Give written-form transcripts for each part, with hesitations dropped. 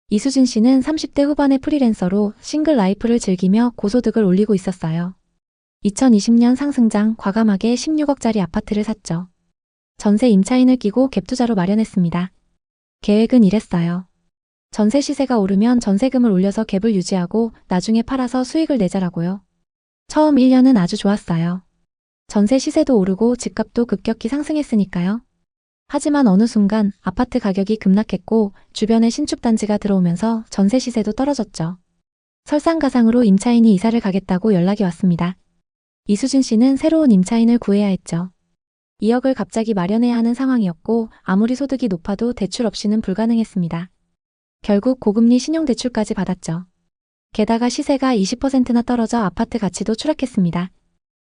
이수진 씨는 30대 후반의 프리랜서로 싱글 라이프를 즐기며 고소득을 올리고 있었어요. 2020년 상승장 과감하게 16억짜리 아파트를 샀죠. 전세 임차인을 끼고 갭투자로 마련했습니다. 계획은 이랬어요. 전세 시세가 오르면 전세금을 올려서 갭을 유지하고 나중에 팔아서 수익을 내자라고요. 처음 1년은 아주 좋았어요. 전세 시세도 오르고 집값도 급격히 상승했으니까요. 하지만 어느 순간 아파트 가격이 급락했고 주변에 신축 단지가 들어오면서 전세 시세도 떨어졌죠. 설상가상으로 임차인이 이사를 가겠다고 연락이 왔습니다. 이수진 씨는 새로운 임차인을 구해야 했죠. 2억을 갑자기 마련해야 하는 상황이었고 아무리 소득이 높아도 대출 없이는 불가능했습니다. 결국 고금리 신용대출까지 받았죠. 게다가 시세가 20%나 떨어져 아파트 가치도 추락했습니다.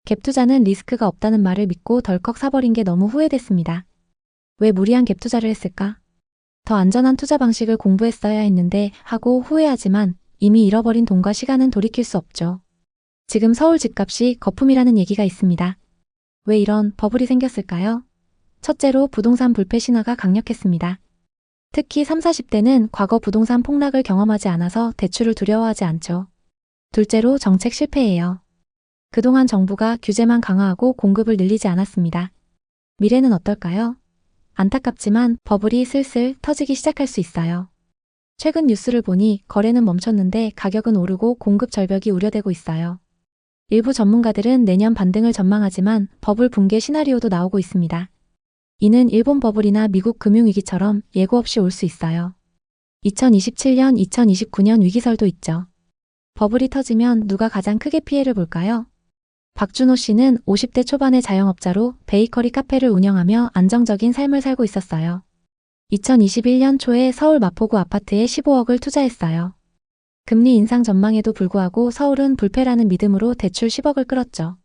갭투자는 리스크가 없다는 말을 믿고 덜컥 사버린 게 너무 후회됐습니다. 왜 무리한 갭투자를 했을까? 더 안전한 투자 방식을 공부했어야 했는데 하고 후회하지만 이미 잃어버린 돈과 시간은 돌이킬 수 없죠. 지금 서울 집값이 거품이라는 얘기가 있습니다. 왜 이런 버블이 생겼을까요? 첫째로 부동산 불패 신화가 강력했습니다. 특히 30, 40대는 과거 부동산 폭락을 경험하지 않아서 대출을 두려워하지 않죠. 둘째로 정책 실패예요. 그동안 정부가 규제만 강화하고 공급을 늘리지 않았습니다. 미래는 어떨까요? 안타깝지만 버블이 슬슬 터지기 시작할 수 있어요. 최근 뉴스를 보니 거래는 멈췄는데 가격은 오르고 공급 절벽이 우려되고 있어요. 일부 전문가들은 내년 반등을 전망하지만 버블 붕괴 시나리오도 나오고 있습니다. 이는 일본 버블이나 미국 금융위기처럼 예고 없이 올 수 있어요. 2027년, 2029년 위기설도 있죠. 버블이 터지면 누가 가장 크게 피해를 볼까요? 박준호 씨는 50대 초반의 자영업자로 베이커리 카페를 운영하며 안정적인 삶을 살고 있었어요. 2021년 초에 서울 마포구 아파트에 15억을 투자했어요. 금리 인상 전망에도 불구하고 서울은 불패라는 믿음으로 대출 10억을 끌었죠.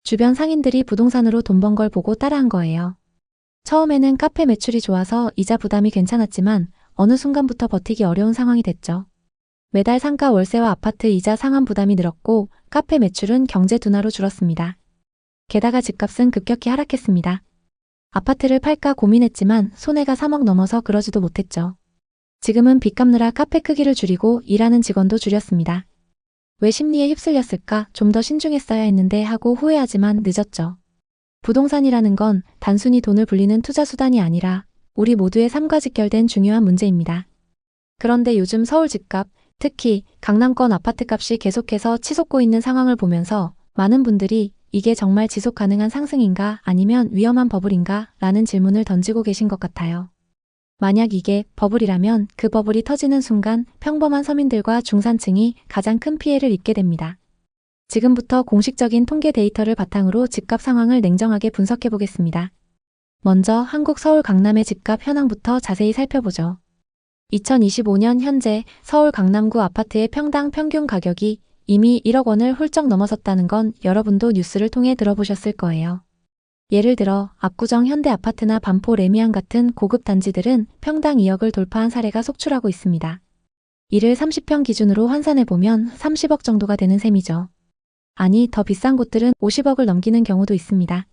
주변 상인들이 부동산으로 돈 번 걸 보고 따라한 거예요. 처음에는 카페 매출이 좋아서 이자 부담이 괜찮았지만 어느 순간부터 버티기 어려운 상황이 됐죠. 매달 상가 월세와 아파트 이자 상환 부담이 늘었고 카페 매출은 경제 둔화로 줄었습니다. 게다가 집값은 급격히 하락했습니다. 아파트를 팔까 고민했지만 손해가 3억 넘어서 그러지도 못했죠. 지금은 빚 갚느라 카페 크기를 줄이고 일하는 직원도 줄였습니다. 왜 심리에 휩쓸렸을까? 좀 더 신중했어야 했는데 하고 후회하지만 늦었죠. 부동산이라는 건 단순히 돈을 불리는 투자 수단이 아니라 우리 모두의 삶과 직결된 중요한 문제입니다. 그런데 요즘 서울 집값, 특히 강남권 아파트값이 계속해서 치솟고 있는 상황을 보면서 많은 분들이 이게 정말 지속 가능한 상승인가 아니면 위험한 버블인가 라는 질문을 던지고 계신 것 같아요. 만약 이게 버블이라면 그 버블이 터지는 순간 평범한 서민들과 중산층이 가장 큰 피해를 입게 됩니다. 지금부터 공식적인 통계 데이터를 바탕으로 집값 상황을 냉정하게 분석해 보겠습니다. 먼저 한국 서울 강남의 집값 현황부터 자세히 살펴보죠. 2025년 현재 서울 강남구 아파트의 평당 평균 가격이 이미 1억 원을 훌쩍 넘어섰다는 건 여러분도 뉴스를 통해 들어보셨을 거예요. 예를 들어 압구정 현대아파트나 반포 레미안 같은 고급 단지들은 평당 2억을 돌파한 사례가 속출하고 있습니다. 이를 30평 기준으로 환산해보면 30억 정도가 되는 셈이죠. 아니, 더 비싼 곳들은 50억을 넘기는 경우도 있습니다.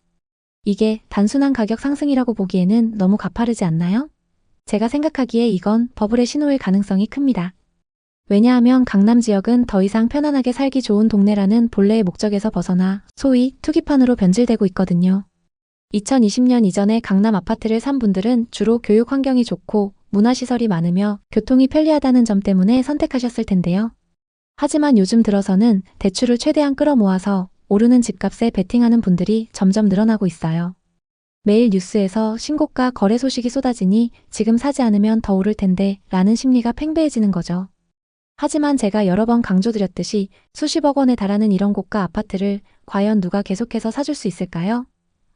이게 단순한 가격 상승이라고 보기에는 너무 가파르지 않나요? 제가 생각하기에 이건 버블의 신호일 가능성이 큽니다. 왜냐하면 강남 지역은 더 이상 편안하게 살기 좋은 동네라는 본래의 목적에서 벗어나 소위 투기판으로 변질되고 있거든요. 2020년 이전에 강남 아파트를 산 분들은 주로 교육 환경이 좋고 문화시설이 많으며 교통이 편리하다는 점 때문에 선택하셨을 텐데요. 하지만 요즘 들어서는 대출을 최대한 끌어모아서 오르는 집값에 베팅하는 분들이 점점 늘어나고 있어요. 매일 뉴스에서 신고가 거래 소식이 쏟아지니 지금 사지 않으면 더 오를 텐데 라는 심리가 팽배해지는 거죠. 하지만 제가 여러 번 강조드렸듯이 수십억 원에 달하는 이런 고가 아파트를 과연 누가 계속해서 사줄 수 있을까요?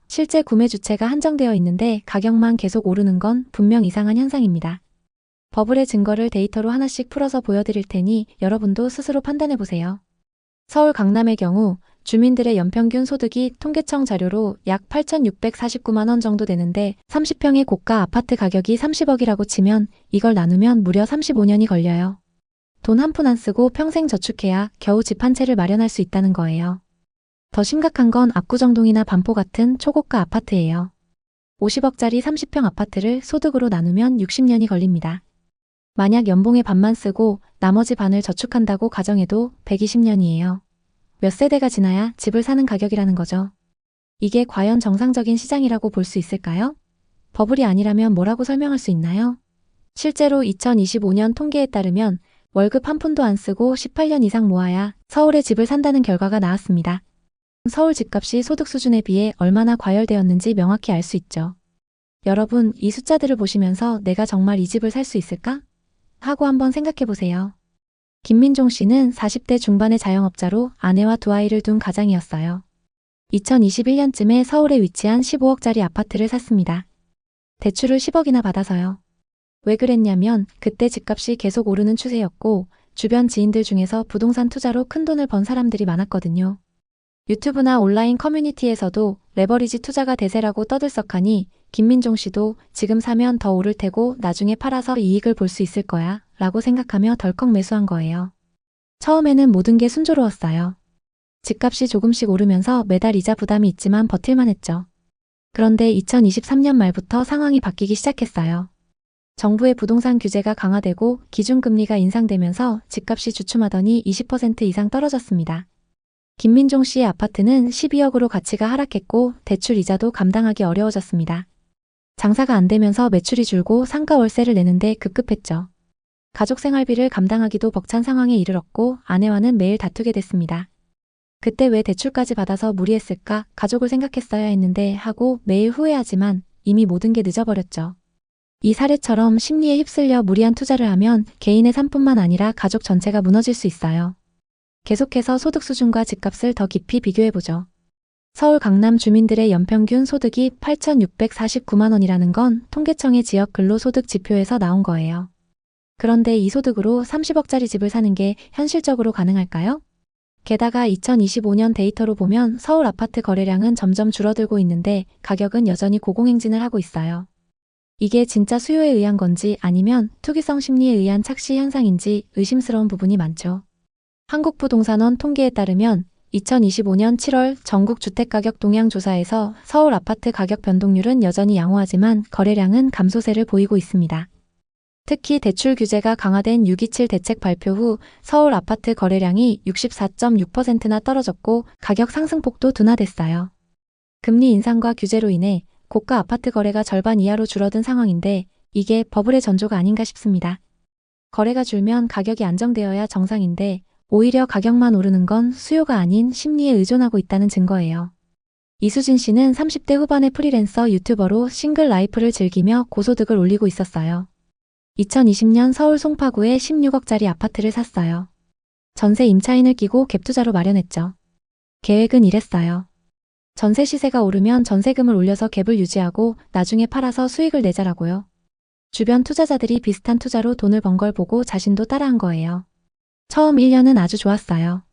실제 구매 주체가 한정되어 있는데 가격만 계속 오르는 건 분명 이상한 현상입니다. 버블의 증거를 데이터로 하나씩 풀어서 보여드릴 테니 여러분도 스스로 판단해보세요. 서울 강남의 경우 주민들의 연평균 소득이 통계청 자료로 약 8,649만 원 정도 되는데 30평의 고가 아파트 가격이 30억이라고 치면 이걸 나누면 무려 35년이 걸려요. 돈 한 푼 안 쓰고 평생 저축해야 겨우 집 한 채를 마련할 수 있다는 거예요. 더 심각한 건 압구정동이나 반포 같은 초고가 아파트예요. 50억짜리 30평 아파트를 소득으로 나누면 60년이 걸립니다. 만약 연봉의 반만 쓰고 나머지 반을 저축한다고 가정해도 120년이에요. 몇 세대가 지나야 집을 사는 가격이라는 거죠. 이게 과연 정상적인 시장이라고 볼 수 있을까요? 버블이 아니라면 뭐라고 설명할 수 있나요? 실제로 2025년 통계에 따르면 월급 한 푼도 안 쓰고 18년 이상 모아야 서울에 집을 산다는 결과가 나왔습니다. 서울 집값이 소득 수준에 비해 얼마나 과열되었는지 명확히 알 수 있죠. 여러분, 이 숫자들을 보시면서 내가 정말 이 집을 살 수 있을까? 하고 한번 생각해 보세요. 김민종 씨는 40대 중반의 자영업자로 아내와 두 아이를 둔 가장이었어요. 2021년쯤에 서울에 위치한 15억짜리 아파트를 샀습니다. 대출을 10억이나 받아서요. 왜 그랬냐면 그때 집값이 계속 오르는 추세였고 주변 지인들 중에서 부동산 투자로 큰돈을 번 사람들이 많았거든요. 유튜브나 온라인 커뮤니티에서도 레버리지 투자가 대세라고 떠들썩하니 김민종 씨도 지금 사면 더 오를 테고 나중에 팔아서 이익을 볼 수 있을 거야 라고 생각하며 덜컥 매수한 거예요. 처음에는 모든 게 순조로웠어요. 집값이 조금씩 오르면서 매달 이자 부담이 있지만 버틸만 했죠. 그런데 2023년 말부터 상황이 바뀌기 시작했어요. 정부의 부동산 규제가 강화되고 기준금리가 인상되면서 집값이 주춤하더니 20% 이상 떨어졌습니다. 김민종 씨의 아파트는 12억으로 가치가 하락했고 대출 이자도 감당하기 어려워졌습니다. 장사가 안 되면서 매출이 줄고 상가 월세를 내는데 급급했죠. 가족 생활비를 감당하기도 벅찬 상황에 이르렀고 아내와는 매일 다투게 됐습니다. 그때 왜 대출까지 받아서 무리했을까 가족을 생각했어야 했는데 하고 매일 후회하지만 이미 모든 게 늦어버렸죠. 이 사례처럼 심리에 휩쓸려 무리한 투자를 하면 개인의 삶뿐만 아니라 가족 전체가 무너질 수 있어요. 계속해서 소득 수준과 집값을 더 깊이 비교해보죠. 서울 강남 주민들의 연평균 소득이 8,649만 원이라는 건 통계청의 지역 근로소득 지표에서 나온 거예요. 그런데 이 소득으로 30억짜리 집을 사는 게 현실적으로 가능할까요? 게다가 2025년 데이터로 보면 서울 아파트 거래량은 점점 줄어들고 있는데 가격은 여전히 고공행진을 하고 있어요. 이게 진짜 수요에 의한 건지 아니면 투기성 심리에 의한 착시 현상인지 의심스러운 부분이 많죠. 한국부동산원 통계에 따르면 2025년 7월 전국 주택가격 동향조사에서 서울 아파트 가격 변동률은 여전히 양호하지만 거래량은 감소세를 보이고 있습니다. 특히 대출 규제가 강화된 6.27 대책 발표 후 서울 아파트 거래량이 64.6%나 떨어졌고 가격 상승폭도 둔화됐어요. 금리 인상과 규제로 인해 고가 아파트 거래가 절반 이하로 줄어든 상황인데 이게 버블의 전조가 아닌가 싶습니다. 거래가 줄면 가격이 안정되어야 정상인데 오히려 가격만 오르는 건 수요가 아닌 심리에 의존하고 있다는 증거예요. 이수진 씨는 30대 후반의 프리랜서 유튜버로 싱글 라이프를 즐기며 고소득을 올리고 있었어요. 2020년 서울 송파구에 16억짜리 아파트를 샀어요. 전세 임차인을 끼고 갭투자로 마련했죠. 계획은 이랬어요. 전세 시세가 오르면 전세금을 올려서 갭을 유지하고 나중에 팔아서 수익을 내자라고요. 주변 투자자들이 비슷한 투자로 돈을 번 걸 보고 자신도 따라한 거예요. 처음 1년은 아주 좋았어요.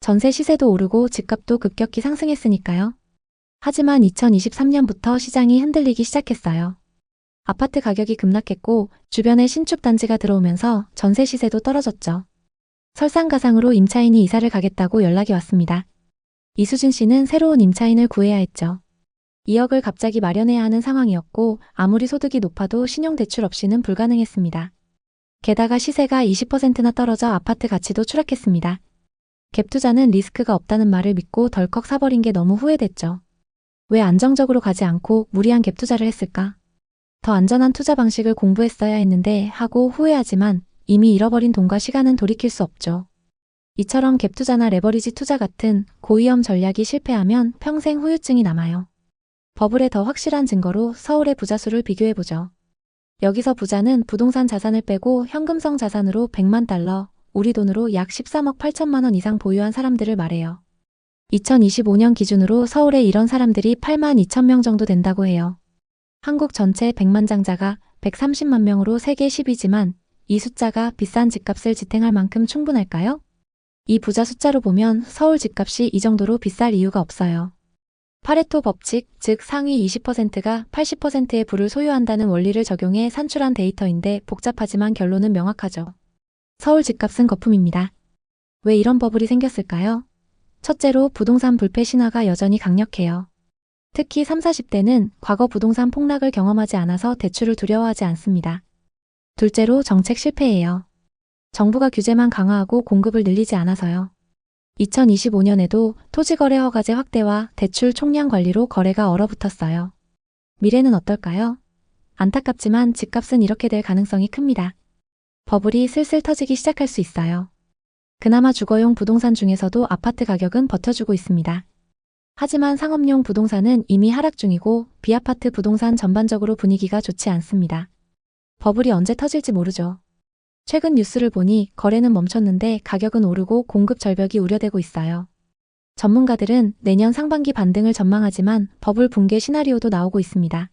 전세 시세도 오르고 집값도 급격히 상승했으니까요. 하지만 2023년부터 시장이 흔들리기 시작했어요. 아파트 가격이 급락했고 주변에 신축 단지가 들어오면서 전세 시세도 떨어졌죠. 설상가상으로 임차인이 이사를 가겠다고 연락이 왔습니다. 이수진 씨는 새로운 임차인을 구해야 했죠. 2억을 갑자기 마련해야 하는 상황이었고 아무리 소득이 높아도 신용대출 없이는 불가능했습니다. 게다가 시세가 20%나 떨어져 아파트 가치도 추락했습니다. 갭투자는 리스크가 없다는 말을 믿고 덜컥 사버린 게 너무 후회됐죠. 왜 안정적으로 가지 않고 무리한 갭투자를 했을까? 더 안전한 투자 방식을 공부했어야 했는데 하고 후회하지만 이미 잃어버린 돈과 시간은 돌이킬 수 없죠. 이처럼 갭투자나 레버리지 투자 같은 고위험 전략이 실패하면 평생 후유증이 남아요. 버블의 더 확실한 증거로 서울의 부자 수를 비교해보죠. 여기서 부자는 부동산 자산을 빼고 현금성 자산으로 100만 달러, 우리 돈으로 약 13억 8천만 원 이상 보유한 사람들을 말해요. 2025년 기준으로 서울에 이런 사람들이 8만 2천 명 정도 된다고 해요. 한국 전체 100만 장자가 130만 명으로 세계 10위지만 이 숫자가 비싼 집값을 지탱할 만큼 충분할까요? 이 부자 숫자로 보면 서울 집값이 이 정도로 비쌀 이유가 없어요. 파레토 법칙, 즉 상위 20%가 80%의 부를 소유한다는 원리를 적용해 산출한 데이터인데 복잡하지만 결론은 명확하죠. 서울 집값은 거품입니다. 왜 이런 버블이 생겼을까요? 첫째로 부동산 불패 신화가 여전히 강력해요. 특히 30, 40대는 과거 부동산 폭락을 경험하지 않아서 대출을 두려워하지 않습니다. 둘째로 정책 실패예요. 정부가 규제만 강화하고 공급을 늘리지 않아서요. 2025년에도 토지거래 허가제 확대와 대출 총량 관리로 거래가 얼어붙었어요. 미래는 어떨까요? 안타깝지만 집값은 이렇게 될 가능성이 큽니다. 버블이 슬슬 터지기 시작할 수 있어요. 그나마 주거용 부동산 중에서도 아파트 가격은 버텨주고 있습니다. 하지만 상업용 부동산은 이미 하락 중이고 비아파트 부동산 전반적으로 분위기가 좋지 않습니다. 버블이 언제 터질지 모르죠. 최근 뉴스를 보니 거래는 멈췄는데 가격은 오르고 공급 절벽이 우려되고 있어요. 전문가들은 내년 상반기 반등을 전망하지만 버블 붕괴 시나리오도 나오고 있습니다.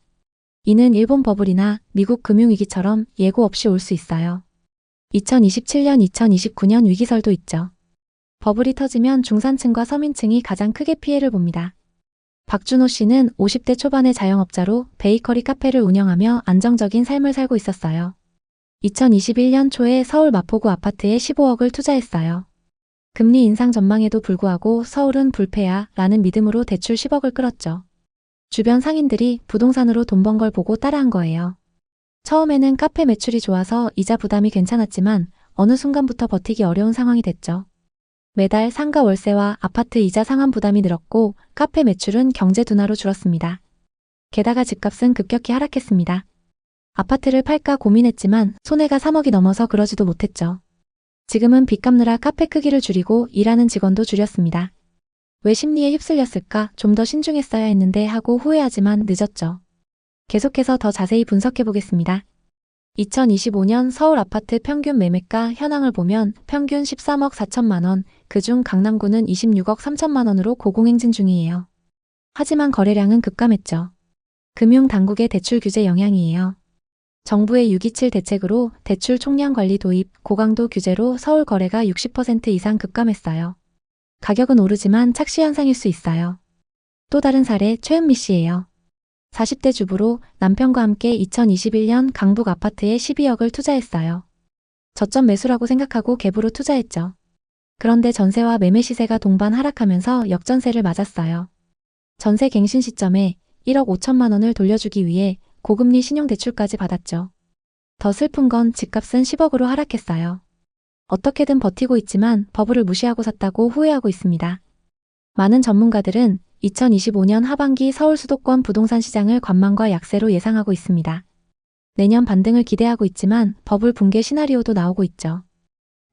이는 일본 버블이나 미국 금융위기처럼 예고 없이 올 수 있어요. 2027년, 2029년 위기설도 있죠. 버블이 터지면 중산층과 서민층이 가장 크게 피해를 봅니다. 박준호 씨는 50대 초반의 자영업자로 베이커리 카페를 운영하며 안정적인 삶을 살고 있었어요. 2021년 초에 서울 마포구 아파트에 15억을 투자했어요. 금리 인상 전망에도 불구하고 서울은 불패야 라는 믿음으로 대출 10억을 끌었죠. 주변 상인들이 부동산으로 돈 번 걸 보고 따라한 거예요. 처음에는 카페 매출이 좋아서 이자 부담이 괜찮았지만 어느 순간부터 버티기 어려운 상황이 됐죠. 매달 상가 월세와 아파트 이자 상환 부담이 늘었고 카페 매출은 경제 둔화로 줄었습니다. 게다가 집값은 급격히 하락했습니다. 아파트를 팔까 고민했지만 손해가 3억이 넘어서 그러지도 못했죠. 지금은 빚 갚느라 카페 크기를 줄이고 일하는 직원도 줄였습니다. 왜 심리에 휩쓸렸을까? 좀 더 신중했어야 했는데 하고 후회하지만 늦었죠. 계속해서 더 자세히 분석해 보겠습니다. 2025년 서울 아파트 평균 매매가 현황을 보면 평균 13억 4천만 원, 그중 강남구는 26억 3천만 원으로 고공행진 중이에요. 하지만 거래량은 급감했죠. 금융당국의 대출 규제 영향이에요. 정부의 627 대책으로 대출 총량 관리 도입, 고강도 규제로 서울 거래가 60% 이상 급감했어요. 가격은 오르지만 착시 현상일 수 있어요. 또 다른 사례 최은미 씨예요. 40대 주부로 남편과 함께 2021년 강북 아파트에 12억을 투자했어요. 저점 매수라고 생각하고 갭으로 투자했죠. 그런데 전세와 매매 시세가 동반 하락하면서 역전세를 맞았어요. 전세 갱신 시점에 1억 5천만 원을 돌려주기 위해 고금리 신용대출까지 받았죠. 더 슬픈 건 집값은 10억으로 하락했어요. 어떻게든 버티고 있지만 버블을 무시하고 샀다고 후회하고 있습니다. 많은 전문가들은 2025년 하반기 서울 수도권 부동산 시장을 관망과 약세로 예상하고 있습니다. 내년 반등을 기대하고 있지만 버블 붕괴 시나리오도 나오고 있죠.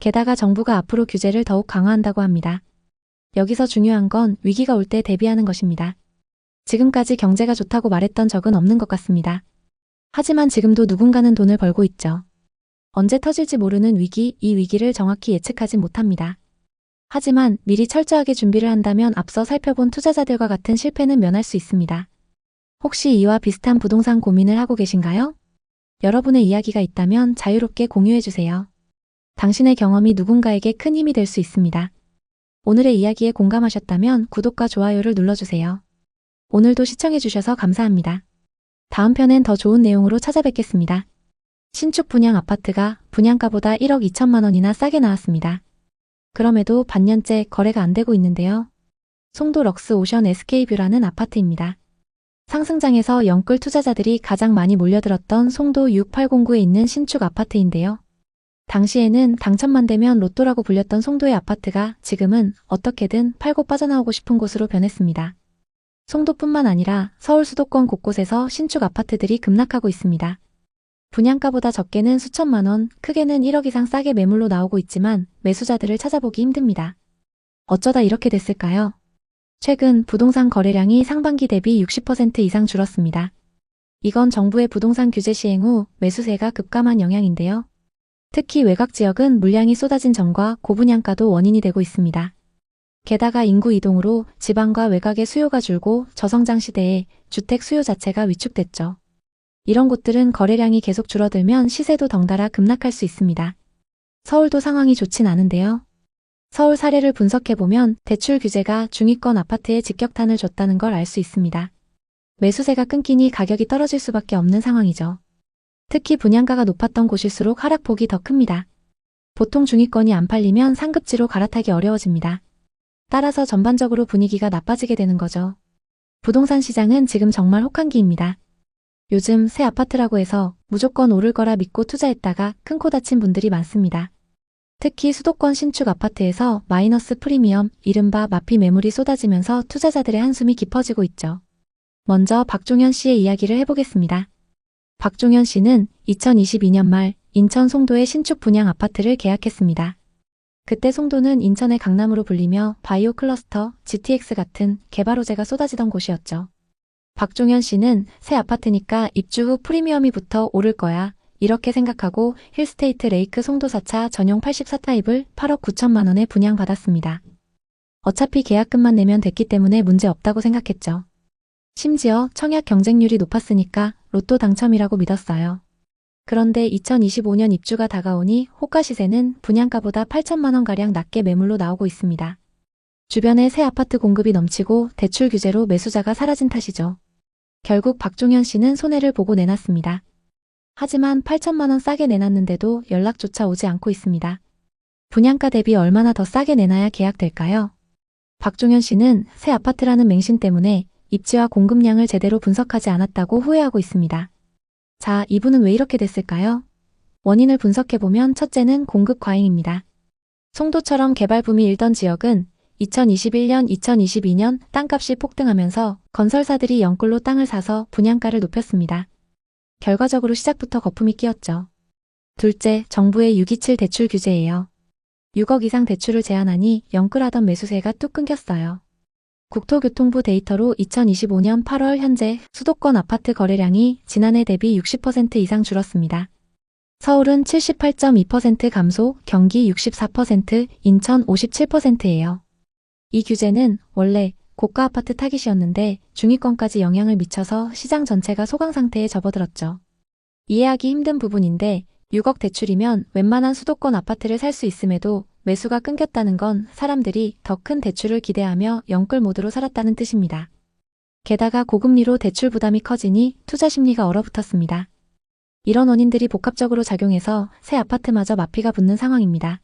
게다가 정부가 앞으로 규제를 더욱 강화한다고 합니다. 여기서 중요한 건 위기가 올 때 대비하는 것입니다. 지금까지 경제가 좋다고 말했던 적은 없는 것 같습니다. 하지만 지금도 누군가는 돈을 벌고 있죠. 언제 터질지 모르는 위기, 이 위기를 정확히 예측하지 못합니다. 하지만 미리 철저하게 준비를 한다면 앞서 살펴본 투자자들과 같은 실패는 면할 수 있습니다. 혹시 이와 비슷한 부동산 고민을 하고 계신가요? 여러분의 이야기가 있다면 자유롭게 공유해주세요. 당신의 경험이 누군가에게 큰 힘이 될 수 있습니다. 오늘의 이야기에 공감하셨다면 구독과 좋아요를 눌러주세요. 오늘도 시청해주셔서 감사합니다. 다음 편엔 더 좋은 내용으로 찾아뵙겠습니다. 신축 분양 아파트가 분양가보다 1억 2천만 원이나 싸게 나왔습니다. 그럼에도 반년째 거래가 안 되고 있는데요. 송도 럭스 오션 SK뷰라는 아파트입니다. 상승장에서 영끌 투자자들이 가장 많이 몰려들었던 송도 6809에 있는 신축 아파트인데요. 당시에는 당첨만 되면 로또라고 불렸던 송도의 아파트가 지금은 어떻게든 팔고 빠져나오고 싶은 곳으로 변했습니다. 송도뿐만 아니라 서울 수도권 곳곳에서 신축 아파트들이 급락하고 있습니다. 분양가보다 적게는 수천만 원, 크게는 1억 이상 싸게 매물로 나오고 있지만 매수자들을 찾아보기 힘듭니다. 어쩌다 이렇게 됐을까요? 최근 부동산 거래량이 상반기 대비 60% 이상 줄었습니다. 이건 정부의 부동산 규제 시행 후 매수세가 급감한 영향인데요. 특히 외곽 지역은 물량이 쏟아진 점과 고분양가도 원인이 되고 있습니다. 게다가 인구 이동으로 지방과 외곽의 수요가 줄고 저성장 시대에 주택 수요 자체가 위축됐죠. 이런 곳들은 거래량이 계속 줄어들면 시세도 덩달아 급락할 수 있습니다. 서울도 상황이 좋진 않은데요. 서울 사례를 분석해보면 대출 규제가 중위권 아파트에 직격탄을 줬다는 걸 알 수 있습니다. 매수세가 끊기니 가격이 떨어질 수밖에 없는 상황이죠. 특히 분양가가 높았던 곳일수록 하락폭이 더 큽니다. 보통 중위권이 안 팔리면 상급지로 갈아타기 어려워집니다. 따라서 전반적으로 분위기가 나빠지게 되는 거죠. 부동산 시장은 지금 정말 혹한기입니다. 요즘 새 아파트라고 해서 무조건 오를 거라 믿고 투자했다가 큰 코 다친 분들이 많습니다. 특히 수도권 신축 아파트에서 마이너스 프리미엄, 이른바 마피 매물이 쏟아지면서 투자자들의 한숨이 깊어지고 있죠. 먼저 박종현 씨의 이야기를 해보겠습니다. 박종현 씨는 2022년 말 인천 송도의 신축 분양 아파트를 계약했습니다. 그때 송도는 인천의 강남으로 불리며 바이오 클러스터, GTX 같은 개발 호재가 쏟아지던 곳이었죠. 박종현 씨는 새 아파트니까 입주 후 프리미엄이 붙어 오를 거야, 이렇게 생각하고 힐스테이트 레이크 송도 4차 전용 84타입을 8억 9천만 원에 분양받았습니다. 어차피 계약금만 내면 됐기 때문에 문제 없다고 생각했죠. 심지어 청약 경쟁률이 높았으니까 로또 당첨이라고 믿었어요. 그런데 2025년 입주가 다가오니 호가 시세는 분양가보다 8천만 원가량 낮게 매물로 나오고 있습니다. 주변에 새 아파트 공급이 넘치고 대출 규제로 매수자가 사라진 탓이죠. 결국 박종현 씨는 손해를 보고 내놨습니다. 하지만 8천만 원 싸게 내놨는데도 연락조차 오지 않고 있습니다. 분양가 대비 얼마나 더 싸게 내놔야 계약될까요? 박종현 씨는 새 아파트라는 맹신 때문에 입지와 공급량을 제대로 분석하지 않았다고 후회하고 있습니다. 자, 이분은 왜 이렇게 됐을까요? 원인을 분석해보면 첫째는 공급 과잉입니다. 송도처럼 개발 붐이 일던 지역은 2021년, 2022년 땅값이 폭등하면서 건설사들이 영끌로 땅을 사서 분양가를 높였습니다. 결과적으로 시작부터 거품이 끼었죠. 둘째, 정부의 627 대출 규제예요. 6억 이상 대출을 제한하니 영끌하던 매수세가 뚝 끊겼어요. 국토교통부 데이터로 2025년 8월 현재 수도권 아파트 거래량이 지난해 대비 60% 이상 줄었습니다. 서울은 78.2% 감소, 경기 64%, 인천 57%예요. 이 규제는 원래 고가 아파트 타깃이었는데 중위권까지 영향을 미쳐서 시장 전체가 소강 상태에 접어들었죠. 이해하기 힘든 부분인데 6억 대출이면 웬만한 수도권 아파트를 살 수 있음에도 매수가 끊겼다는 건 사람들이 더 큰 대출을 기대하며 영끌 모드로 살았다는 뜻입니다. 게다가 고금리로 대출 부담이 커지니 투자 심리가 얼어붙었습니다. 이런 원인들이 복합적으로 작용해서 새 아파트마저 마피가 붙는 상황입니다.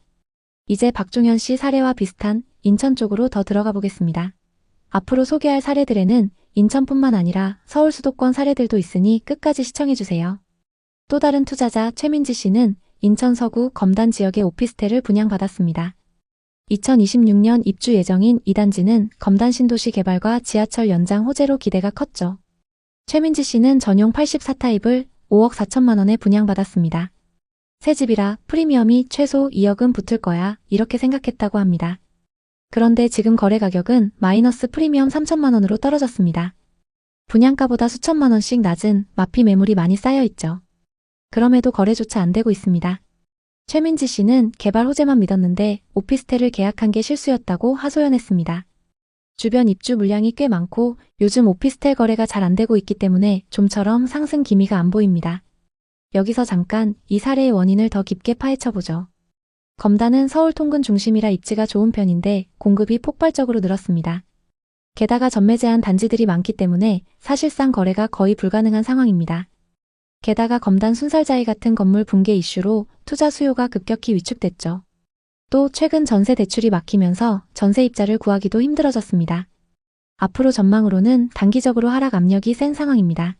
이제 박종현 씨 사례와 비슷한 인천 쪽으로 더 들어가 보겠습니다. 앞으로 소개할 사례들에는 인천뿐만 아니라 서울 수도권 사례들도 있으니 끝까지 시청해주세요. 또 다른 투자자 최민지 씨는 인천 서구 검단 지역의 오피스텔을 분양받았습니다. 2026년 입주 예정인 이 단지는 검단 신도시 개발과 지하철 연장 호재로 기대가 컸죠. 최민지 씨는 전용 84타입을 5억 4천만 원에 분양받았습니다. 새 집이라 프리미엄이 최소 2억은 붙을 거야, 이렇게 생각했다고 합니다. 그런데 지금 거래 가격은 마이너스 프리미엄 3천만 원으로 떨어졌습니다. 분양가보다 수천만 원씩 낮은 마피 매물이 많이 쌓여 있죠. 그럼에도 거래조차 안 되고 있습니다. 최민지 씨는 개발 호재만 믿었는데 오피스텔을 계약한 게 실수였다고 하소연했습니다. 주변 입주 물량이 꽤 많고 요즘 오피스텔 거래가 잘 안 되고 있기 때문에 좀처럼 상승 기미가 안 보입니다. 여기서 잠깐 이 사례의 원인을 더 깊게 파헤쳐보죠. 검단은 서울 통근 중심이라 입지가 좋은 편인데 공급이 폭발적으로 늘었습니다. 게다가 전매 제한 단지들이 많기 때문에 사실상 거래가 거의 불가능한 상황입니다. 게다가 검단 순살자이 같은 건물 붕괴 이슈로 투자 수요가 급격히 위축됐죠. 또 최근 전세 대출이 막히면서 전세입자를 구하기도 힘들어졌습니다. 앞으로 전망으로는 단기적으로 하락 압력이 센 상황입니다.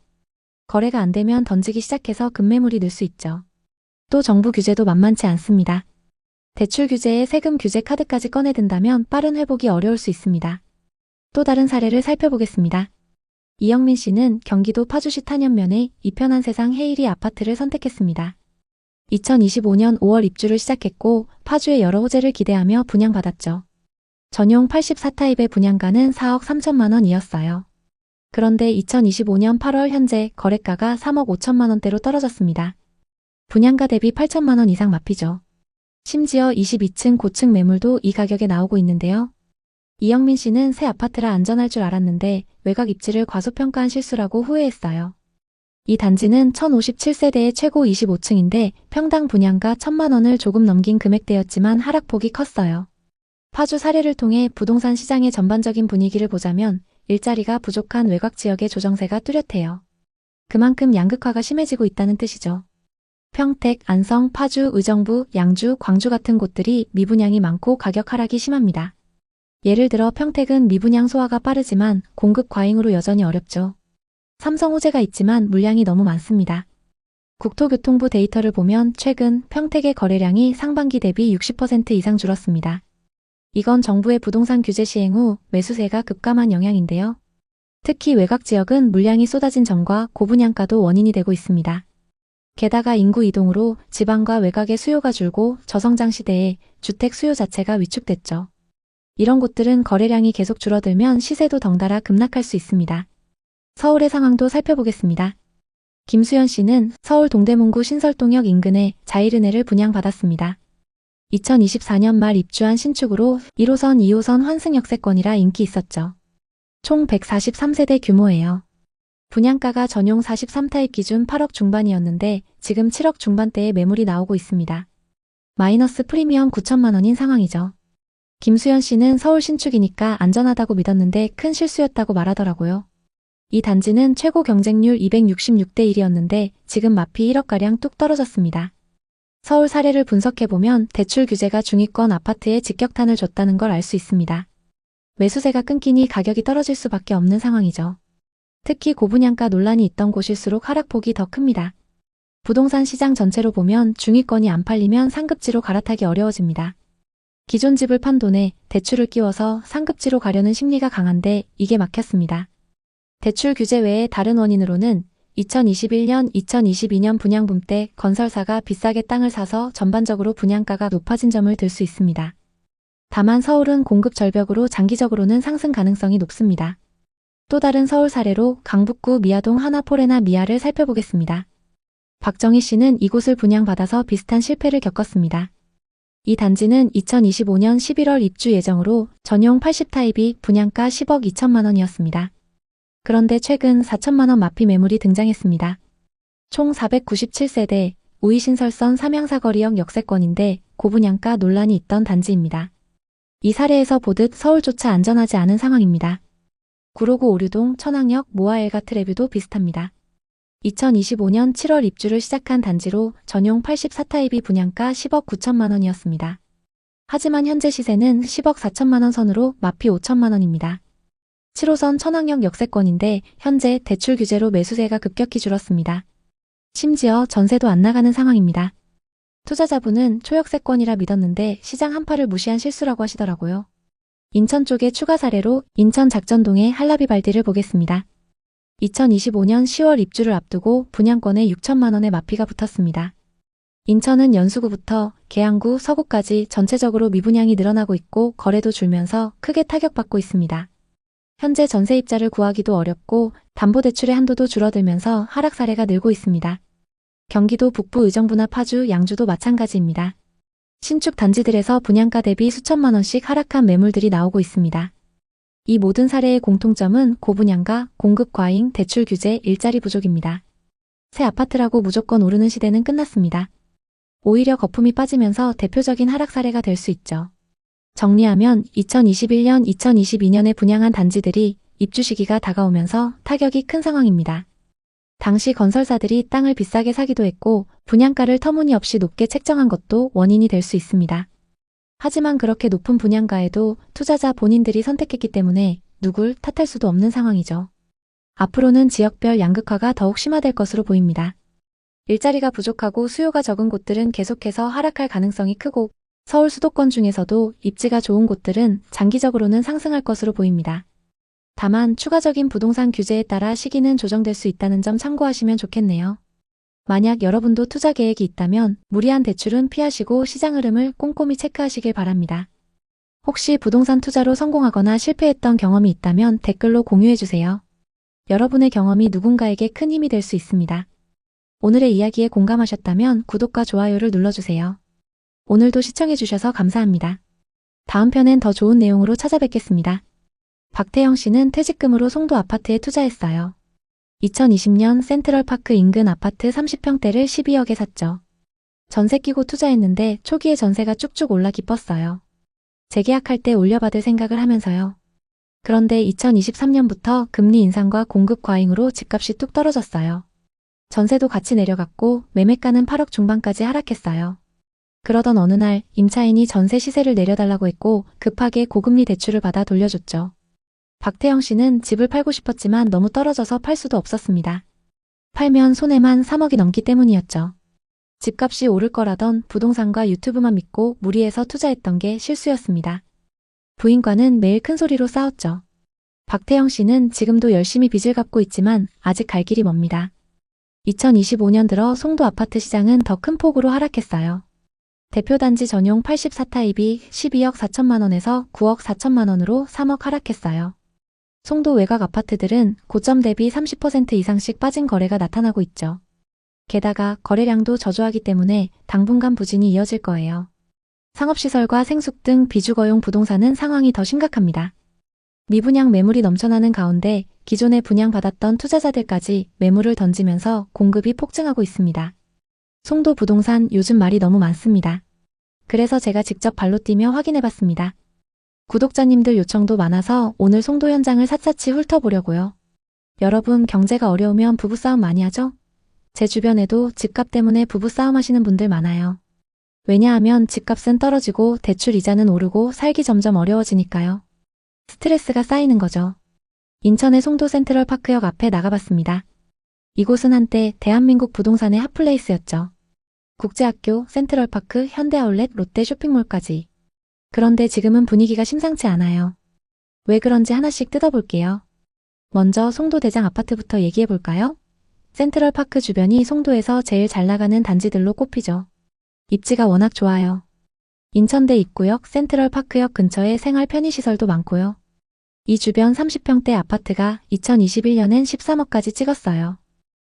거래가 안 되면 던지기 시작해서 급매물이 늘 수 있죠. 또 정부 규제도 만만치 않습니다. 대출 규제에 세금 규제 카드까지 꺼내든다면 빠른 회복이 어려울 수 있습니다. 또 다른 사례를 살펴보겠습니다. 이영민 씨는 경기도 파주시 탄현면의 이편한 세상 헤이리 아파트를 선택했습니다. 2025년 5월 입주를 시작했고 파주의 여러 호재를 기대하며 분양받았죠. 전용 84타입의 분양가는 4억 3천만 원이었어요. 그런데 2025년 8월 현재 거래가가 3억 5천만 원대로 떨어졌습니다. 분양가 대비 8천만 원 이상 마피죠. 심지어 22층 고층 매물도 이 가격에 나오고 있는데요. 이영민 씨는 새 아파트라 안전할 줄 알았는데 외곽 입지를 과소평가한 실수라고 후회했어요. 이 단지는 1057세대의 최고 25층인데 평당 분양가 1천만 원을 조금 넘긴 금액대였지만 하락폭이 컸어요. 파주 사례를 통해 부동산 시장의 전반적인 분위기를 보자면 일자리가 부족한 외곽 지역의 조정세가 뚜렷해요. 그만큼 양극화가 심해지고 있다는 뜻이죠. 평택, 안성, 파주, 의정부, 양주, 광주 같은 곳들이 미분양이 많고 가격 하락이 심합니다. 예를 들어 평택은 미분양 소화가 빠르지만 공급 과잉으로 여전히 어렵죠. 삼성 호재가 있지만 물량이 너무 많습니다. 국토교통부 데이터를 보면 최근 평택의 거래량이 상반기 대비 60% 이상 줄었습니다. 이건 정부의 부동산 규제 시행 후 매수세가 급감한 영향인데요. 특히 외곽 지역은 물량이 쏟아진 점과 고분양가도 원인이 되고 있습니다. 게다가 인구 이동으로 지방과 외곽의 수요가 줄고 저성장 시대에 주택 수요 자체가 위축됐죠. 이런 곳들은 거래량이 계속 줄어들면 시세도 덩달아 급락할 수 있습니다. 서울의 상황도 살펴보겠습니다. 김수현 씨는 서울 동대문구 신설동역 인근에 자이르네를 분양받았습니다. 2024년 말 입주한 신축으로 1호선, 2호선 환승 역세권이라 인기 있었죠. 총 143세대 규모예요. 분양가가 전용 43타입 기준 8억 중반이었는데 지금 7억 중반대에 매물이 나오고 있습니다. 마이너스 프리미엄 9천만 원인 상황이죠. 김수현 씨는 서울 신축이니까 안전하다고 믿었는데 큰 실수였다고 말하더라고요. 이 단지는 최고 경쟁률 266대 1이었는데 지금 마피 1억가량 뚝 떨어졌습니다. 서울 사례를 분석해보면 대출 규제가 중위권 아파트에 직격탄을 줬다는 걸 알 수 있습니다. 매수세가 끊기니 가격이 떨어질 수밖에 없는 상황이죠. 특히 고분양가 논란이 있던 곳일수록 하락폭이 더 큽니다. 부동산 시장 전체로 보면 중위권이 안 팔리면 상급지로 갈아타기 어려워집니다. 기존 집을 판 돈에 대출을 끼워서 상급지로 가려는 심리가 강한데 이게 막혔습니다. 대출 규제 외에 다른 원인으로는 2021년, 2022년 분양붐 때 건설사가 비싸게 땅을 사서 전반적으로 분양가가 높아진 점을 들 수 있습니다. 다만 서울은 공급 절벽으로 장기적으로는 상승 가능성이 높습니다. 또 다른 서울 사례로 강북구 미아동 하나포레나 미아를 살펴보겠습니다. 박정희 씨는 이곳을 분양받아서 비슷한 실패를 겪었습니다. 이 단지는 2025년 11월 입주 예정으로 전용 80타입이 분양가 10억 2천만 원이었습니다. 그런데 최근 4천만 원 마피 매물이 등장했습니다. 총 497세대, 우이신설선 삼양사거리역 역세권인데 고분양가 논란이 있던 단지입니다. 이 사례에서 보듯 서울조차 안전하지 않은 상황입니다. 구로구 오류동, 천왕역, 모아엘가 트레뷰도 비슷합니다. 2025년 7월 입주를 시작한 단지로 전용 84타입이 분양가 10억 9천만 원이었습니다. 하지만 현재 시세는 10억 4천만 원 선으로 마피 5천만 원입니다. 7호선 천왕역 역세권인데 현재 대출 규제로 매수세가 급격히 줄었습니다. 심지어 전세도 안 나가는 상황입니다. 투자자분은 초역세권이라 믿었는데 시장 한파를 무시한 실수라고 하시더라고요. 인천 쪽의 추가 사례로 인천 작전동의 할라비발디를 보겠습니다. 2025년 10월 입주를 앞두고 분양권에 6천만 원의 마피가 붙었습니다. 인천은 연수구부터 계양구, 서구까지 전체적으로 미분양이 늘어나고 있고 거래도 줄면서 크게 타격받고 있습니다. 현재 전세입자를 구하기도 어렵고 담보대출의 한도도 줄어들면서 하락 사례가 늘고 있습니다. 경기도 북부 의정부나 파주, 양주도 마찬가지입니다. 신축 단지들에서 분양가 대비 수천만 원씩 하락한 매물들이 나오고 있습니다. 이 모든 사례의 공통점은 고분양가, 공급 과잉, 대출 규제, 일자리 부족입니다. 새 아파트라고 무조건 오르는 시대는 끝났습니다. 오히려 거품이 빠지면서 대표적인 하락 사례가 될 수 있죠. 정리하면 2021년, 2022년에 분양한 단지들이 입주 시기가 다가오면서 타격이 큰 상황입니다. 당시 건설사들이 땅을 비싸게 사기도 했고 분양가를 터무니없이 높게 책정한 것도 원인이 될 수 있습니다. 하지만 그렇게 높은 분양가에도 투자자 본인들이 선택했기 때문에 누굴 탓할 수도 없는 상황이죠. 앞으로는 지역별 양극화가 더욱 심화될 것으로 보입니다. 일자리가 부족하고 수요가 적은 곳들은 계속해서 하락할 가능성이 크고 서울 수도권 중에서도 입지가 좋은 곳들은 장기적으로는 상승할 것으로 보입니다. 다만 추가적인 부동산 규제에 따라 시기는 조정될 수 있다는 점 참고하시면 좋겠네요. 만약 여러분도 투자 계획이 있다면 무리한 대출은 피하시고 시장 흐름을 꼼꼼히 체크하시길 바랍니다. 혹시 부동산 투자로 성공하거나 실패했던 경험이 있다면 댓글로 공유해주세요. 여러분의 경험이 누군가에게 큰 힘이 될 수 있습니다. 오늘의 이야기에 공감하셨다면 구독과 좋아요를 눌러주세요. 오늘도 시청해주셔서 감사합니다. 다음 편엔 더 좋은 내용으로 찾아뵙겠습니다. 박태영 씨는 퇴직금으로 송도 아파트에 투자했어요. 2020년 센트럴파크 인근 아파트 30평대를 12억에 샀죠. 전세 끼고 투자했는데 초기에 전세가 쭉쭉 올라 기뻤어요. 재계약할 때 올려받을 생각을 하면서요. 그런데 2023년부터 금리 인상과 공급 과잉으로 집값이 뚝 떨어졌어요. 전세도 같이 내려갔고 매매가는 8억 중반까지 하락했어요. 그러던 어느 날 임차인이 전세 시세를 내려달라고 했고 급하게 고금리 대출을 받아 돌려줬죠. 박태영 씨는 집을 팔고 싶었지만 너무 떨어져서 팔 수도 없었습니다. 팔면 손해만 3억이 넘기 때문이었죠. 집값이 오를 거라던 부동산과 유튜브만 믿고 무리해서 투자했던 게 실수였습니다. 부인과는 매일 큰 소리로 싸웠죠. 박태영 씨는 지금도 열심히 빚을 갚고 있지만 아직 갈 길이 멉니다. 2025년 들어 송도 아파트 시장은 더 큰 폭으로 하락했어요. 대표단지 전용 84타입이 12억 4천만 원에서 9억 4천만 원으로 3억 하락했어요. 송도 외곽 아파트들은 고점 대비 30% 이상씩 빠진 거래가 나타나고 있죠. 게다가 거래량도 저조하기 때문에 당분간 부진이 이어질 거예요. 상업시설과 생숙 등 비주거용 부동산은 상황이 더 심각합니다. 미분양 매물이 넘쳐나는 가운데 기존에 분양받았던 투자자들까지 매물을 던지면서 공급이 폭증하고 있습니다. 송도 부동산 요즘 말이 너무 많습니다. 그래서 제가 직접 발로 뛰며 확인해봤습니다. 구독자님들 요청도 많아서 오늘 송도 현장을 샅샅이 훑어보려고요. 여러분 경제가 어려우면 부부싸움 많이 하죠? 제 주변에도 집값 때문에 부부싸움 하시는 분들 많아요. 왜냐하면 집값은 떨어지고 대출 이자는 오르고 살기 점점 어려워지니까요. 스트레스가 쌓이는 거죠. 인천의 송도 센트럴파크역 앞에 나가봤습니다. 이곳은 한때 대한민국 부동산의 핫플레이스였죠. 국제학교, 센트럴파크, 현대아울렛, 롯데 쇼핑몰까지. 그런데 지금은 분위기가 심상치 않아요. 왜 그런지 하나씩 뜯어볼게요. 먼저 송도 대장 아파트부터 얘기해볼까요? 센트럴파크 주변이 송도에서 제일 잘 나가는 단지들로 꼽히죠. 입지가 워낙 좋아요. 인천대 입구역, 센트럴파크역 근처에 생활 편의시설도 많고요. 이 주변 30평대 아파트가 2021년엔 13억까지 찍었어요.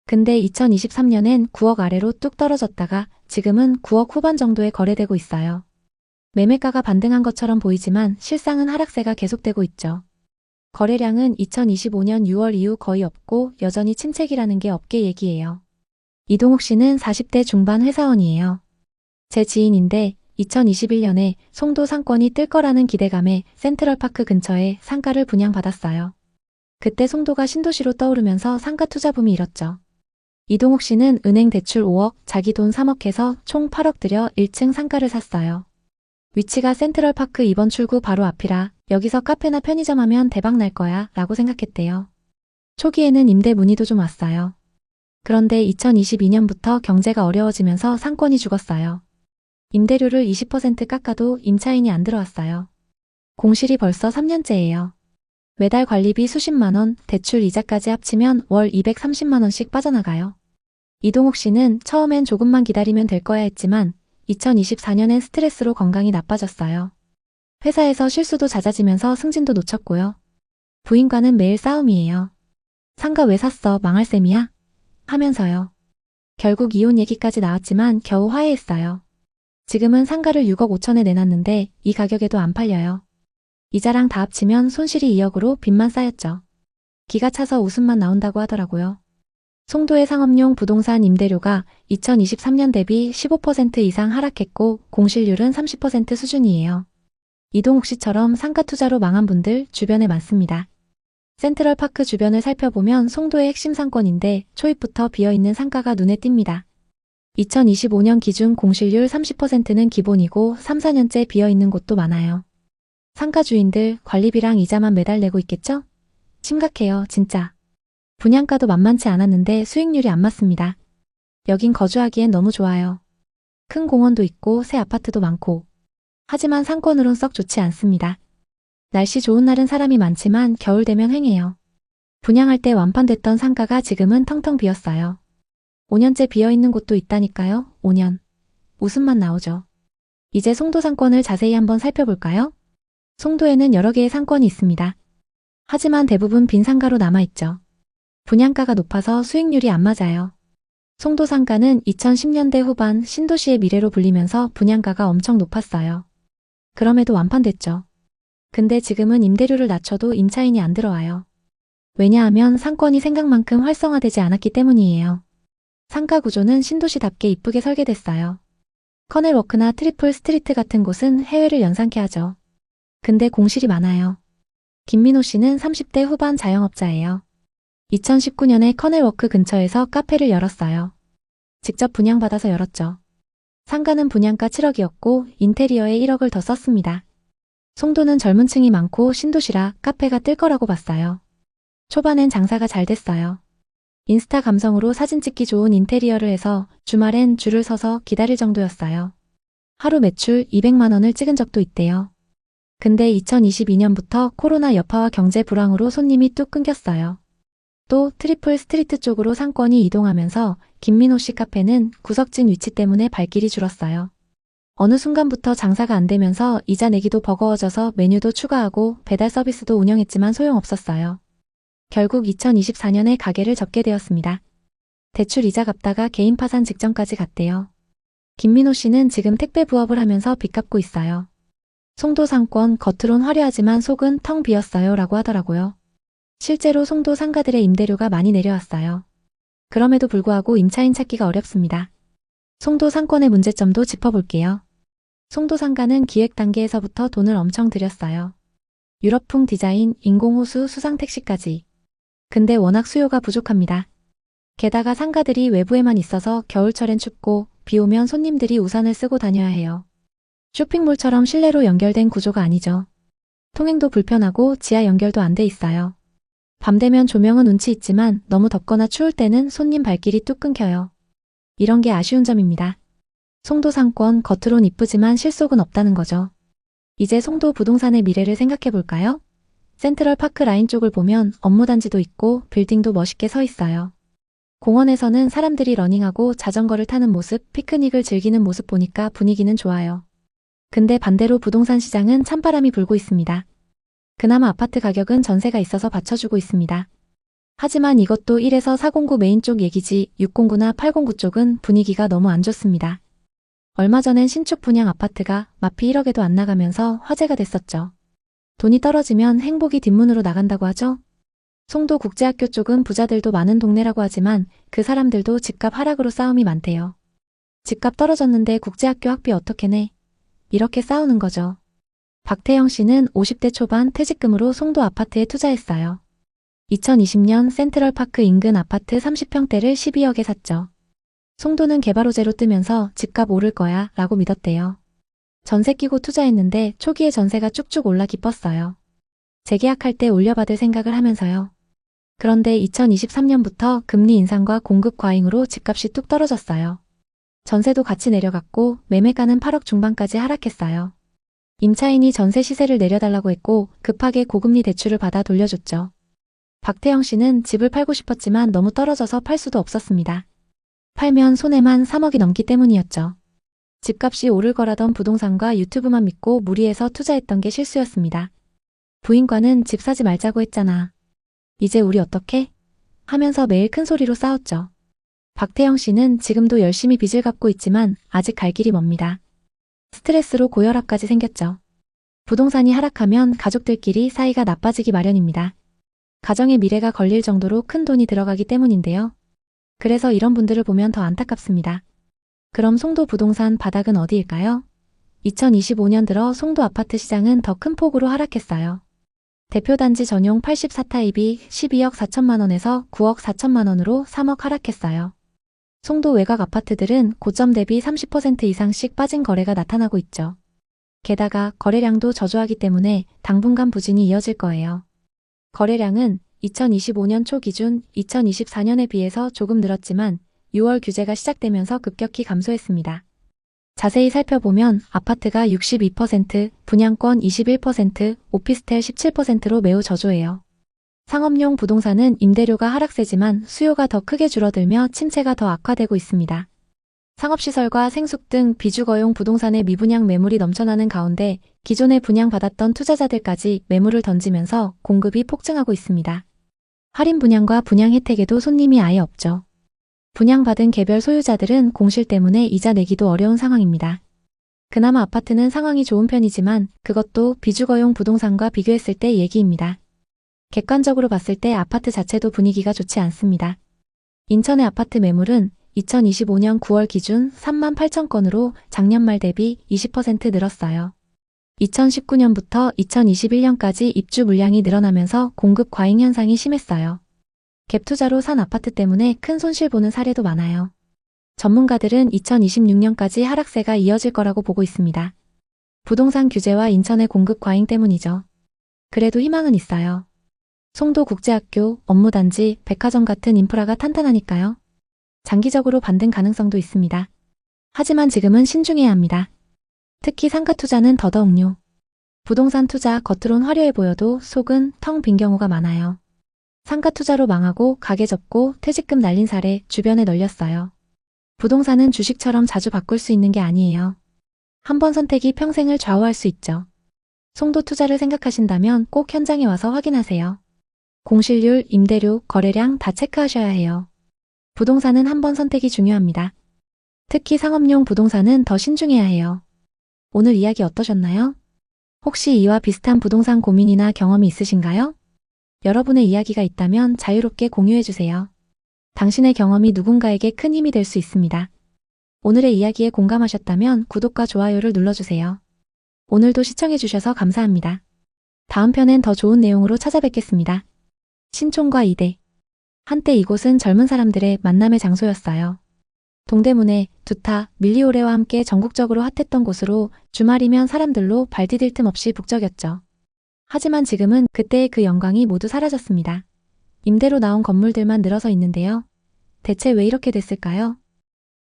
근데 2023년엔 9억 아래로 뚝 떨어졌다가 지금은 9억 후반 정도에 거래되고 있어요. 매매가가 반등한 것처럼 보이지만 실상은 하락세가 계속되고 있죠. 거래량은 2025년 6월 이후 거의 없고 여전히 침체기라는 게 업계 얘기예요. 이동욱 씨는 40대 중반 회사원이에요. 제 지인인데 2021년에 송도 상권이 뜰 거라는 기대감에 센트럴파크 근처에 상가를 분양받았어요. 그때 송도가 신도시로 떠오르면서 상가 투자 붐이 일었죠. 이동욱 씨는 은행 대출 5억, 자기 돈 3억 해서 총 8억 들여 1층 상가를 샀어요. 위치가 센트럴파크 2번 출구 바로 앞이라 여기서 카페나 편의점 하면 대박 날 거야 라고 생각했대요. 초기에는 임대 문의도 좀 왔어요. 그런데 2022년부터 경제가 어려워지면서 상권이 죽었어요. 임대료를 20% 깎아도 임차인이 안 들어왔어요. 공실이 벌써 3년째예요. 매달 관리비 수십만 원, 대출 이자까지 합치면 월 230만 원씩 빠져나가요. 이동욱 씨는 처음엔 조금만 기다리면 될 거야 했지만 2024년엔 스트레스로 건강이 나빠졌어요. 회사에서 실수도 잦아지면서 승진도 놓쳤고요. 부인과는 매일 싸움이에요. 상가 왜 샀어? 망할 셈이야? 하면서요. 결국 이혼 얘기까지 나왔지만 겨우 화해했어요. 지금은 상가를 6억 5천에 내놨는데 이 가격에도 안 팔려요. 이자랑 다 합치면 손실이 2억으로 빚만 쌓였죠. 기가 차서 웃음만 나온다고 하더라고요. 송도의 상업용 부동산 임대료가 2023년 대비 15% 이상 하락했고 공실률은 30% 수준이에요. 이동욱 씨처럼 상가 투자로 망한 분들 주변에 많습니다. 센트럴파크 주변을 살펴보면 송도의 핵심 상권인데 초입부터 비어있는 상가가 눈에 띕니다. 2025년 기준 공실률 30%는 기본이고 3, 4년째 비어있는 곳도 많아요. 상가 주인들 관리비랑 이자만 매달 내고 있겠죠? 심각해요, 진짜. 분양가도 만만치 않았는데 수익률이 안 맞습니다. 여긴 거주하기엔 너무 좋아요. 큰 공원도 있고 새 아파트도 많고. 하지만 상권으론 썩 좋지 않습니다. 날씨 좋은 날은 사람이 많지만 겨울 되면 횡해요. 분양할 때 완판됐던 상가가 지금은 텅텅 비었어요. 5년째 비어있는 곳도 있다니까요. 5년. 웃음만 나오죠. 이제 송도 상권을 자세히 한번 살펴볼까요? 송도에는 여러 개의 상권이 있습니다. 하지만 대부분 빈 상가로 남아있죠. 분양가가 높아서 수익률이 안 맞아요. 송도 상가는 2010년대 후반 신도시의 미래로 불리면서 분양가가 엄청 높았어요. 그럼에도 완판됐죠. 근데 지금은 임대료를 낮춰도 임차인이 안 들어와요. 왜냐하면 상권이 생각만큼 활성화되지 않았기 때문이에요. 상가 구조는 신도시답게 이쁘게 설계됐어요. 커넬워크나 트리플 스트리트 같은 곳은 해외를 연상케 하죠. 근데 공실이 많아요. 김민호 씨는 30대 후반 자영업자예요. 2019년에 커넬워크 근처에서 카페를 열었어요. 직접 분양받아서 열었죠. 상가는 분양가 7억이었고 인테리어에 1억을 더 썼습니다. 송도는 젊은 층이 많고 신도시라 카페가 뜰 거라고 봤어요. 초반엔 장사가 잘 됐어요. 인스타 감성으로 사진 찍기 좋은 인테리어를 해서 주말엔 줄을 서서 기다릴 정도였어요. 하루 매출 200만 원을 찍은 적도 있대요. 근데 2022년부터 코로나 여파와 경제 불황으로 손님이 뚝 끊겼어요. 또 트리플 스트리트 쪽으로 상권이 이동하면서 김민호 씨 카페는 구석진 위치 때문에 발길이 줄었어요. 어느 순간부터 장사가 안 되면서 이자 내기도 버거워져서 메뉴도 추가하고 배달 서비스도 운영했지만 소용없었어요. 결국 2024년에 가게를 접게 되었습니다. 대출 이자 갚다가 개인 파산 직전까지 갔대요. 김민호 씨는 지금 택배 부업을 하면서 빚 갚고 있어요. 송도 상권 겉으론 화려하지만 속은 텅 비었어요 라고 하더라고요. 실제로 송도 상가들의 임대료가 많이 내려왔어요. 그럼에도 불구하고 임차인 찾기가 어렵습니다. 송도 상권의 문제점도 짚어볼게요. 송도 상가는 기획 단계에서부터 돈을 엄청 들였어요. 유럽풍 디자인, 인공호수, 수상택시까지. 근데 워낙 수요가 부족합니다. 게다가 상가들이 외부에만 있어서 겨울철엔 춥고 비 오면 손님들이 우산을 쓰고 다녀야 해요. 쇼핑몰처럼 실내로 연결된 구조가 아니죠. 통행도 불편하고 지하 연결도 안 돼 있어요. 밤 되면 조명은 운치 있지만 너무 덥거나 추울 때는 손님 발길이 뚝 끊겨요. 이런 게 아쉬운 점입니다. 송도 상권 겉으론 이쁘지만 실속은 없다는 거죠. 이제 송도 부동산의 미래를 생각해 볼까요? 센트럴파크 라인 쪽을 보면 업무단지도 있고 빌딩도 멋있게 서 있어요. 공원에서는 사람들이 러닝하고 자전거를 타는 모습, 피크닉을 즐기는 모습 보니까 분위기는 좋아요. 근데 반대로 부동산 시장은 찬바람이 불고 있습니다. 그나마 아파트 가격은 전세가 있어서 받쳐주고 있습니다. 하지만 이것도 1에서 409 메인 쪽 얘기지 609나 809 쪽은 분위기가 너무 안 좋습니다. 얼마 전엔 신축 분양 아파트가 마피 1억에도 안 나가면서 화제가 됐었죠. 돈이 떨어지면 행복이 뒷문으로 나간다고 하죠. 송도 국제학교 쪽은 부자들도 많은 동네라고 하지만 그 사람들도 집값 하락으로 싸움이 많대요. 집값 떨어졌는데 국제학교 학비 어떻게 내? 이렇게 싸우는 거죠. 박태영 씨는 50대 초반 퇴직금으로 송도 아파트에 투자했어요. 2020년 센트럴파크 인근 아파트 30평대를 12억에 샀죠. 송도는 개발 호재로 뜨면서 집값 오를 거야 라고 믿었대요. 전세 끼고 투자했는데 초기에 전세가 쭉쭉 올라 기뻤어요. 재계약할 때 올려받을 생각을 하면서요. 그런데 2023년부터 금리 인상과 공급 과잉으로 집값이 뚝 떨어졌어요. 전세도 같이 내려갔고 매매가는 8억 중반까지 하락했어요. 임차인이 전세 시세를 내려달라고 했고 급하게 고금리 대출을 받아 돌려줬죠. 박태영 씨는 집을 팔고 싶었지만 너무 떨어져서 팔 수도 없었습니다. 팔면 손해만 3억이 넘기 때문이었죠. 집값이 오를 거라던 부동산과 유튜브만 믿고 무리해서 투자했던 게 실수였습니다. 부인과는 집 사지 말자고 했잖아. 이제 우리 어떡해? 하면서 매일 큰 소리로 싸웠죠. 박태영 씨는 지금도 열심히 빚을 갚고 있지만 아직 갈 길이 멉니다. 스트레스로 고혈압까지 생겼죠. 부동산이 하락하면 가족들끼리 사이가 나빠지기 마련입니다. 가정의 미래가 걸릴 정도로 큰 돈이 들어가기 때문인데요. 그래서 이런 분들을 보면 더 안타깝습니다. 그럼 송도 부동산 바닥은 어디일까요? 2025년 들어 송도 아파트 시장은 더 큰 폭으로 하락했어요. 대표단지 전용 84타입이 12억 4천만 원에서 9억 4천만 원으로 3억 하락했어요. 송도 외곽 아파트들은 고점 대비 30% 이상씩 빠진 거래가 나타나고 있죠. 게다가 거래량도 저조하기 때문에 당분간 부진이 이어질 거예요. 거래량은 2025년 초 기준 2024년에 비해서 조금 늘었지만 6월 규제가 시작되면서 급격히 감소했습니다. 자세히 살펴보면 아파트가 62%, 분양권 21%, 오피스텔 17%로 매우 저조해요. 상업용 부동산은 임대료가 하락세지만 수요가 더 크게 줄어들며 침체가 더 악화되고 있습니다. 상업시설과 생숙 등 비주거용 부동산의 미분양 매물이 넘쳐나는 가운데 기존에 분양받았던 투자자들까지 매물을 던지면서 공급이 폭증하고 있습니다. 할인 분양과 분양 혜택에도 손님이 아예 없죠. 분양받은 개별 소유자들은 공실 때문에 이자 내기도 어려운 상황입니다. 그나마 아파트는 상황이 좋은 편이지만 그것도 비주거용 부동산과 비교했을 때 얘기입니다. 객관적으로 봤을 때 아파트 자체도 분위기가 좋지 않습니다. 인천의 아파트 매물은 2025년 9월 기준 3만 8천 건으로 작년 말 대비 20% 늘었어요. 2019년부터 2021년까지 입주 물량이 늘어나면서 공급 과잉 현상이 심했어요. 갭 투자로 산 아파트 때문에 큰 손실 보는 사례도 많아요. 전문가들은 2026년까지 하락세가 이어질 거라고 보고 있습니다. 부동산 규제와 인천의 공급 과잉 때문이죠. 그래도 희망은 있어요. 송도국제학교, 업무단지, 백화점 같은 인프라가 탄탄하니까요. 장기적으로 반등 가능성도 있습니다. 하지만 지금은 신중해야 합니다. 특히 상가 투자는 더더욱요. 부동산 투자 겉으론 화려해 보여도 속은 텅 빈 경우가 많아요. 상가 투자로 망하고 가게 접고 퇴직금 날린 사례 주변에 널렸어요. 부동산은 주식처럼 자주 바꿀 수 있는 게 아니에요. 한 번 선택이 평생을 좌우할 수 있죠. 송도 투자를 생각하신다면 꼭 현장에 와서 확인하세요. 공실률, 임대료, 거래량 다 체크하셔야 해요. 부동산은 한 번 선택이 중요합니다. 특히 상업용 부동산은 더 신중해야 해요. 오늘 이야기 어떠셨나요? 혹시 이와 비슷한 부동산 고민이나 경험이 있으신가요? 여러분의 이야기가 있다면 자유롭게 공유해주세요. 당신의 경험이 누군가에게 큰 힘이 될 수 있습니다. 오늘의 이야기에 공감하셨다면 구독과 좋아요를 눌러주세요. 오늘도 시청해주셔서 감사합니다. 다음 편엔 더 좋은 내용으로 찾아뵙겠습니다. 신촌과 이대. 한때 이곳은 젊은 사람들의 만남의 장소였어요. 동대문에 두타, 밀리오레와 함께 전국적으로 핫했던 곳으로 주말이면 사람들로 발 디딜 틈 없이 북적였죠. 하지만 지금은 그때의 그 영광이 모두 사라졌습니다. 임대로 나온 건물들만 늘어서 있는데요. 대체 왜 이렇게 됐을까요?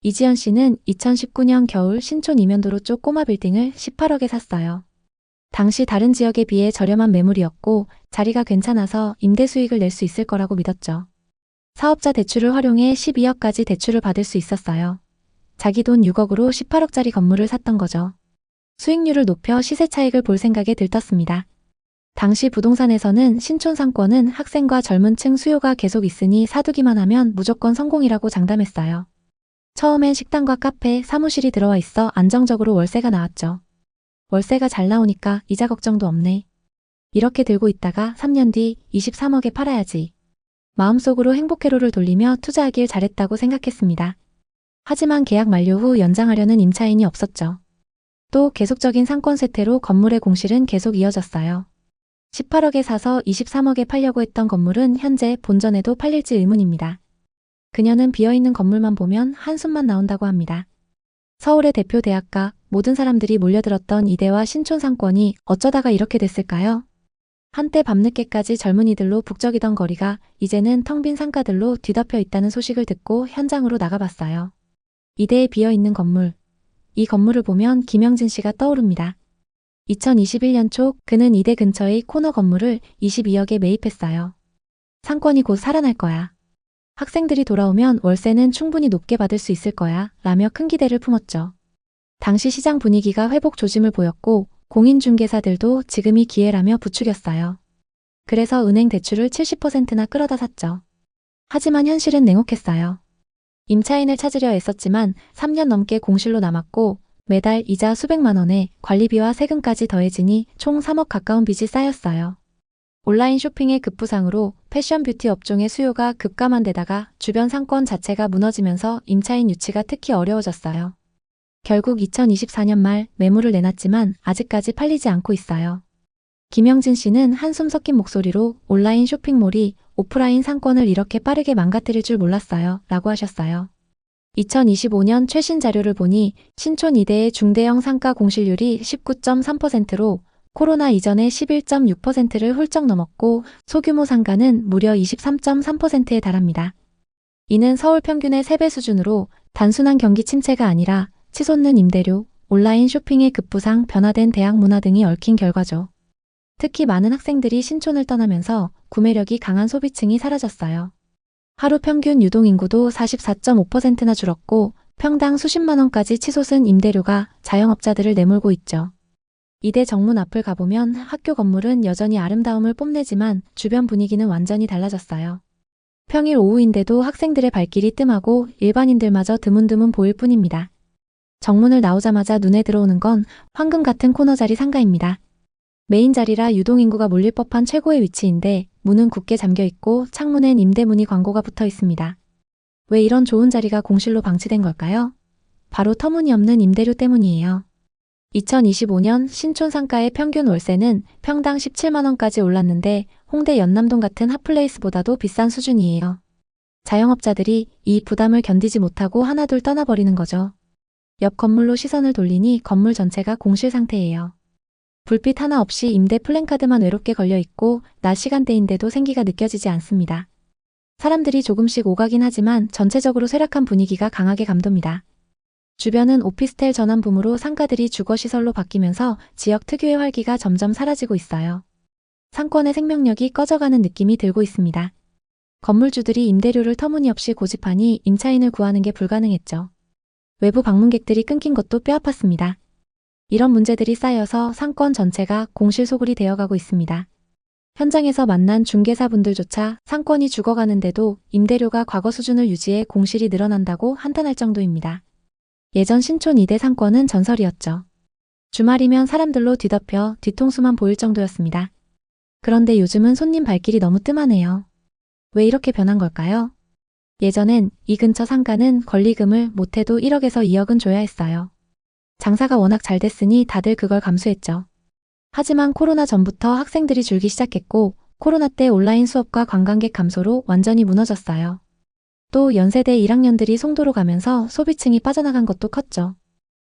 이지연 씨는 2019년 겨울 신촌 이면도로 쪽 꼬마 빌딩을 18억에 샀어요. 당시 다른 지역에 비해 저렴한 매물이었고 자리가 괜찮아서 임대 수익을 낼 수 있을 거라고 믿었죠. 사업자 대출을 활용해 12억까지 대출을 받을 수 있었어요. 자기 돈 6억으로 18억짜리 건물을 샀던 거죠. 수익률을 높여 시세 차익을 볼 생각에 들떴습니다. 당시 부동산에서는 신촌 상권은 학생과 젊은 층 수요가 계속 있으니 사두기만 하면 무조건 성공이라고 장담했어요. 처음엔 식당과 카페, 사무실이 들어와 있어 안정적으로 월세가 나왔죠. 월세가 잘 나오니까 이자 걱정도 없네. 이렇게 들고 있다가 3년 뒤 23억에 팔아야지. 마음속으로 행복회로를 돌리며 투자하길 잘했다고 생각했습니다. 하지만 계약 만료 후 연장하려는 임차인이 없었죠. 또 계속적인 상권 쇠퇴로 건물의 공실은 계속 이어졌어요. 18억에 사서 23억에 팔려고 했던 건물은 현재 본전에도 팔릴지 의문입니다. 그녀는 비어있는 건물만 보면 한숨만 나온다고 합니다. 서울의 대표 대학가, 모든 사람들이 몰려들었던 이대와 신촌 상권이 어쩌다가 이렇게 됐을까요? 한때 밤늦게까지 젊은이들로 북적이던 거리가 이제는 텅 빈 상가들로 뒤덮여 있다는 소식을 듣고 현장으로 나가봤어요. 이대에 비어있는 건물. 이 건물을 보면 김영진 씨가 떠오릅니다. 2021년 초 그는 이대 근처의 코너 건물을 22억에 매입했어요. 상권이 곧 살아날 거야. 학생들이 돌아오면 월세는 충분히 높게 받을 수 있을 거야 라며 큰 기대를 품었죠. 당시 시장 분위기가 회복 조짐을 보였고 공인중개사들도 지금이 기회라며 부추겼어요. 그래서 은행 대출을 70%나 끌어다 샀죠. 하지만 현실은 냉혹했어요. 임차인을 찾으려 애썼지만 3년 넘게 공실로 남았고 매달 이자 수백만 원에 관리비와 세금까지 더해지니 총 3억 가까운 빚이 쌓였어요. 온라인 쇼핑의 급부상으로 패션 뷰티 업종의 수요가 급감한 데다가 주변 상권 자체가 무너지면서 임차인 유치가 특히 어려워졌어요. 결국 2024년 말 매물을 내놨지만 아직까지 팔리지 않고 있어요. 김영진 씨는 한숨 섞인 목소리로 온라인 쇼핑몰이 오프라인 상권을 이렇게 빠르게 망가뜨릴 줄 몰랐어요 라고 하셨어요. 2025년 최신 자료를 보니 신촌 이대의 중대형 상가 공실률이 19.3%로 코로나 이전의 11.6%를 훌쩍 넘었고 소규모 상가는 무려 23.3%에 달합니다. 이는 서울 평균의 3배 수준으로 단순한 경기 침체가 아니라 치솟는 임대료, 온라인 쇼핑의 급부상, 변화된 대학 문화 등이 얽힌 결과죠. 특히 많은 학생들이 신촌을 떠나면서 구매력이 강한 소비층이 사라졌어요. 하루 평균 유동인구도 44.5%나 줄었고 평당 수십만 원까지 치솟은 임대료가 자영업자들을 내몰고 있죠. 이대 정문 앞을 가보면 학교 건물은 여전히 아름다움을 뽐내지만 주변 분위기는 완전히 달라졌어요. 평일 오후인데도 학생들의 발길이 뜸하고 일반인들마저 드문드문 보일 뿐입니다. 정문을 나오자마자 눈에 들어오는 건 황금 같은 코너 자리 상가입니다. 메인 자리라 유동인구가 몰릴 법한 최고의 위치인데 문은 굳게 잠겨있고 창문엔 임대문의 광고가 붙어 있습니다. 왜 이런 좋은 자리가 공실로 방치된 걸까요? 바로 터무니없는 임대료 때문이에요. 2025년 신촌 상가의 평균 월세는 평당 17만 원까지 올랐는데 홍대 연남동 같은 핫플레이스보다도 비싼 수준이에요. 자영업자들이 이 부담을 견디지 못하고 하나둘 떠나버리는 거죠. 옆 건물로 시선을 돌리니 건물 전체가 공실 상태예요. 불빛 하나 없이 임대 플랜카드만 외롭게 걸려 있고 낮 시간대인데도 생기가 느껴지지 않습니다. 사람들이 조금씩 오가긴 하지만 전체적으로 쇠락한 분위기가 강하게 감돕니다. 주변은 오피스텔 전환붐으로 상가들이 주거시설로 바뀌면서 지역 특유의 활기가 점점 사라지고 있어요. 상권의 생명력이 꺼져가는 느낌이 들고 있습니다. 건물주들이 임대료를 터무니없이 고집하니 임차인을 구하는 게 불가능했죠. 외부 방문객들이 끊긴 것도 뼈아팠습니다. 이런 문제들이 쌓여서 상권 전체가 공실 소굴이 되어가고 있습니다. 현장에서 만난 중개사분들조차 상권이 죽어가는데도 임대료가 과거 수준을 유지해 공실이 늘어난다고 한탄할 정도입니다. 예전 신촌 2대 상권은 전설이었죠. 주말이면 사람들로 뒤덮여 뒤통수만 보일 정도였습니다. 그런데 요즘은 손님 발길이 너무 뜸하네요. 왜 이렇게 변한 걸까요? 예전엔 이 근처 상가는 권리금을 못해도 1억에서 2억은 줘야 했어요. 장사가 워낙 잘 됐으니 다들 그걸 감수했죠. 하지만 코로나 전부터 학생들이 줄기 시작했고 코로나 때 온라인 수업과 관광객 감소로 완전히 무너졌어요. 또 연세대 1학년들이 송도로 가면서 소비층이 빠져나간 것도 컸죠.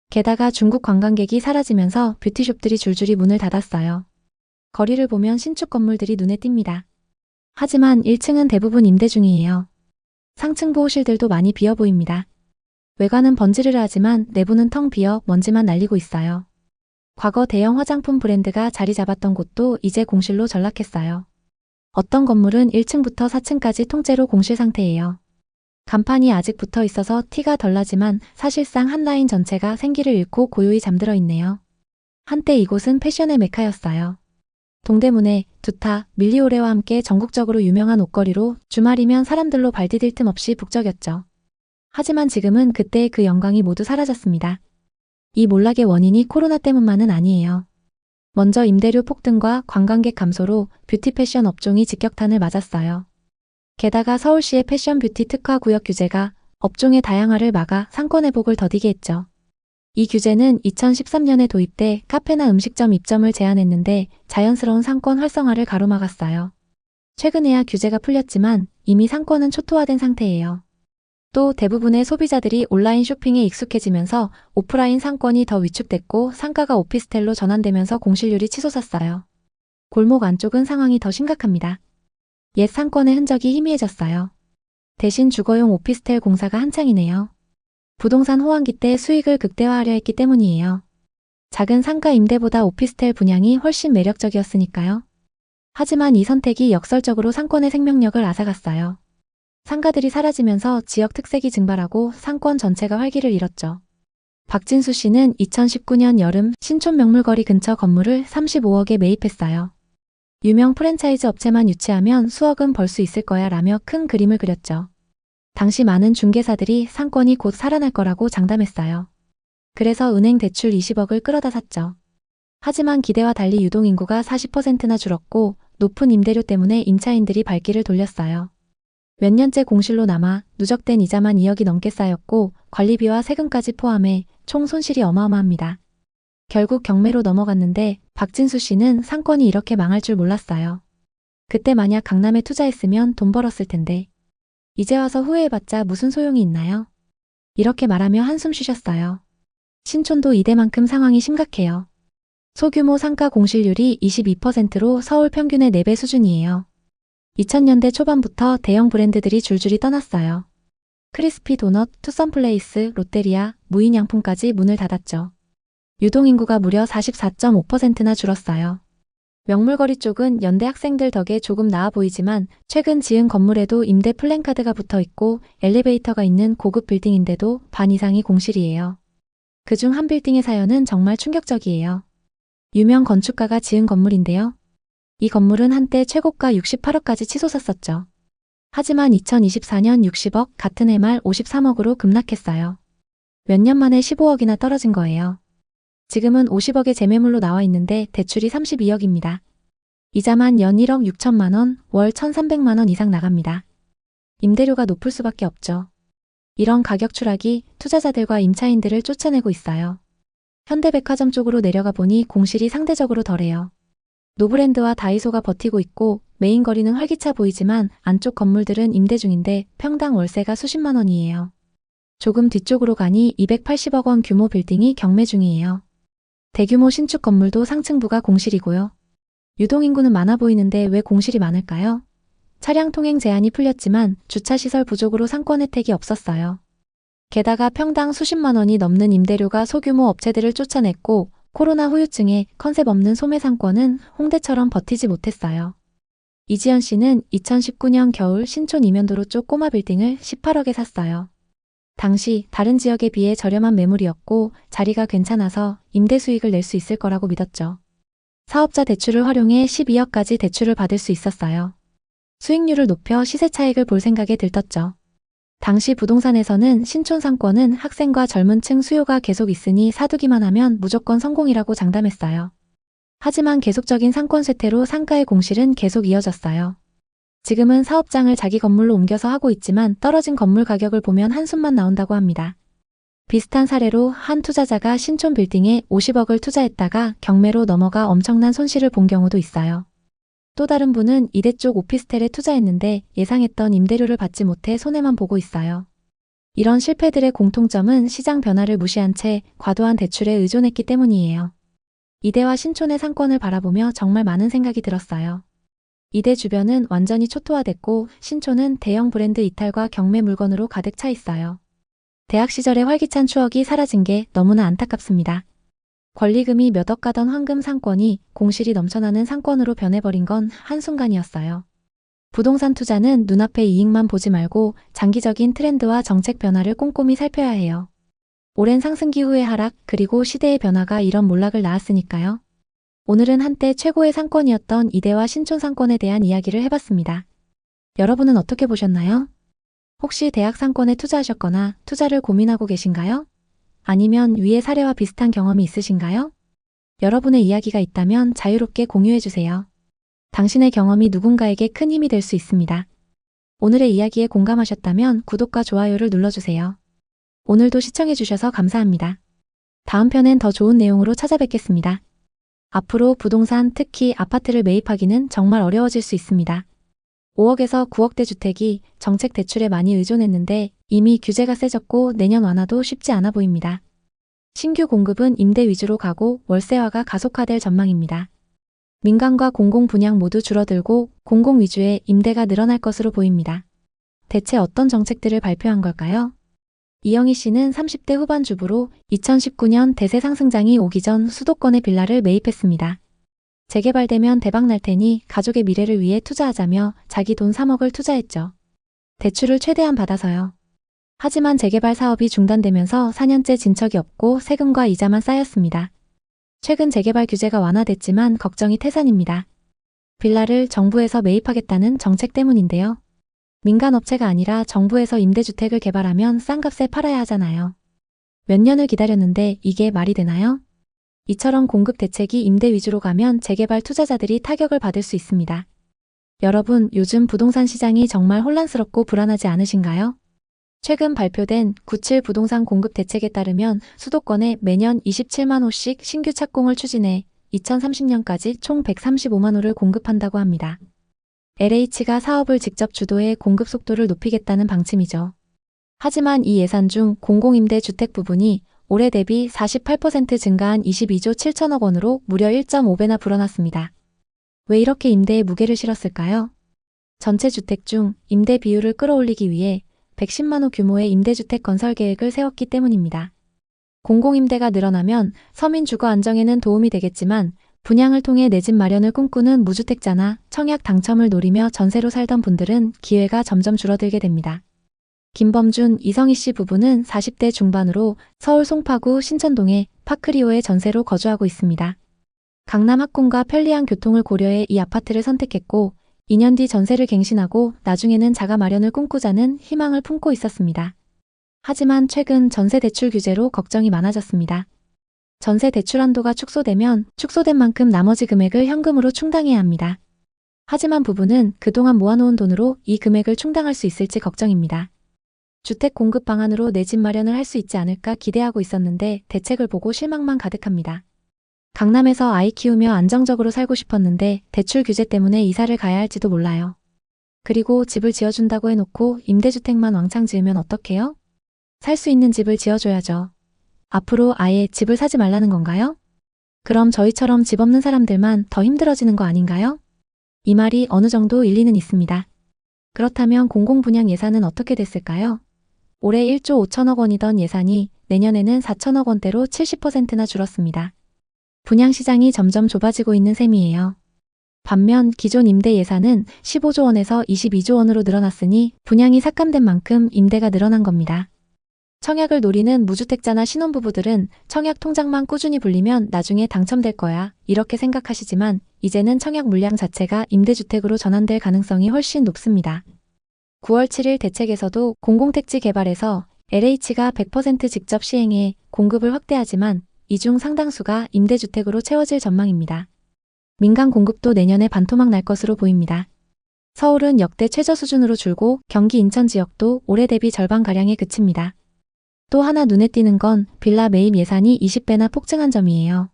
게다가 중국 관광객이 사라지면서 뷰티숍들이 줄줄이 문을 닫았어요. 거리를 보면 신축 건물들이 눈에 띕니다. 하지만 1층은 대부분 임대 중이에요. 상층 보호실들도 많이 비어 보입니다. 외관은 번지르르하지만 내부는 텅 비어 먼지만 날리고 있어요. 과거 대형 화장품 브랜드가 자리 잡았던 곳도 이제 공실로 전락했어요. 어떤 건물은 1층부터 4층까지 통째로 공실 상태예요. 간판이 아직 붙어 있어서 티가 덜 나지만 사실상 한 라인 전체가 생기를 잃고 고요히 잠들어 있네요. 한때 이곳은 패션의 메카였어요. 동대문에 두타, 밀리오레와 함께 전국적으로 유명한 옷거리로 주말이면 사람들로 발 디딜 틈 없이 북적였죠. 하지만 지금은 그때의 그 영광이 모두 사라졌습니다. 이 몰락의 원인이 코로나 때문만은 아니에요. 먼저 임대료 폭등과 관광객 감소로 뷰티 패션 업종이 직격탄을 맞았어요. 게다가 서울시의 패션 뷰티 특화 구역 규제가 업종의 다양화를 막아 상권 회복을 더디게 했죠. 이 규제는 2013년에 도입돼 카페나 음식점 입점을 제한했는데 자연스러운 상권 활성화를 가로막았어요. 최근에야 규제가 풀렸지만 이미 상권은 초토화된 상태예요. 또 대부분의 소비자들이 온라인 쇼핑에 익숙해지면서 오프라인 상권이 더 위축됐고 상가가 오피스텔로 전환되면서 공실률이 치솟았어요. 골목 안쪽은 상황이 더 심각합니다. 옛 상권의 흔적이 희미해졌어요. 대신 주거용 오피스텔 공사가 한창이네요. 부동산 호황기 때 수익을 극대화하려 했기 때문이에요. 작은 상가 임대보다 오피스텔 분양이 훨씬 매력적이었으니까요. 하지만 이 선택이 역설적으로 상권의 생명력을 앗아갔어요. 상가들이 사라지면서 지역 특색이 증발하고 상권 전체가 활기를 잃었죠. 박진수 씨는 2019년 여름 신촌 명물거리 근처 건물을 35억에 매입했어요. 유명 프랜차이즈 업체만 유치하면 수억은 벌 수 있을 거야 라며 큰 그림을 그렸죠. 당시 많은 중개사들이 상권이 곧 살아날 거라고 장담했어요. 그래서 은행 대출 20억을 끌어다 샀죠. 하지만 기대와 달리 유동인구가 40%나 줄었고 높은 임대료 때문에 임차인들이 발길을 돌렸어요. 몇 년째 공실로 남아 누적된 이자만 2억이 넘게 쌓였고 관리비와 세금까지 포함해 총 손실이 어마어마합니다. 결국 경매로 넘어갔는데 박진수 씨는 상권이 이렇게 망할 줄 몰랐어요. 그때 만약 강남에 투자했으면 돈 벌었을 텐데. 이제 와서 후회해봤자 무슨 소용이 있나요? 이렇게 말하며 한숨 쉬셨어요. 신촌도 이대만큼 상황이 심각해요. 소규모 상가 공실률이 22%로 서울 평균의 4배 수준이에요. 2000년대 초반부터 대형 브랜드들이 줄줄이 떠났어요. 크리스피 도넛, 투썸플레이스, 롯데리아, 무인양품까지 문을 닫았죠. 유동인구가 무려 44.5%나 줄었어요. 명물거리 쪽은 연대 학생들 덕에 조금 나아 보이지만 최근 지은 건물에도 임대 플랜카드가 붙어 있고 엘리베이터가 있는 고급 빌딩인데도 반 이상이 공실이에요. 그중 한 빌딩의 사연은 정말 충격적이에요. 유명 건축가가 지은 건물인데요. 이 건물은 한때 최고가 68억까지 치솟았었죠. 하지만 2024년 60억, 같은 해 말 53억으로 급락했어요. 몇 년 만에 15억이나 떨어진 거예요. 지금은 50억의 재매물로 나와 있는데 대출이 32억입니다. 이자만 연 1억 6천만 원, 월 1,300만 원 이상 나갑니다. 임대료가 높을 수밖에 없죠. 이런 가격 추락이 투자자들과 임차인들을 쫓아내고 있어요. 현대백화점 쪽으로 내려가 보니 공실이 상대적으로 덜해요. 노브랜드와 다이소가 버티고 있고 메인 거리는 활기차 보이지만 안쪽 건물들은 임대 중인데 평당 월세가 수십만 원이에요. 조금 뒤쪽으로 가니 280억 원 규모 빌딩이 경매 중이에요. 대규모 신축 건물도 상층부가 공실이고요. 유동인구는 많아 보이는데 왜 공실이 많을까요? 차량 통행 제한이 풀렸지만 주차시설 부족으로 상권 혜택이 없었어요. 게다가 평당 수십만 원이 넘는 임대료가 소규모 업체들을 쫓아냈고 코로나 후유증에 컨셉 없는 소매 상권은 홍대처럼 버티지 못했어요. 이지연 씨는 2019년 겨울 신촌 이면도로 쪽 꼬마 빌딩을 18억에 샀어요. 당시 다른 지역에 비해 저렴한 매물이었고 자리가 괜찮아서 임대 수익을 낼 수 있을 거라고 믿었죠. 사업자 대출을 활용해 12억까지 대출을 받을 수 있었어요. 수익률을 높여 시세 차익을 볼 생각에 들떴죠. 당시 부동산에서는 신촌 상권은 학생과 젊은 층 수요가 계속 있으니 사두기만 하면 무조건 성공이라고 장담했어요. 하지만 계속적인 상권 쇠퇴로 상가의 공실은 계속 이어졌어요. 지금은 사업장을 자기 건물로 옮겨서 하고 있지만 떨어진 건물 가격을 보면 한숨만 나온다고 합니다. 비슷한 사례로 한 투자자가 신촌 빌딩에 50억을 투자했다가 경매로 넘어가 엄청난 손실을 본 경우도 있어요. 또 다른 분은 이대 쪽 오피스텔에 투자했는데 예상했던 임대료를 받지 못해 손해만 보고 있어요. 이런 실패들의 공통점은 시장 변화를 무시한 채 과도한 대출에 의존했기 때문이에요. 이대와 신촌의 상권을 바라보며 정말 많은 생각이 들었어요. 이대 주변은 완전히 초토화됐고 신촌은 대형 브랜드 이탈과 경매 물건으로 가득 차 있어요. 대학 시절의 활기찬 추억이 사라진 게 너무나 안타깝습니다. 권리금이 몇 억 가던 황금 상권이 공실이 넘쳐나는 상권으로 변해버린 건 한순간이었어요. 부동산 투자는 눈앞의 이익만 보지 말고 장기적인 트렌드와 정책 변화를 꼼꼼히 살펴야 해요. 오랜 상승기 후의 하락 그리고 시대의 변화가 이런 몰락을 낳았으니까요. 오늘은 한때 최고의 상권이었던 이대와 신촌 상권에 대한 이야기를 해봤습니다. 여러분은 어떻게 보셨나요? 혹시 대학 상권에 투자하셨거나 투자를 고민하고 계신가요? 아니면 위의 사례와 비슷한 경험이 있으신가요? 여러분의 이야기가 있다면 자유롭게 공유해주세요. 당신의 경험이 누군가에게 큰 힘이 될 수 있습니다. 오늘의 이야기에 공감하셨다면 구독과 좋아요를 눌러주세요. 오늘도 시청해주셔서 감사합니다. 다음 편엔 더 좋은 내용으로 찾아뵙겠습니다. 앞으로 부동산, 특히 아파트를 매입하기는 정말 어려워질 수 있습니다. 5억에서 9억대 주택이 정책 대출에 많이 의존했는데 이미 규제가 세졌고 내년 완화도 쉽지 않아 보입니다. 신규 공급은 임대 위주로 가고 월세화가 가속화될 전망입니다. 민간과 공공 분양 모두 줄어들고 공공 위주의 임대가 늘어날 것으로 보입니다. 대체 어떤 정책들을 발표한 걸까요? 이영희 씨는 30대 후반 주부로 2019년 대세 상승장이 오기 전 수도권의 빌라를 매입했습니다. 재개발되면 대박 날 테니 가족의 미래를 위해 투자하자며 자기 돈 3억을 투자했죠. 대출을 최대한 받아서요. 하지만 재개발 사업이 중단되면서 4년째 진척이 없고 세금과 이자만 쌓였습니다. 최근 재개발 규제가 완화됐지만 걱정이 태산입니다. 빌라를 정부에서 매입하겠다는 정책 때문인데요. 민간 업체가 아니라 정부에서 임대주택을 개발하면 싼 값에 팔아야 하잖아요. 몇 년을 기다렸는데 이게 말이 되나요? 이처럼 공급 대책이 임대 위주로 가면 재개발 투자자들이 타격을 받을 수 있습니다. 여러분, 요즘 부동산 시장이 정말 혼란스럽고 불안하지 않으신가요? 최근 발표된 97 부동산 공급 대책에 따르면 수도권에 매년 27만 호씩 신규 착공을 추진해 2030년까지 총 135만 호를 공급한다고 합니다. LH가 사업을 직접 주도해 공급 속도를 높이겠다는 방침이죠. 하지만 이 예산 중 공공임대 주택 부분이 올해 대비 48% 증가한 22조 7천억 원으로 무려 1.5배나 불어났습니다. 왜 이렇게 임대에 무게를 실었을까요? 전체 주택 중 임대 비율을 끌어올리기 위해 110만 호 규모의 임대주택 건설 계획을 세웠기 때문입니다. 공공임대가 늘어나면 서민 주거 안정에는 도움이 되겠지만 분양을 통해 내 집 마련을 꿈꾸는 무주택자나 청약 당첨을 노리며 전세로 살던 분들은 기회가 점점 줄어들게 됩니다. 김범준, 이성희 씨 부부는 40대 중반으로 서울 송파구 신천동의 파크리오에 전세로 거주하고 있습니다. 강남 학군과 편리한 교통을 고려해 이 아파트를 선택했고 2년 뒤 전세를 갱신하고 나중에는 자가 마련을 꿈꾸자는 희망을 품고 있었습니다. 하지만 최근 전세 대출 규제로 걱정이 많아졌습니다. 전세 대출 한도가 축소되면 축소된 만큼 나머지 금액을 현금으로 충당해야 합니다. 하지만 부부는 그동안 모아놓은 돈으로 이 금액을 충당할 수 있을지 걱정입니다. 주택 공급 방안으로 내 집 마련을 할 수 있지 않을까 기대하고 있었는데 대책을 보고 실망만 가득합니다. 강남에서 아이 키우며 안정적으로 살고 싶었는데 대출 규제 때문에 이사를 가야 할지도 몰라요. 그리고 집을 지어준다고 해놓고 임대주택만 왕창 지으면 어떡해요? 살 수 있는 집을 지어줘야죠. 앞으로 아예 집을 사지 말라는 건가요? 그럼 저희처럼 집 없는 사람들만 더 힘들어지는 거 아닌가요? 이 말이 어느 정도 일리는 있습니다. 그렇다면 공공분양 예산은 어떻게 됐을까요? 올해 1조 5천억 원이던 예산이 내년에는 4천억 원대로 70%나 줄었습니다. 분양시장이 점점 좁아지고 있는 셈이에요. 반면 기존 임대 예산은 15조 원에서 22조 원으로 늘어났으니 분양이 삭감된 만큼 임대가 늘어난 겁니다. 청약을 노리는 무주택자나 신혼부부들은 청약 통장만 꾸준히 불리면 나중에 당첨될 거야 이렇게 생각하시지만 이제는 청약 물량 자체가 임대주택으로 전환될 가능성이 훨씬 높습니다. 9월 7일 대책에서도 공공택지 개발에서 LH가 100% 직접 시행해 공급을 확대하지만 이 중 상당수가 임대주택으로 채워질 전망입니다. 민간 공급도 내년에 반토막 날 것으로 보입니다. 서울은 역대 최저 수준으로 줄고 경기 인천 지역도 올해 대비 절반가량에 그칩니다. 또 하나 눈에 띄는 건 빌라 매입 예산이 20배나 폭증한 점이에요.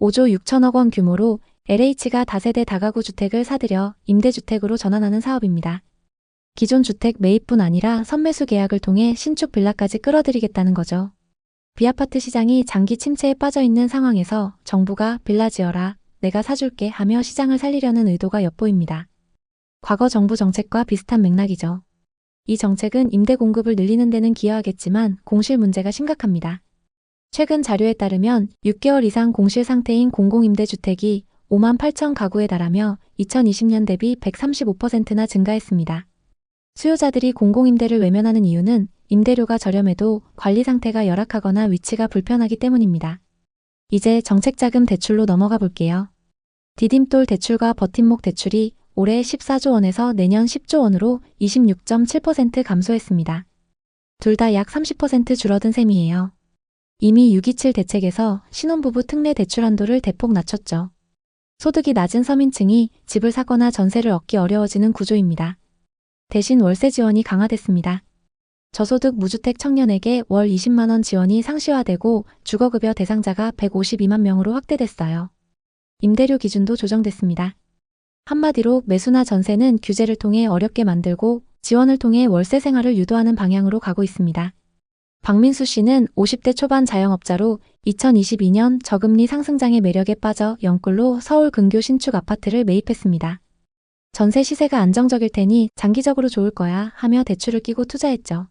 5조 6천억 원 규모로 LH가 다세대 다가구 주택을 사들여 임대주택으로 전환하는 사업입니다. 기존 주택 매입뿐 아니라 선매수 계약을 통해 신축 빌라까지 끌어들이겠다는 거죠. 비아파트 시장이 장기 침체에 빠져 있는 상황에서 정부가 빌라 지어라, 내가 사줄게 하며 시장을 살리려는 의도가 엿보입니다. 과거 정부 정책과 비슷한 맥락이죠. 이 정책은 임대 공급을 늘리는 데는 기여하겠지만 공실 문제가 심각합니다. 최근 자료에 따르면 6개월 이상 공실 상태인 공공임대주택이 5만 8천 가구에 달하며 2020년 대비 135%나 증가했습니다. 수요자들이 공공임대를 외면하는 이유는 임대료가 저렴해도 관리 상태가 열악하거나 위치가 불편하기 때문입니다. 이제 정책자금 대출로 넘어가 볼게요. 디딤돌 대출과 버팀목 대출이 올해 14조 원에서 내년 10조 원으로 26.7% 감소했습니다. 둘 다 약 30% 줄어든 셈이에요. 이미 627 대책에서 신혼부부 특례 대출 한도를 대폭 낮췄죠. 소득이 낮은 서민층이 집을 사거나 전세를 얻기 어려워지는 구조입니다. 대신 월세 지원이 강화됐습니다. 저소득 무주택 청년에게 월 20만 원 지원이 상시화되고 주거급여 대상자가 152만 명으로 확대됐어요. 임대료 기준도 조정됐습니다. 한마디로 매수나 전세는 규제를 통해 어렵게 만들고 지원을 통해 월세 생활을 유도하는 방향으로 가고 있습니다. 박민수 씨는 50대 초반 자영업자로 2022년 저금리 상승장의 매력에 빠져 영끌로 서울 근교 신축 아파트를 매입했습니다. 전세 시세가 안정적일 테니 장기적으로 좋을 거야 하며 대출을 끼고 투자했죠.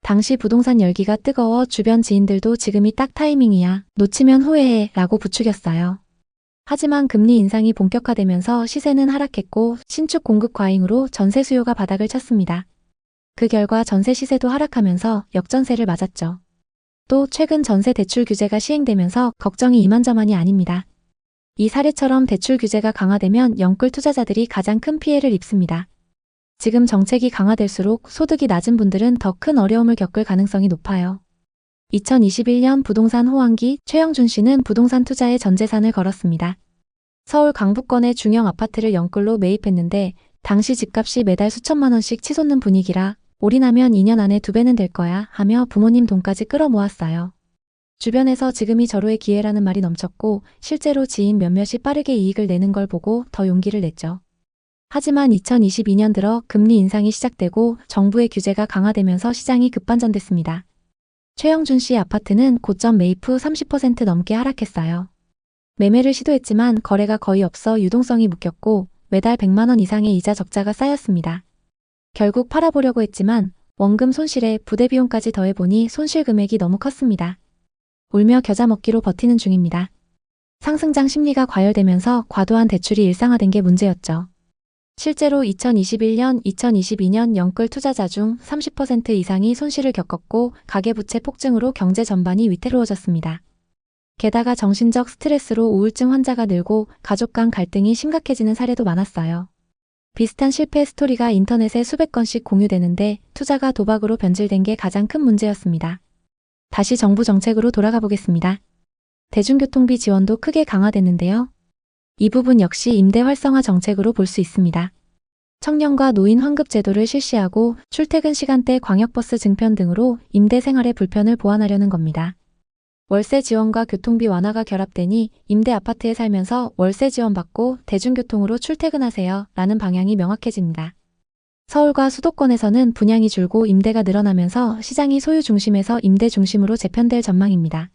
당시 부동산 열기가 뜨거워 주변 지인들도 지금이 딱 타이밍이야, 놓치면 후회해 라고 부추겼어요. 하지만 금리 인상이 본격화되면서 시세는 하락했고 신축 공급 과잉으로 전세 수요가 바닥을 쳤습니다. 그 결과 전세 시세도 하락하면서 역전세를 맞았죠. 또 최근 전세 대출 규제가 시행되면서 걱정이 이만저만이 아닙니다. 이 사례처럼 대출 규제가 강화되면 영끌 투자자들이 가장 큰 피해를 입습니다. 지금 정책이 강화될수록 소득이 낮은 분들은 더 큰 어려움을 겪을 가능성이 높아요. 2021년 부동산 호황기 최영준 씨는 부동산 투자에 전 재산을 걸었습니다. 서울 강북권의 중형 아파트를 영끌로 매입했는데 당시 집값이 매달 수천만 원씩 치솟는 분위기라 올인하면 2년 안에 2배는 될 거야 하며 부모님 돈까지 끌어모았어요. 주변에서 지금이 절호의 기회라는 말이 넘쳤고 실제로 지인 몇몇이 빠르게 이익을 내는 걸 보고 더 용기를 냈죠. 하지만 2022년 들어 금리 인상이 시작되고 정부의 규제가 강화되면서 시장이 급반전됐습니다. 최영준 씨 아파트는 고점 매입 후 30% 넘게 하락했어요. 매매를 시도했지만 거래가 거의 없어 유동성이 묶였고 매달 100만 원 이상의 이자 적자가 쌓였습니다. 결국 팔아보려고 했지만 원금 손실에 부대 비용까지 더해보니 손실 금액이 너무 컸습니다. 울며 겨자 먹기로 버티는 중입니다. 상승장 심리가 과열되면서 과도한 대출이 일상화된 게 문제였죠. 실제로 2021년, 2022년 영끌 투자자 중 30% 이상이 손실을 겪었고 가계부채 폭증으로 경제 전반이 위태로워졌습니다. 게다가 정신적 스트레스로 우울증 환자가 늘고 가족 간 갈등이 심각해지는 사례도 많았어요. 비슷한 실패 스토리가 인터넷에 수백 건씩 공유되는데 투자가 도박으로 변질된 게 가장 큰 문제였습니다. 다시 정부 정책으로 돌아가 보겠습니다. 대중교통비 지원도 크게 강화됐는데요. 이 부분 역시 임대 활성화 정책으로 볼 수 있습니다. 청년과 노인 환급 제도를 실시하고 출퇴근 시간대 광역버스 증편 등으로 임대 생활의 불편을 보완하려는 겁니다. 월세 지원과 교통비 완화가 결합되니 임대 아파트에 살면서 월세 지원 받고 대중교통으로 출퇴근하세요 라는 방향이 명확해집니다. 서울과 수도권에서는 분양이 줄고 임대가 늘어나면서 시장이 소유 중심에서 임대 중심으로 재편될 전망입니다.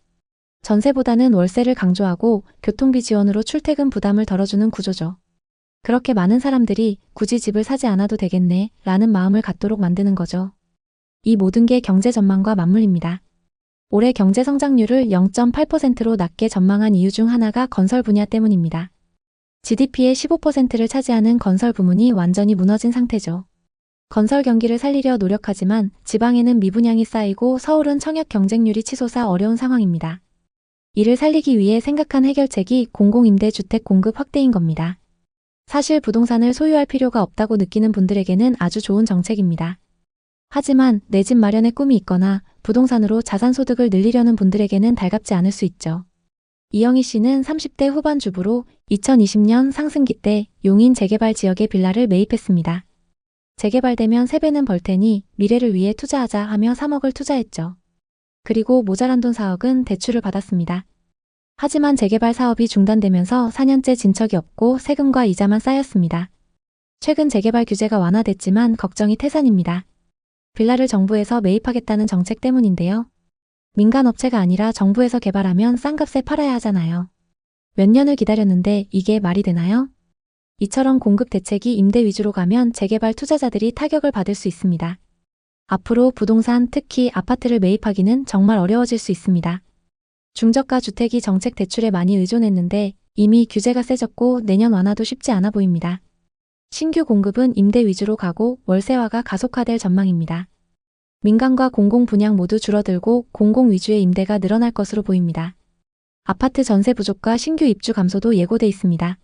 전세보다는 월세를 강조하고 교통비 지원으로 출퇴근 부담을 덜어주는 구조죠. 그렇게 많은 사람들이 굳이 집을 사지 않아도 되겠네 라는 마음을 갖도록 만드는 거죠. 이 모든 게 경제 전망과 맞물립니다. 올해 경제 성장률을 0.8%로 낮게 전망한 이유 중 하나가 건설 분야 때문입니다. GDP의 15%를 차지하는 건설 부문이 완전히 무너진 상태죠. 건설 경기를 살리려 노력하지만 지방에는 미분양이 쌓이고 서울은 청약 경쟁률이 치솟아 어려운 상황입니다. 이를 살리기 위해 생각한 해결책이 공공임대주택 공급 확대인 겁니다. 사실 부동산을 소유할 필요가 없다고 느끼는 분들에게는 아주 좋은 정책입니다. 하지만 내 집 마련의 꿈이 있거나 부동산으로 자산소득을 늘리려는 분들에게는 달갑지 않을 수 있죠. 이영희 씨는 30대 후반 주부로 2020년 상승기 때 용인 재개발 지역의 빌라를 매입했습니다. 재개발되면 3배는 벌 테니 미래를 위해 투자하자 하며 3억을 투자했죠. 그리고 모자란 돈 4억은 대출을 받았습니다. 하지만 재개발 사업이 중단되면서 4년째 진척이 없고 세금과 이자만 쌓였습니다. 최근 재개발 규제가 완화됐지만 걱정이 태산입니다. 빌라를 정부에서 매입하겠다는 정책 때문인데요. 민간 업체가 아니라 정부에서 개발하면 싼 값에 팔아야 하잖아요. 몇 년을 기다렸는데 이게 말이 되나요? 이처럼 공급 대책이 임대 위주로 가면 재개발 투자자들이 타격을 받을 수 있습니다. 앞으로 부동산, 특히 아파트를 매입하기는 정말 어려워질 수 있습니다. 중저가 주택이 정책 대출에 많이 의존했는데 이미 규제가 세졌고 내년 완화도 쉽지 않아 보입니다. 신규 공급은 임대 위주로 가고 월세화가 가속화될 전망입니다. 민간과 공공 분양 모두 줄어들고 공공 위주의 임대가 늘어날 것으로 보입니다. 아파트 전세 부족과 신규 입주 감소도 예고돼 있습니다.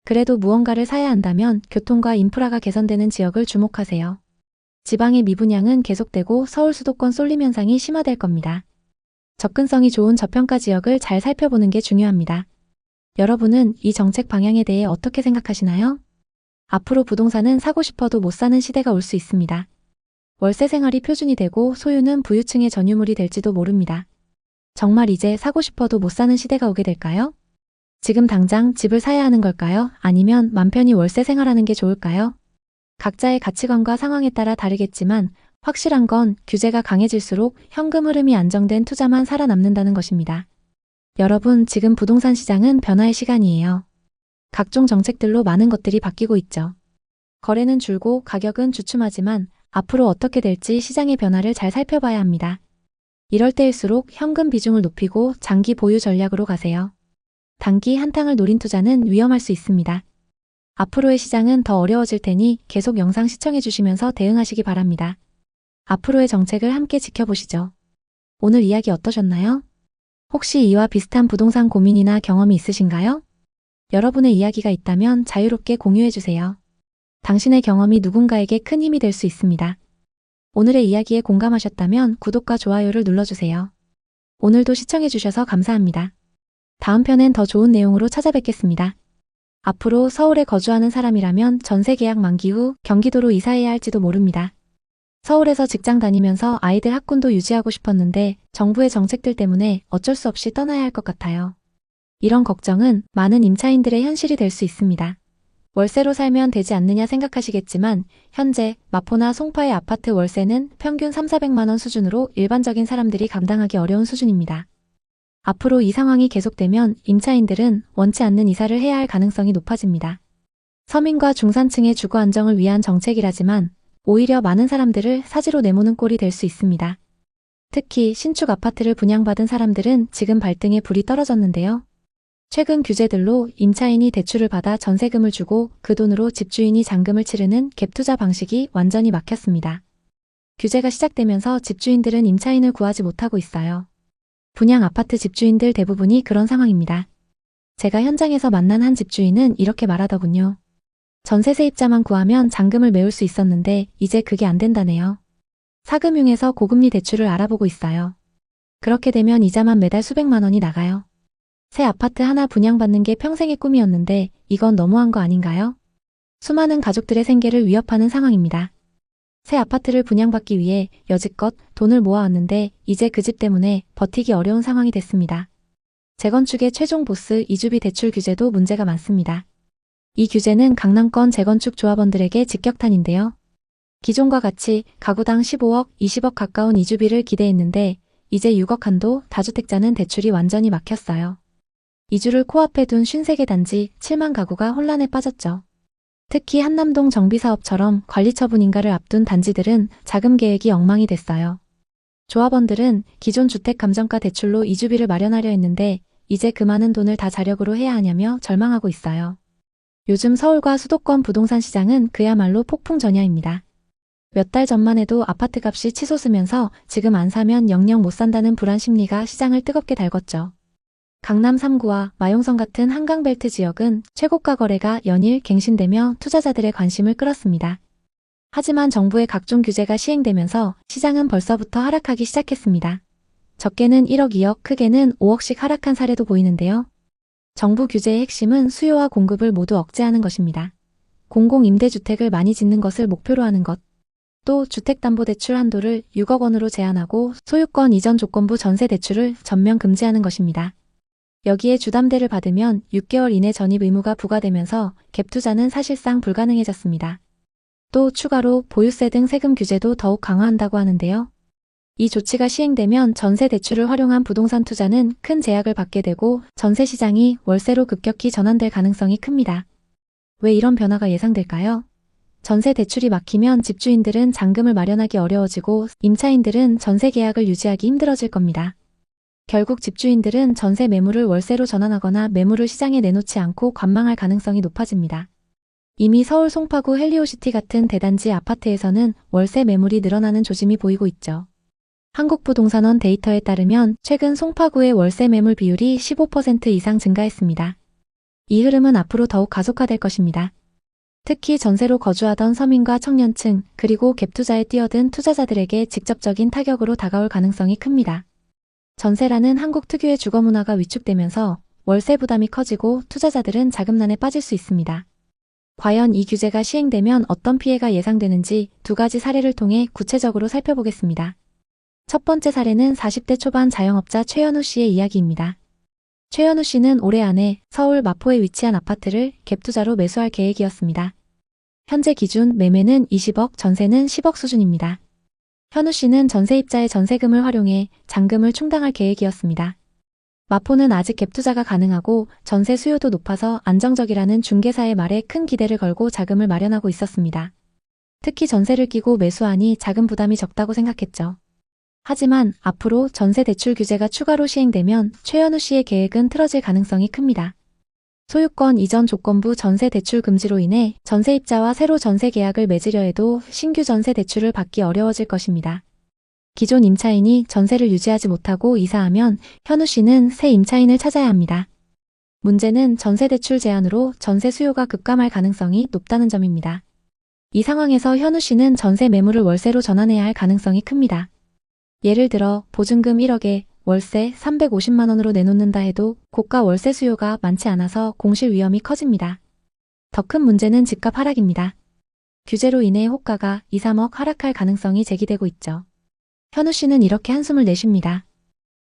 그래도 무언가를 사야 한다면 교통과 인프라가 개선되는 지역을 주목하세요. 지방의 미분양은 계속되고 서울 수도권 쏠림 현상이 심화될 겁니다. 접근성이 좋은 저평가 지역을 잘 살펴보는 게 중요합니다. 여러분은 이 정책 방향에 대해 어떻게 생각하시나요? 앞으로 부동산은 사고 싶어도 못 사는 시대가 올 수 있습니다. 월세 생활이 표준이 되고 소유는 부유층의 전유물이 될지도 모릅니다. 정말 이제 사고 싶어도 못 사는 시대가 오게 될까요? 지금 당장 집을 사야 하는 걸까요? 아니면 맘 편히 월세 생활하는 게 좋을까요? 각자의 가치관과 상황에 따라 다르겠지만 확실한 건 규제가 강해질수록 현금 흐름이 안정된 투자만 살아남는다는 것입니다. 여러분, 지금 부동산 시장은 변화의 시간이에요. 각종 정책들로 많은 것들이 바뀌고 있죠. 거래는 줄고 가격은 주춤하지만 앞으로 어떻게 될지 시장의 변화를 잘 살펴봐야 합니다. 이럴 때일수록 현금 비중을 높이고 장기 보유 전략으로 가세요. 단기 한탕을 노린 투자는 위험할 수 있습니다. 앞으로의 시장은 더 어려워질 테니 계속 영상 시청해 주시면서 대응하시기 바랍니다. 앞으로의 정책을 함께 지켜보시죠. 오늘 이야기 어떠셨나요? 혹시 이와 비슷한 부동산 고민이나 경험이 있으신가요? 여러분의 이야기가 있다면 자유롭게 공유해 주세요. 당신의 경험이 누군가에게 큰 힘이 될 수 있습니다. 오늘의 이야기에 공감하셨다면 구독과 좋아요를 눌러주세요. 오늘도 시청해 주셔서 감사합니다. 다음 편엔 더 좋은 내용으로 찾아뵙겠습니다. 앞으로 서울에 거주하는 사람이라면 전세 계약 만기 후 경기도로 이사해야 할지도 모릅니다. 서울에서 직장 다니면서 아이들 학군도 유지하고 싶었는데 정부의 정책들 때문에 어쩔 수 없이 떠나야 할 것 같아요. 이런 걱정은 많은 임차인들의 현실이 될 수 있습니다. 월세로 살면 되지 않느냐 생각하시겠지만 현재 마포나 송파의 아파트 월세는 평균 3,400만 원 수준으로 일반적인 사람들이 감당하기 어려운 수준입니다. 앞으로 이 상황이 계속되면 임차인들은 원치 않는 이사를 해야 할 가능성이 높아집니다. 서민과 중산층의 주거 안정을 위한 정책이라지만 오히려 많은 사람들을 사지로 내모는 꼴이 될 수 있습니다. 특히 신축 아파트를 분양받은 사람들은 지금 발등에 불이 떨어졌는데요. 최근 규제들로 임차인이 대출을 받아 전세금을 주고 그 돈으로 집주인이 잔금을 치르는 갭투자 방식이 완전히 막혔습니다. 규제가 시작되면서 집주인들은 임차인을 구하지 못하고 있어요. 분양 아파트 집주인들 대부분이 그런 상황입니다. 제가 현장에서 만난 한 집주인은 이렇게 말하더군요. 전세 세입자만 구하면 잔금을 메울 수 있었는데 이제 그게 안 된다네요. 사금융에서 고금리 대출을 알아보고 있어요. 그렇게 되면 이자만 매달 수백만 원이 나가요. 새 아파트 하나 분양받는 게 평생의 꿈이었는데 이건 너무한 거 아닌가요? 수많은 가족들의 생계를 위협하는 상황입니다. 새 아파트를 분양받기 위해 여지껏 돈을 모아왔는데 이제 그 집 때문에 버티기 어려운 상황이 됐습니다. 재건축의 최종 보스 이주비 대출 규제도 문제가 많습니다. 이 규제는 강남권 재건축 조합원들에게 직격탄인데요. 기존과 같이 가구당 15억, 20억 가까운 이주비를 기대했는데 이제 6억 한도 다주택자는 대출이 완전히 막혔어요. 이주를 코앞에 둔 53개 단지 7만 가구가 혼란에 빠졌죠. 특히 한남동 정비사업처럼 관리처분 인가를 앞둔 단지들은 자금 계획이 엉망이 됐어요. 조합원들은 기존 주택 감정가 대출로 이주비를 마련하려 했는데 이제 그 많은 돈을 다 자력으로 해야 하냐며 절망하고 있어요. 요즘 서울과 수도권 부동산 시장은 그야말로 폭풍 전야입니다. 몇 달 전만 해도 아파트값이 치솟으면서 지금 안 사면 영영 못 산다는 불안 심리가 시장을 뜨겁게 달궜죠. 강남 3구와 마용성 같은 한강벨트 지역은 최고가 거래가 연일 갱신되며 투자자들의 관심을 끌었습니다. 하지만 정부의 각종 규제가 시행되면서 시장은 벌써부터 하락하기 시작했습니다. 적게는 1억, 2억, 크게는 5억씩 하락한 사례도 보이는데요. 정부 규제의 핵심은 수요와 공급을 모두 억제하는 것입니다. 공공임대주택을 많이 짓는 것을 목표로 하는 것, 또 주택담보대출 한도를 6억 원으로 제한하고 소유권 이전 조건부 전세대출을 전면 금지하는 것입니다. 여기에 주담대를 받으면 6개월 이내 전입 의무가 부과되면서 갭투자는 사실상 불가능해졌습니다. 또 추가로 보유세 등 세금 규제도 더욱 강화한다고 하는데요. 이 조치가 시행되면 전세 대출을 활용한 부동산 투자는 큰 제약을 받게 되고 전세 시장이 월세로 급격히 전환될 가능성이 큽니다. 왜 이런 변화가 예상될까요? 전세 대출이 막히면 집주인들은 잔금을 마련하기 어려워지고 임차인들은 전세 계약을 유지하기 힘들어질 겁니다. 결국 집주인들은 전세 매물을 월세로 전환하거나 매물을 시장에 내놓지 않고 관망할 가능성이 높아집니다. 이미 서울 송파구 헬리오시티 같은 대단지 아파트에서는 월세 매물이 늘어나는 조짐이 보이고 있죠. 한국부동산원 데이터에 따르면 최근 송파구의 월세 매물 비율이 15% 이상 증가했습니다. 이 흐름은 앞으로 더욱 가속화될 것입니다. 특히 전세로 거주하던 서민과 청년층 그리고 갭투자에 뛰어든 투자자들에게 직접적인 타격으로 다가올 가능성이 큽니다. 전세라는 한국 특유의 주거 문화가 위축되면서 월세 부담이 커지고 투자자들은 자금난에 빠질 수 있습니다. 과연 이 규제가 시행되면 어떤 피해가 예상되는지 두 가지 사례를 통해 구체적으로 살펴보겠습니다. 첫 번째 사례는 40대 초반 자영업자 최현우 씨의 이야기입니다. 최현우 씨는 올해 안에 서울 마포에 위치한 아파트를 갭투자로 매수할 계획이었습니다. 현재 기준 매매는 20억, 전세는 10억 수준입니다. 현우 씨는 전세입자의 전세금을 활용해 잔금을 충당할 계획이었습니다. 마포는 아직 갭투자가 가능하고 전세 수요도 높아서 안정적이라는 중개사의 말에 큰 기대를 걸고 자금을 마련하고 있었습니다. 특히 전세를 끼고 매수하니 자금 부담이 적다고 생각했죠. 하지만 앞으로 전세 대출 규제가 추가로 시행되면 최현우 씨의 계획은 틀어질 가능성이 큽니다. 소유권 이전 조건부 전세 대출 금지로 인해 전세입자와 새로 전세 계약을 맺으려 해도 신규 전세 대출을 받기 어려워질 것입니다. 기존 임차인이 전세를 유지하지 못하고 이사하면 현우 씨는 새 임차인을 찾아야 합니다. 문제는 전세 대출 제한으로 전세 수요가 급감할 가능성이 높다는 점입니다. 이 상황에서 현우 씨는 전세 매물을 월세로 전환해야 할 가능성이 큽니다. 예를 들어 보증금 1억에 월세 350만 원으로 내놓는다 해도 고가 월세 수요가 많지 않아서 공실 위험이 커집니다. 더 큰 문제는 집값 하락입니다. 규제로 인해 호가가 2, 3억 하락할 가능성이 제기되고 있죠. 현우 씨는 이렇게 한숨을 내쉽니다.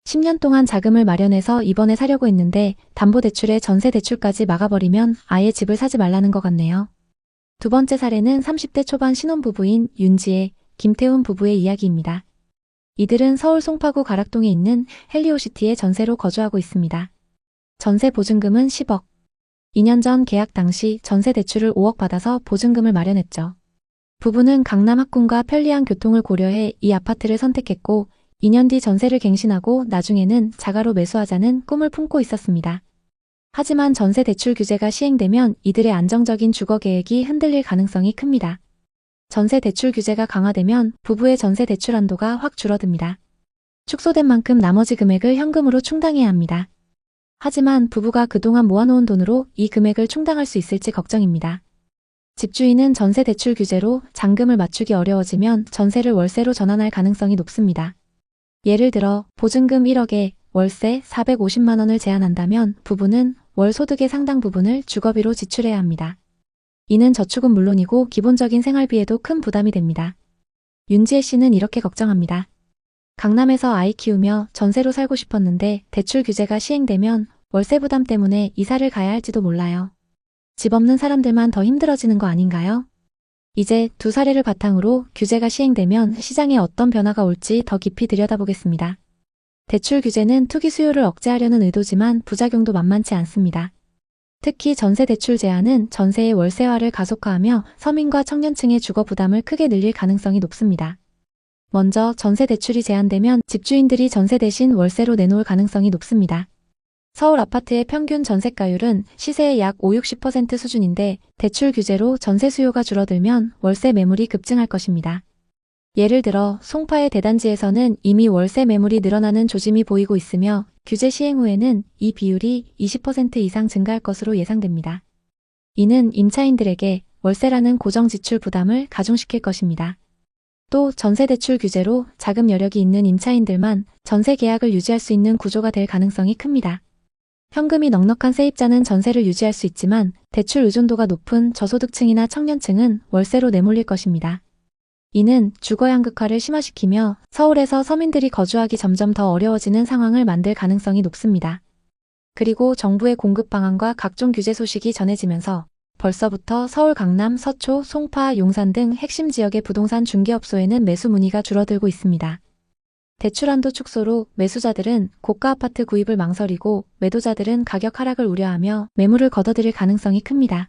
10년 동안 자금을 마련해서 이번에 사려고 했는데 담보대출에 전세대출까지 막아버리면 아예 집을 사지 말라는 것 같네요. 두 번째 사례는 30대 초반 신혼부부인 윤지혜, 김태훈 부부의 이야기입니다. 이들은 서울 송파구 가락동에 있는 헬리오시티에 전세로 거주하고 있습니다. 전세 보증금은 10억. 2년 전 계약 당시 전세 대출을 5억 받아서 보증금을 마련했죠. 부부는 강남 학군과 편리한 교통을 고려해 이 아파트를 선택했고 2년 뒤 전세를 갱신하고 나중에는 자가로 매수하자는 꿈을 품고 있었습니다. 하지만 전세 대출 규제가 시행되면 이들의 안정적인 주거 계획이 흔들릴 가능성이 큽니다. 전세 대출 규제가 강화되면 부부의 전세 대출 한도가 확 줄어듭니다. 축소된 만큼 나머지 금액을 현금으로 충당해야 합니다. 하지만 부부가 그동안 모아놓은 돈으로 이 금액을 충당할 수 있을지 걱정입니다. 집주인은 전세 대출 규제로 잔금을 맞추기 어려워지면 전세를 월세로 전환할 가능성이 높습니다. 예를 들어 보증금 1억에 월세 450만 원을 제한한다면 부부는 월 소득의 상당 부분을 주거비로 지출해야 합니다. 이는 저축은 물론이고 기본적인 생활비에도 큰 부담이 됩니다. 윤지혜 씨는 이렇게 걱정합니다. 강남에서 아이 키우며 전세로 살고 싶었는데 대출 규제가 시행되면 월세 부담 때문에 이사를 가야 할지도 몰라요. 집 없는 사람들만 더 힘들어지는 거 아닌가요? 이제 두 사례를 바탕으로 규제가 시행되면 시장에 어떤 변화가 올지 더 깊이 들여다보겠습니다. 대출 규제는 투기 수요를 억제하려는 의도지만 부작용도 만만치 않습니다. 특히 전세 대출 제한은 전세의 월세화를 가속화하며 서민과 청년층의 주거 부담을 크게 늘릴 가능성이 높습니다. 먼저 전세 대출이 제한되면 집주인들이 전세 대신 월세로 내놓을 가능성이 높습니다. 서울 아파트의 평균 전세가율은 시세의 약 5~60% 수준인데 대출 규제로 전세 수요가 줄어들면 월세 매물이 급증할 것입니다. 예를 들어 송파의 대단지에서는 이미 월세 매물이 늘어나는 조짐이 보이고 있으며 규제 시행 후에는 이 비율이 20% 이상 증가할 것으로 예상됩니다. 이는 임차인들에게 월세라는 고정 지출 부담을 가중시킬 것입니다. 또 전세 대출 규제로 자금 여력이 있는 임차인들만 전세 계약을 유지할 수 있는 구조가 될 가능성이 큽니다. 현금이 넉넉한 세입자는 전세를 유지할 수 있지만 대출 의존도가 높은 저소득층이나 청년층은 월세로 내몰릴 것입니다. 이는 주거 양극화를 심화시키며 서울에서 서민들이 거주하기 점점 더 어려워지는 상황을 만들 가능성이 높습니다. 그리고 정부의 공급 방안과 각종 규제 소식이 전해지면서 벌써부터 서울 강남, 서초, 송파, 용산 등 핵심 지역의 부동산 중개업소에는 매수 문의가 줄어들고 있습니다. 대출 한도 축소로 매수자들은 고가 아파트 구입을 망설이고 매도자들은 가격 하락을 우려하며 매물을 걷어들일 가능성이 큽니다.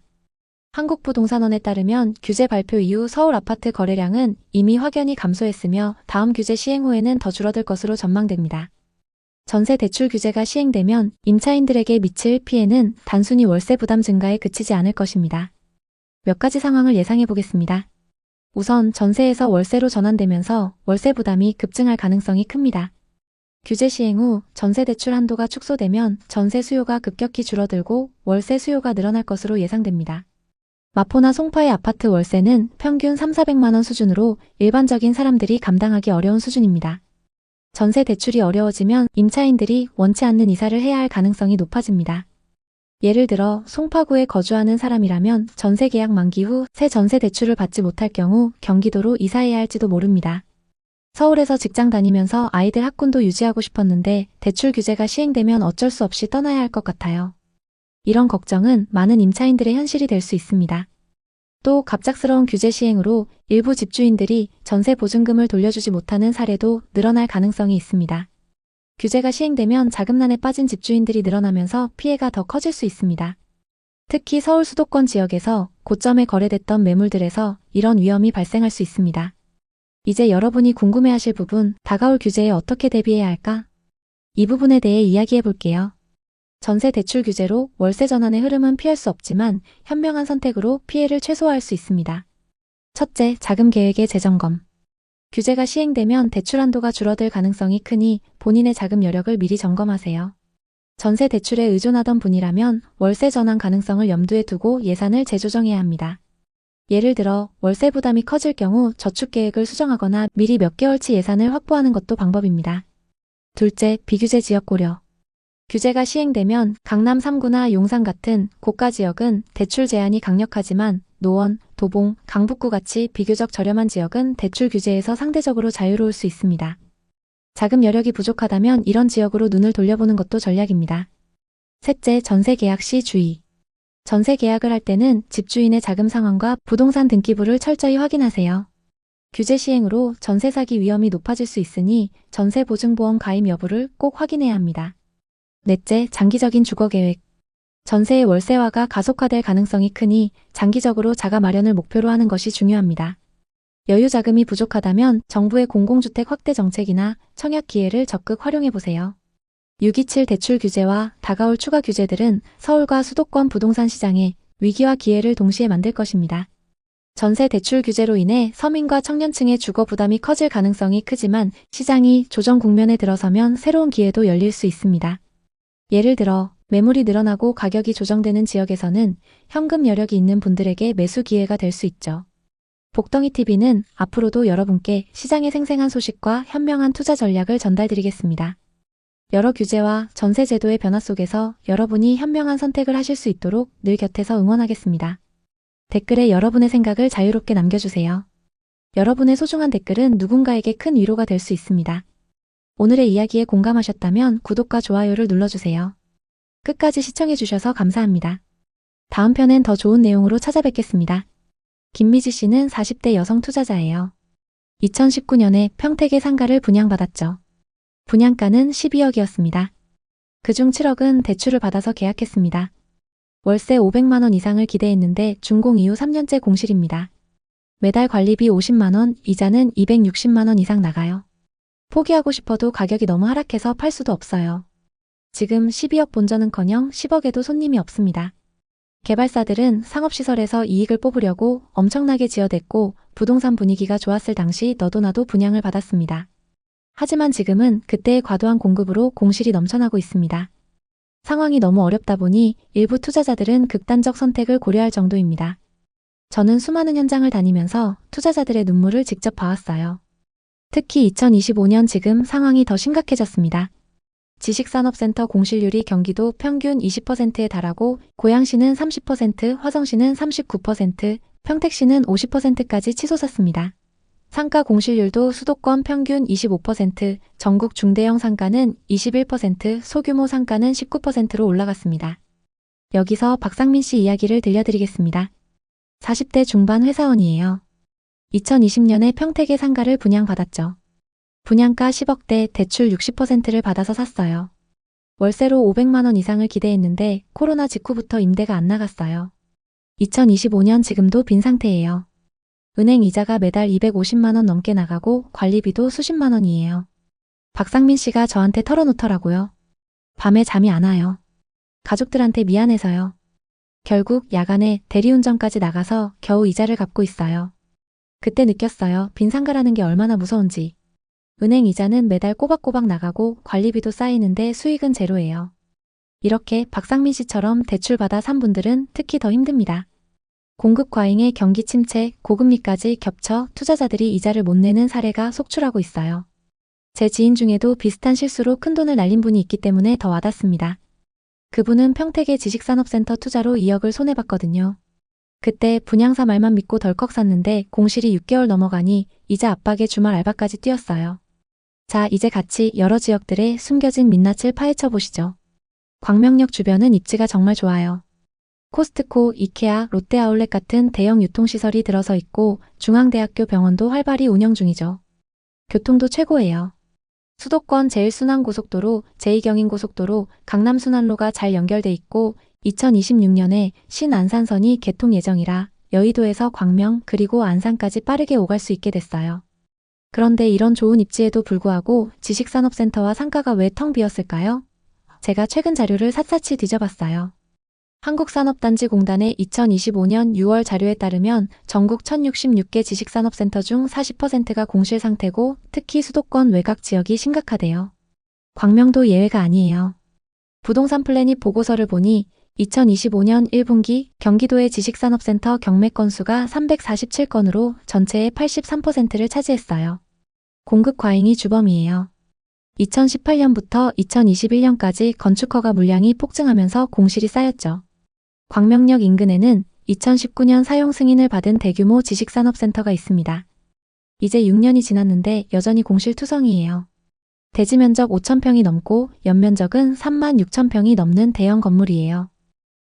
한국부동산원에 따르면 규제 발표 이후 서울 아파트 거래량은 이미 확연히 감소했으며 다음 규제 시행 후에는 더 줄어들 것으로 전망됩니다. 전세 대출 규제가 시행되면 임차인들에게 미칠 피해는 단순히 월세 부담 증가에 그치지 않을 것입니다. 몇 가지 상황을 예상해 보겠습니다. 우선 전세에서 월세로 전환되면서 월세 부담이 급증할 가능성이 큽니다. 규제 시행 후 전세 대출 한도가 축소되면 전세 수요가 급격히 줄어들고 월세 수요가 늘어날 것으로 예상됩니다. 마포나 송파의 아파트 월세는 평균 300~400만 원 수준으로 일반적인 사람들이 감당하기 어려운 수준입니다. 전세 대출이 어려워지면 임차인들이 원치 않는 이사를 해야 할 가능성이 높아집니다. 예를 들어 송파구에 거주하는 사람이라면 전세 계약 만기 후 새 전세 대출을 받지 못할 경우 경기도로 이사해야 할지도 모릅니다. 서울에서 직장 다니면서 아이들 학군도 유지하고 싶었는데 대출 규제가 시행되면 어쩔 수 없이 떠나야 할 것 같아요. 이런 걱정은 많은 임차인들의 현실이 될 수 있습니다. 또 갑작스러운 규제 시행으로 일부 집주인들이 전세 보증금을 돌려주지 못하는 사례도 늘어날 가능성이 있습니다. 규제가 시행되면 자금난에 빠진 집주인들이 늘어나면서 피해가 더 커질 수 있습니다. 특히 서울 수도권 지역에서 고점에 거래됐던 매물들에서 이런 위험이 발생할 수 있습니다. 이제 여러분이 궁금해하실 부분, 다가올 규제에 어떻게 대비해야 할까? 이 부분에 대해 이야기해 볼게요. 전세 대출 규제로 월세 전환의 흐름은 피할 수 없지만 현명한 선택으로 피해를 최소화할 수 있습니다. 첫째, 자금 계획의 재점검. 규제가 시행되면 대출 한도가 줄어들 가능성이 크니 본인의 자금 여력을 미리 점검하세요. 전세 대출에 의존하던 분이라면 월세 전환 가능성을 염두에 두고 예산을 재조정해야 합니다. 예를 들어 월세 부담이 커질 경우 저축 계획을 수정하거나 미리 몇 개월치 예산을 확보하는 것도 방법입니다. 둘째, 비규제 지역 고려. 규제가 시행되면 강남 3구나 용산 같은 고가 지역은 대출 제한이 강력하지만 노원, 도봉, 강북구 같이 비교적 저렴한 지역은 대출 규제에서 상대적으로 자유로울 수 있습니다. 자금 여력이 부족하다면 이런 지역으로 눈을 돌려보는 것도 전략입니다. 셋째, 전세 계약 시 주의. 전세 계약을 할 때는 집주인의 자금 상황과 부동산 등기부를 철저히 확인하세요. 규제 시행으로 전세 사기 위험이 높아질 수 있으니 전세 보증보험 가입 여부를 꼭 확인해야 합니다. 넷째, 장기적인 주거 계획. 전세의 월세화가 가속화될 가능성이 크니 장기적으로 자가 마련을 목표로 하는 것이 중요합니다. 여유 자금이 부족하다면 정부의 공공주택 확대 정책이나 청약 기회를 적극 활용해보세요. 627 대출 규제와 다가올 추가 규제들은 서울과 수도권 부동산 시장에 위기와 기회를 동시에 만들 것입니다. 전세 대출 규제로 인해 서민과 청년층의 주거 부담이 커질 가능성이 크지만 시장이 조정 국면에 들어서면 새로운 기회도 열릴 수 있습니다. 예를 들어 매물이 늘어나고 가격이 조정되는 지역에서는 현금 여력이 있는 분들에게 매수 기회가 될 수 있죠. 복덩이TV는 앞으로도 여러분께 시장의 생생한 소식과 현명한 투자 전략을 전달드리겠습니다. 여러 규제와 전세 제도의 변화 속에서 여러분이 현명한 선택을 하실 수 있도록 늘 곁에서 응원하겠습니다. 댓글에 여러분의 생각을 자유롭게 남겨주세요. 여러분의 소중한 댓글은 누군가에게 큰 위로가 될 수 있습니다. 오늘의 이야기에 공감하셨다면 구독과 좋아요를 눌러주세요. 끝까지 시청해주셔서 감사합니다. 다음 편엔 더 좋은 내용으로 찾아뵙겠습니다. 김미지 씨는 40대 여성 투자자예요. 2019년에 평택의 상가를 분양받았죠. 분양가는 12억이었습니다. 그중 7억은 대출을 받아서 계약했습니다. 월세 500만 원 이상을 기대했는데 준공 이후 3년째 공실입니다. 매달 관리비 50만 원, 이자는 260만 원 이상 나가요. 포기하고 싶어도 가격이 너무 하락해서 팔 수도 없어요. 지금 12억 본전은커녕 10억에도 손님이 없습니다. 개발사들은 상업시설에서 이익을 뽑으려고 엄청나게 지어댔고 부동산 분위기가 좋았을 당시 너도 나도 분양을 받았습니다. 하지만 지금은 그때의 과도한 공급으로 공실이 넘쳐나고 있습니다. 상황이 너무 어렵다 보니 일부 투자자들은 극단적 선택을 고려할 정도입니다. 저는 수많은 현장을 다니면서 투자자들의 눈물을 직접 봐왔어요. 특히 2025년 지금 상황이 더 심각해졌습니다. 지식산업센터 공실률이 경기도 평균 20%에 달하고 고양시는 30%, 화성시는 39%, 평택시는 50%까지 치솟았습니다. 상가 공실률도 수도권 평균 25%, 전국 중대형 상가는 21%, 소규모 상가는 19%로 올라갔습니다. 여기서 박상민 씨 이야기를 들려드리겠습니다. 40대 중반 회사원이에요. 2020년에 평택의 상가를 분양받았죠. 분양가 10억대, 대출 60%를 받아서 샀어요. 월세로 500만 원 이상을 기대했는데 코로나 직후부터 임대가 안 나갔어요. 2025년 지금도 빈 상태예요. 은행 이자가 매달 250만 원 넘게 나가고 관리비도 수십만 원이에요. 박상민 씨가 저한테 털어놓더라고요. 밤에 잠이 안 와요. 가족들한테 미안해서요. 결국 야간에 대리운전까지 나가서 겨우 이자를 갚고 있어요. 그때 느꼈어요. 빈 상가라는 게 얼마나 무서운지. 은행 이자는 매달 꼬박꼬박 나가고 관리비도 쌓이는데 수익은 제로예요. 이렇게 박상민 씨처럼 대출받아 산 분들은 특히 더 힘듭니다. 공급 과잉에 경기 침체, 고금리까지 겹쳐 투자자들이 이자를 못 내는 사례가 속출하고 있어요. 제 지인 중에도 비슷한 실수로 큰돈을 날린 분이 있기 때문에 더 와닿습니다. 그분은 평택의 지식산업센터 투자로 2억을 손해봤거든요. 그때 분양사 말만 믿고 덜컥 샀는데 공실이 6개월 넘어가니 이자 압박에 주말 알바까지 뛰었어요. 자, 이제 같이 여러 지역들의 숨겨진 민낯을 파헤쳐 보시죠. 광명역 주변은 입지가 정말 좋아요. 코스트코, 이케아, 롯데아울렛 같은 대형 유통시설이 들어서 있고 중앙대학교 병원도 활발히 운영 중이죠. 교통도 최고예요. 수도권 제1순환고속도로, 제2경인고속도로, 강남순환로가 잘 연결돼 있고 2026년에 신안산선이 개통 예정이라 여의도에서 광명 그리고 안산까지 빠르게 오갈 수 있게 됐어요. 그런데 이런 좋은 입지에도 불구하고 지식산업센터와 상가가 왜 텅 비었을까요? 제가 최근 자료를 샅샅이 뒤져봤어요. 한국산업단지공단의 2025년 6월 자료에 따르면 전국 1066개 지식산업센터 중 40%가 공실 상태고 특히 수도권 외곽 지역이 심각하대요. 광명도 예외가 아니에요. 부동산 플래닛 보고서를 보니 2025년 1분기 경기도의 지식산업센터 경매 건수가 347건으로 전체의 83%를 차지했어요. 공급 과잉이 주범이에요. 2018년부터 2021년까지 건축허가 물량이 폭증하면서 공실이 쌓였죠. 광명역 인근에는 2019년 사용 승인을 받은 대규모 지식산업센터가 있습니다. 이제 6년이 지났는데 여전히 공실투성이에요. 대지 면적 5,000평이 넘고 연면적은 36,000평이 넘는 대형 건물이에요.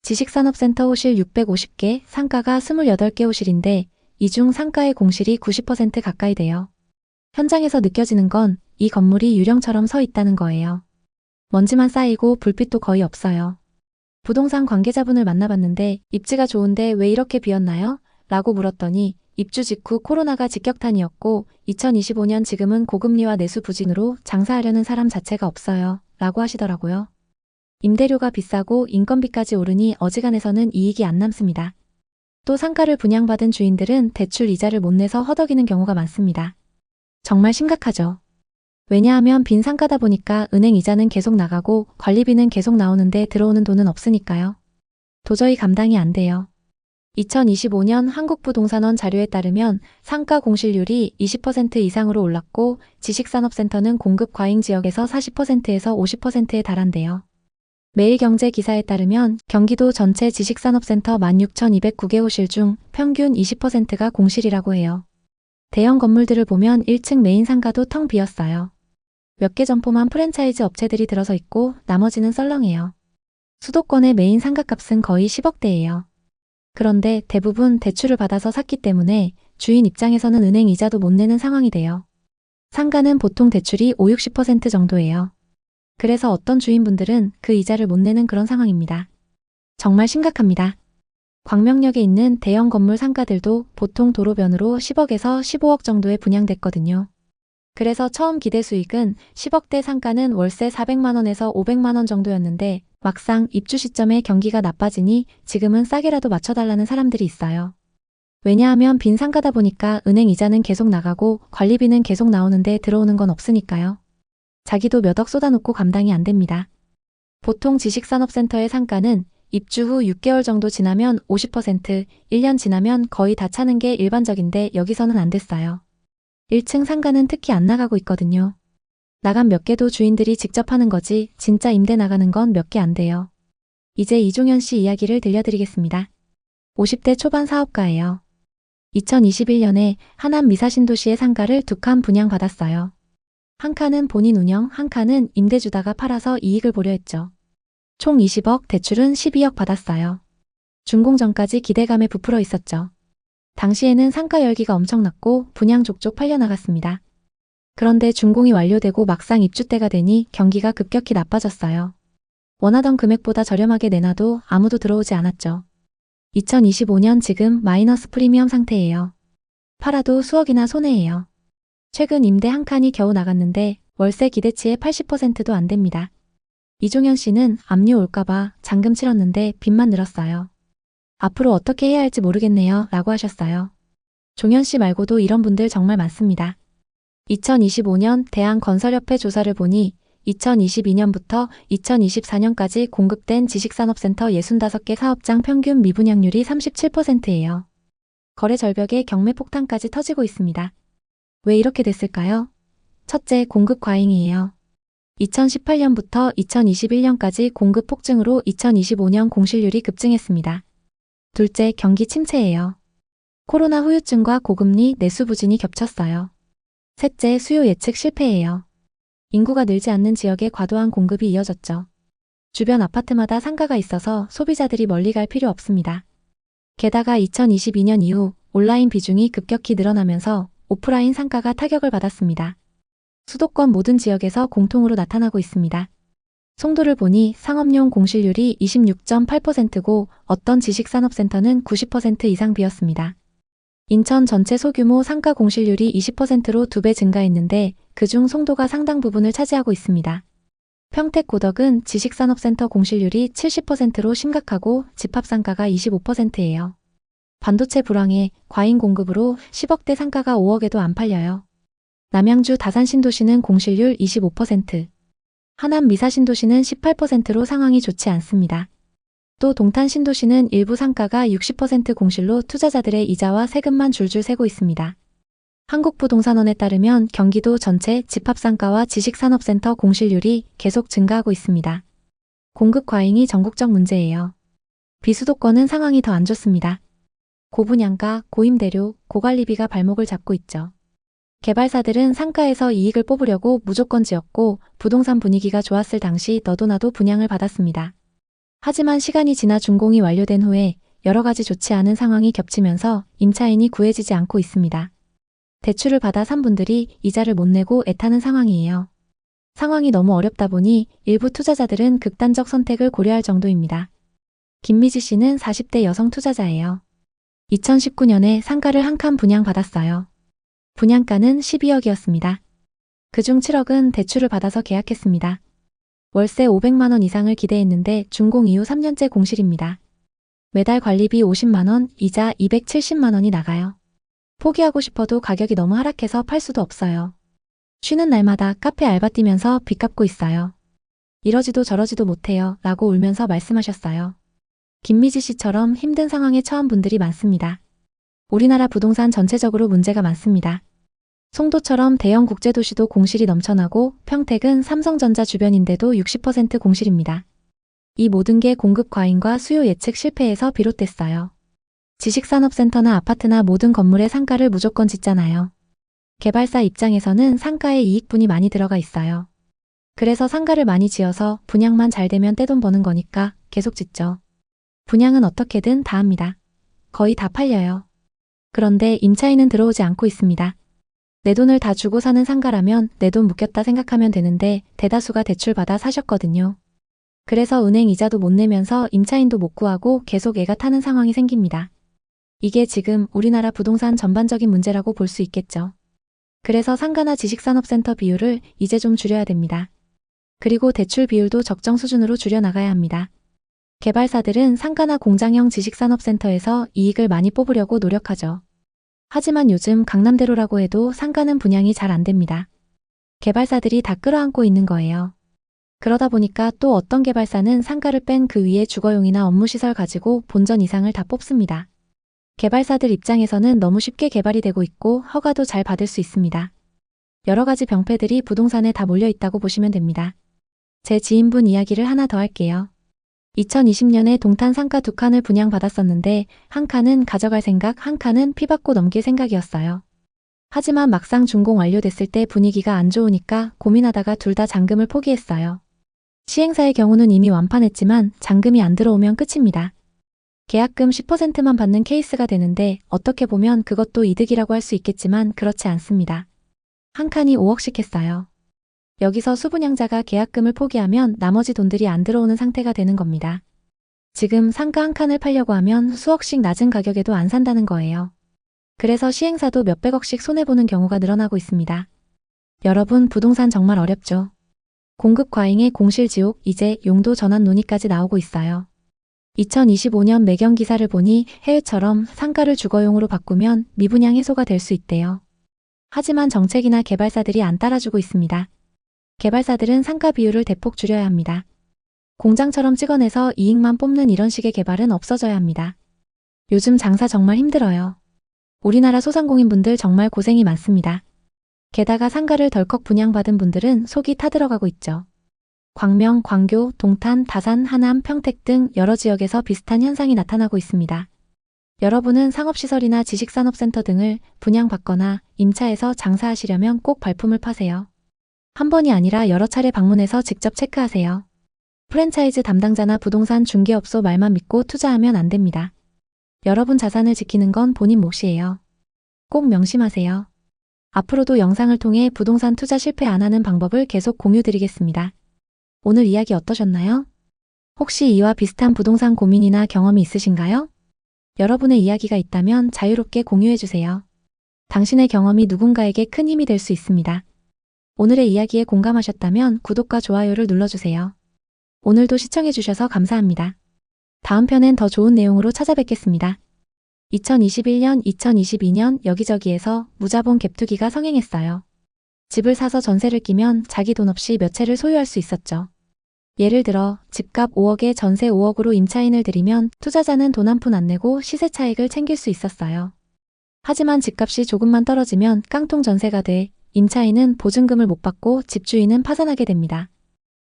지식산업센터 호실 650개, 상가가 28개 호실인데 이 중 상가의 공실이 90% 가까이 돼요. 현장에서 느껴지는 건 이 건물이 유령처럼 서 있다는 거예요. 먼지만 쌓이고 불빛도 거의 없어요. 부동산 관계자분을 만나봤는데 입지가 좋은데 왜 이렇게 비었나요? 라고 물었더니 입주 직후 코로나가 직격탄이었고 2025년 지금은 고금리와 내수 부진으로 장사하려는 사람 자체가 없어요. 라고 하시더라고요. 임대료가 비싸고 인건비까지 오르니 어지간해서는 이익이 안 남습니다. 또 상가를 분양받은 주인들은 대출 이자를 못 내서 허덕이는 경우가 많습니다. 정말 심각하죠. 왜냐하면 빈 상가다 보니까 은행 이자는 계속 나가고 관리비는 계속 나오는데 들어오는 돈은 없으니까요. 도저히 감당이 안 돼요. 2025년 한국부동산원 자료에 따르면 상가 공실률이 20% 이상으로 올랐고 지식산업센터는 공급 과잉 지역에서 40%에서 50%에 달한대요. 매일경제 기사에 따르면 경기도 전체 지식산업센터 16,209개 호실 중 평균 20%가 공실이라고 해요. 대형 건물들을 보면 1층 메인 상가도 텅 비었어요. 몇 개 점포만 프랜차이즈 업체들이 들어서 있고 나머지는 썰렁해요. 수도권의 메인 상가값은 거의 10억대예요. 그런데 대부분 대출을 받아서 샀기 때문에 주인 입장에서는 은행 이자도 못 내는 상황이 돼요. 상가는 보통 대출이 5, 60% 정도예요. 그래서 어떤 주인분들은 그 이자를 못 내는 그런 상황입니다. 정말 심각합니다. 광명역에 있는 대형 건물 상가들도 보통 도로변으로 10억에서 15억 정도에 분양됐거든요. 그래서 처음 기대 수익은 10억대 상가는 월세 400만 원에서 500만 원 정도였는데 막상 입주 시점에 경기가 나빠지니 지금은 싸게라도 맞춰달라는 사람들이 있어요. 왜냐하면 빈 상가다 보니까 은행 이자는 계속 나가고 관리비는 계속 나오는데 들어오는 건 없으니까요. 자기도 몇 억 쏟아놓고 감당이 안 됩니다. 보통 지식산업센터의 상가는 입주 후 6개월 정도 지나면 50%, 1년 지나면 거의 다 차는 게 일반적인데 여기서는 안 됐어요. 1층 상가는 특히 안 나가고 있거든요. 나간 몇 개도 주인들이 직접 하는 거지 진짜 임대 나가는 건 몇 개 안 돼요. 이제 이종현 씨 이야기를 들려드리겠습니다. 50대 초반 사업가예요. 2021년에 하남 미사신도시의 상가를 2칸 분양받았어요. 한 칸은 본인 운영, 한 칸은 임대 주다가 팔아서 이익을 보려 했죠. 총 20억, 대출은 12억 받았어요. 준공 전까지 기대감에 부풀어 있었죠. 당시에는 상가 열기가 엄청났고 분양 족족 팔려나갔습니다. 그런데 준공이 완료되고 막상 입주 때가 되니 경기가 급격히 나빠졌어요. 원하던 금액보다 저렴하게 내놔도 아무도 들어오지 않았죠. 2025년 지금 마이너스 프리미엄 상태예요. 팔아도 수억이나 손해예요. 최근 임대 한 칸이 겨우 나갔는데 월세 기대치의 80%도 안 됩니다. 이종현 씨는 압류 올까봐 잔금 치렀는데 빚만 늘었어요. 앞으로 어떻게 해야 할지 모르겠네요 라고 하셨어요. 종현 씨 말고도 이런 분들 정말 많습니다. 2025년 대한건설협회 조사를 보니 2022년부터 2024년까지 공급된 지식산업센터 65개 사업장 평균 미분양률이 37%예요. 거래 절벽에 경매 폭탄까지 터지고 있습니다. 왜 이렇게 됐을까요? 첫째, 공급 과잉이에요. 2018년부터 2021년까지 공급 폭증으로 2025년 공실률이 급증했습니다. 둘째, 경기 침체예요. 코로나 후유증과 고금리, 내수 부진이 겹쳤어요. 셋째, 수요 예측 실패예요. 인구가 늘지 않는 지역에 과도한 공급이 이어졌죠. 주변 아파트마다 상가가 있어서 소비자들이 멀리 갈 필요 없습니다. 게다가 2022년 이후 온라인 비중이 급격히 늘어나면서 오프라인 상가가 타격을 받았습니다. 수도권 모든 지역에서 공통으로 나타나고 있습니다. 송도를 보니 상업용 공실률이 26.8%고 어떤 지식산업센터는 90% 이상 비었습니다. 인천 전체 소규모 상가 공실률이 20%로 2배 증가했는데 그중 송도가 상당 부분을 차지하고 있습니다. 평택 고덕은 지식산업센터 공실률이 70%로 심각하고 집합상가가 25%예요. 반도체 불황에 과잉 공급으로 10억대 상가가 5억에도 안 팔려요. 남양주 다산신도시는 공실률 25%, 하남 미사신도시는 18%로 상황이 좋지 않습니다. 또 동탄신도시는 일부 상가가 60% 공실로 투자자들의 이자와 세금만 줄줄 새고 있습니다. 한국부동산원에 따르면 경기도 전체 집합상가와 지식산업센터 공실률이 계속 증가하고 있습니다. 공급 과잉이 전국적 문제예요. 비수도권은 상황이 더 안 좋습니다. 고분양가, 고임대료, 고관리비가 발목을 잡고 있죠. 개발사들은 상가에서 이익을 뽑으려고 무조건 지었고 부동산 분위기가 좋았을 당시 너도 나도 분양을 받았습니다. 하지만 시간이 지나 준공이 완료된 후에 여러 가지 좋지 않은 상황이 겹치면서 임차인이 구해지지 않고 있습니다. 대출을 받아 산 분들이 이자를 못 내고 애타는 상황이에요. 상황이 너무 어렵다 보니 일부 투자자들은 극단적 선택을 고려할 정도입니다. 김미지 씨는 40대 여성 투자자예요. 2019년에 상가를 한 칸 분양받았어요. 분양가는 12억이었습니다. 그중 7억은 대출을 받아서 계약했습니다. 월세 500만 원 이상을 기대했는데 준공 이후 3년째 공실입니다. 매달 관리비 50만 원, 이자 270만 원이 나가요. 포기하고 싶어도 가격이 너무 하락해서 팔 수도 없어요. 쉬는 날마다 카페 알바 뛰면서 빚 갚고 있어요. 이러지도 저러지도 못해요 라고 울면서 말씀하셨어요. 김미지 씨처럼 힘든 상황에 처한 분들이 많습니다. 우리나라 부동산 전체적으로 문제가 많습니다. 송도처럼 대형 국제도시도 공실이 넘쳐나고 평택은 삼성전자 주변인데도 60% 공실입니다. 이 모든 게 공급 과잉과 수요 예측 실패에서 비롯됐어요. 지식산업센터나 아파트나 모든 건물의 상가를 무조건 짓잖아요. 개발사 입장에서는 상가에 이익분이 많이 들어가 있어요. 그래서 상가를 많이 지어서 분양만 잘 되면 떼돈 버는 거니까 계속 짓죠. 분양은 어떻게든 다 합니다. 거의 다 팔려요. 그런데 임차인은 들어오지 않고 있습니다. 내 돈을 다 주고 사는 상가라면 내 돈 묶였다 생각하면 되는데 대다수가 대출받아 사셨거든요. 그래서 은행 이자도 못 내면서 임차인도 못 구하고 계속 애가 타는 상황이 생깁니다. 이게 지금 우리나라 부동산 전반적인 문제라고 볼 수 있겠죠. 그래서 상가나 지식산업센터 비율을 이제 좀 줄여야 됩니다. 그리고 대출 비율도 적정 수준으로 줄여나가야 합니다. 개발사들은 상가나 공장형 지식산업센터에서 이익을 많이 뽑으려고 노력하죠. 하지만 요즘 강남대로라고 해도 상가는 분양이 잘 안 됩니다. 개발사들이 다 끌어안고 있는 거예요. 그러다 보니까 또 어떤 개발사는 상가를 뺀 그 위에 주거용이나 업무시설 가지고 본전 이상을 다 뽑습니다. 개발사들 입장에서는 너무 쉽게 개발이 되고 있고 허가도 잘 받을 수 있습니다. 여러 가지 병폐들이 부동산에 다 몰려 있다고 보시면 됩니다. 제 지인분 이야기를 하나 더 할게요. 2020년에 동탄 상가 2칸을 분양받았었는데 한 칸은 가져갈 생각, 한 칸은 피 받고 넘길 생각이었어요. 하지만 막상 준공 완료됐을 때 분위기가 안 좋으니까 고민하다가 둘 다 잔금을 포기했어요. 시행사의 경우는 이미 완판했지만 잔금이 안 들어오면 끝입니다. 계약금 10%만 받는 케이스가 되는데 어떻게 보면 그것도 이득이라고 할 수 있겠지만 그렇지 않습니다. 한 칸이 5억씩 했어요. 여기서 수분양자가 계약금을 포기하면 나머지 돈들이 안 들어오는 상태가 되는 겁니다. 지금 상가 한 칸을 팔려고 하면 수억씩 낮은 가격에도 안 산다는 거예요. 그래서 시행사도 몇백억씩 손해보는 경우가 늘어나고 있습니다. 여러분, 부동산 정말 어렵죠? 공급 과잉의 공실지옥, 이제 용도 전환 논의까지 나오고 있어요. 2025년 매경 기사를 보니 해외처럼 상가를 주거용으로 바꾸면 미분양 해소가 될 수 있대요. 하지만 정책이나 개발사들이 안 따라주고 있습니다. 개발사들은 상가 비율을 대폭 줄여야 합니다. 공장처럼 찍어내서 이익만 뽑는 이런 식의 개발은 없어져야 합니다. 요즘 장사 정말 힘들어요. 우리나라 소상공인분들 정말 고생이 많습니다. 게다가 상가를 덜컥 분양받은 분들은 속이 타들어가고 있죠. 광명, 광교, 동탄, 다산, 하남, 평택 등 여러 지역에서 비슷한 현상이 나타나고 있습니다. 여러분은 상업시설이나 지식산업센터 등을 분양받거나 임차해서 장사하시려면 꼭 발품을 파세요. 한 번이 아니라 여러 차례 방문해서 직접 체크하세요. 프랜차이즈 담당자나 부동산 중개업소 말만 믿고 투자하면 안 됩니다. 여러분 자산을 지키는 건 본인 몫이에요. 꼭 명심하세요. 앞으로도 영상을 통해 부동산 투자 실패 안 하는 방법을 계속 공유드리겠습니다. 오늘 이야기 어떠셨나요? 혹시 이와 비슷한 부동산 고민이나 경험이 있으신가요? 여러분의 이야기가 있다면 자유롭게 공유해주세요. 당신의 경험이 누군가에게 큰 힘이 될 수 있습니다. 오늘의 이야기에 공감하셨다면 구독과 좋아요를 눌러주세요. 오늘도 시청해주셔서 감사합니다. 다음 편엔 더 좋은 내용으로 찾아뵙겠습니다. 2021년, 2022년 여기저기에서 무자본 갭투기가 성행했어요. 집을 사서 전세를 끼면 자기 돈 없이 몇 채를 소유할 수 있었죠. 예를 들어 집값 5억에 전세 5억으로 임차인을 들이면 투자자는 돈 한 푼 안 내고 시세 차익을 챙길 수 있었어요. 하지만 집값이 조금만 떨어지면 깡통 전세가 돼 임차인은 보증금을 못 받고 집주인은 파산하게 됩니다.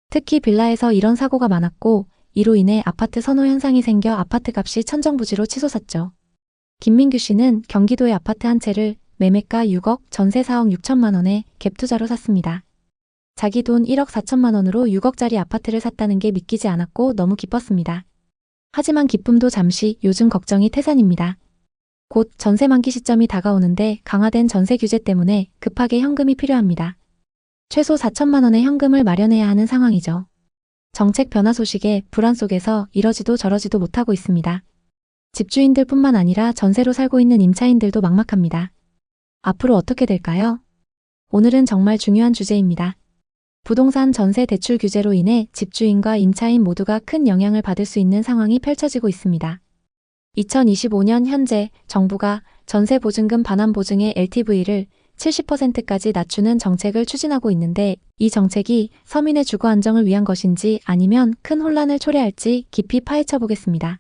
특히 빌라에서 이런 사고가 많았고 이로 인해 아파트 선호 현상이 생겨 아파트 값이 천정부지로 치솟았죠. 김민규 씨는 경기도의 아파트 한 채를 매매가 6억, 전세 4억 6천만 원에 갭투자로 샀습니다. 자기 돈 1억 4천만 원으로 6억짜리 아파트를 샀다는 게 믿기지 않았고 너무 기뻤습니다. 하지만 기쁨도 잠시, 요즘 걱정이 태산입니다. 곧 전세 만기 시점이 다가오는데 강화된 전세 규제 때문에 급하게 현금이 필요합니다. 최소 4천만 원의 현금을 마련해야 하는 상황이죠. 정책 변화 소식에 불안 속에서 이러지도 저러지도 못하고 있습니다. 집주인들 뿐만 아니라 전세로 살고 있는 임차인들도 막막합니다. 앞으로 어떻게 될까요? 오늘은 정말 중요한 주제입니다. 부동산 전세 대출 규제로 인해 집주인과 임차인 모두가 큰 영향을 받을 수 있는 상황이 펼쳐지고 있습니다. 2025년 현재 정부가 전세 보증금 반환 보증의 LTV를 70%까지 낮추는 정책을 추진하고 있는데 이 정책이 서민의 주거 안정을 위한 것인지 아니면 큰 혼란을 초래할지 깊이 파헤쳐 보겠습니다.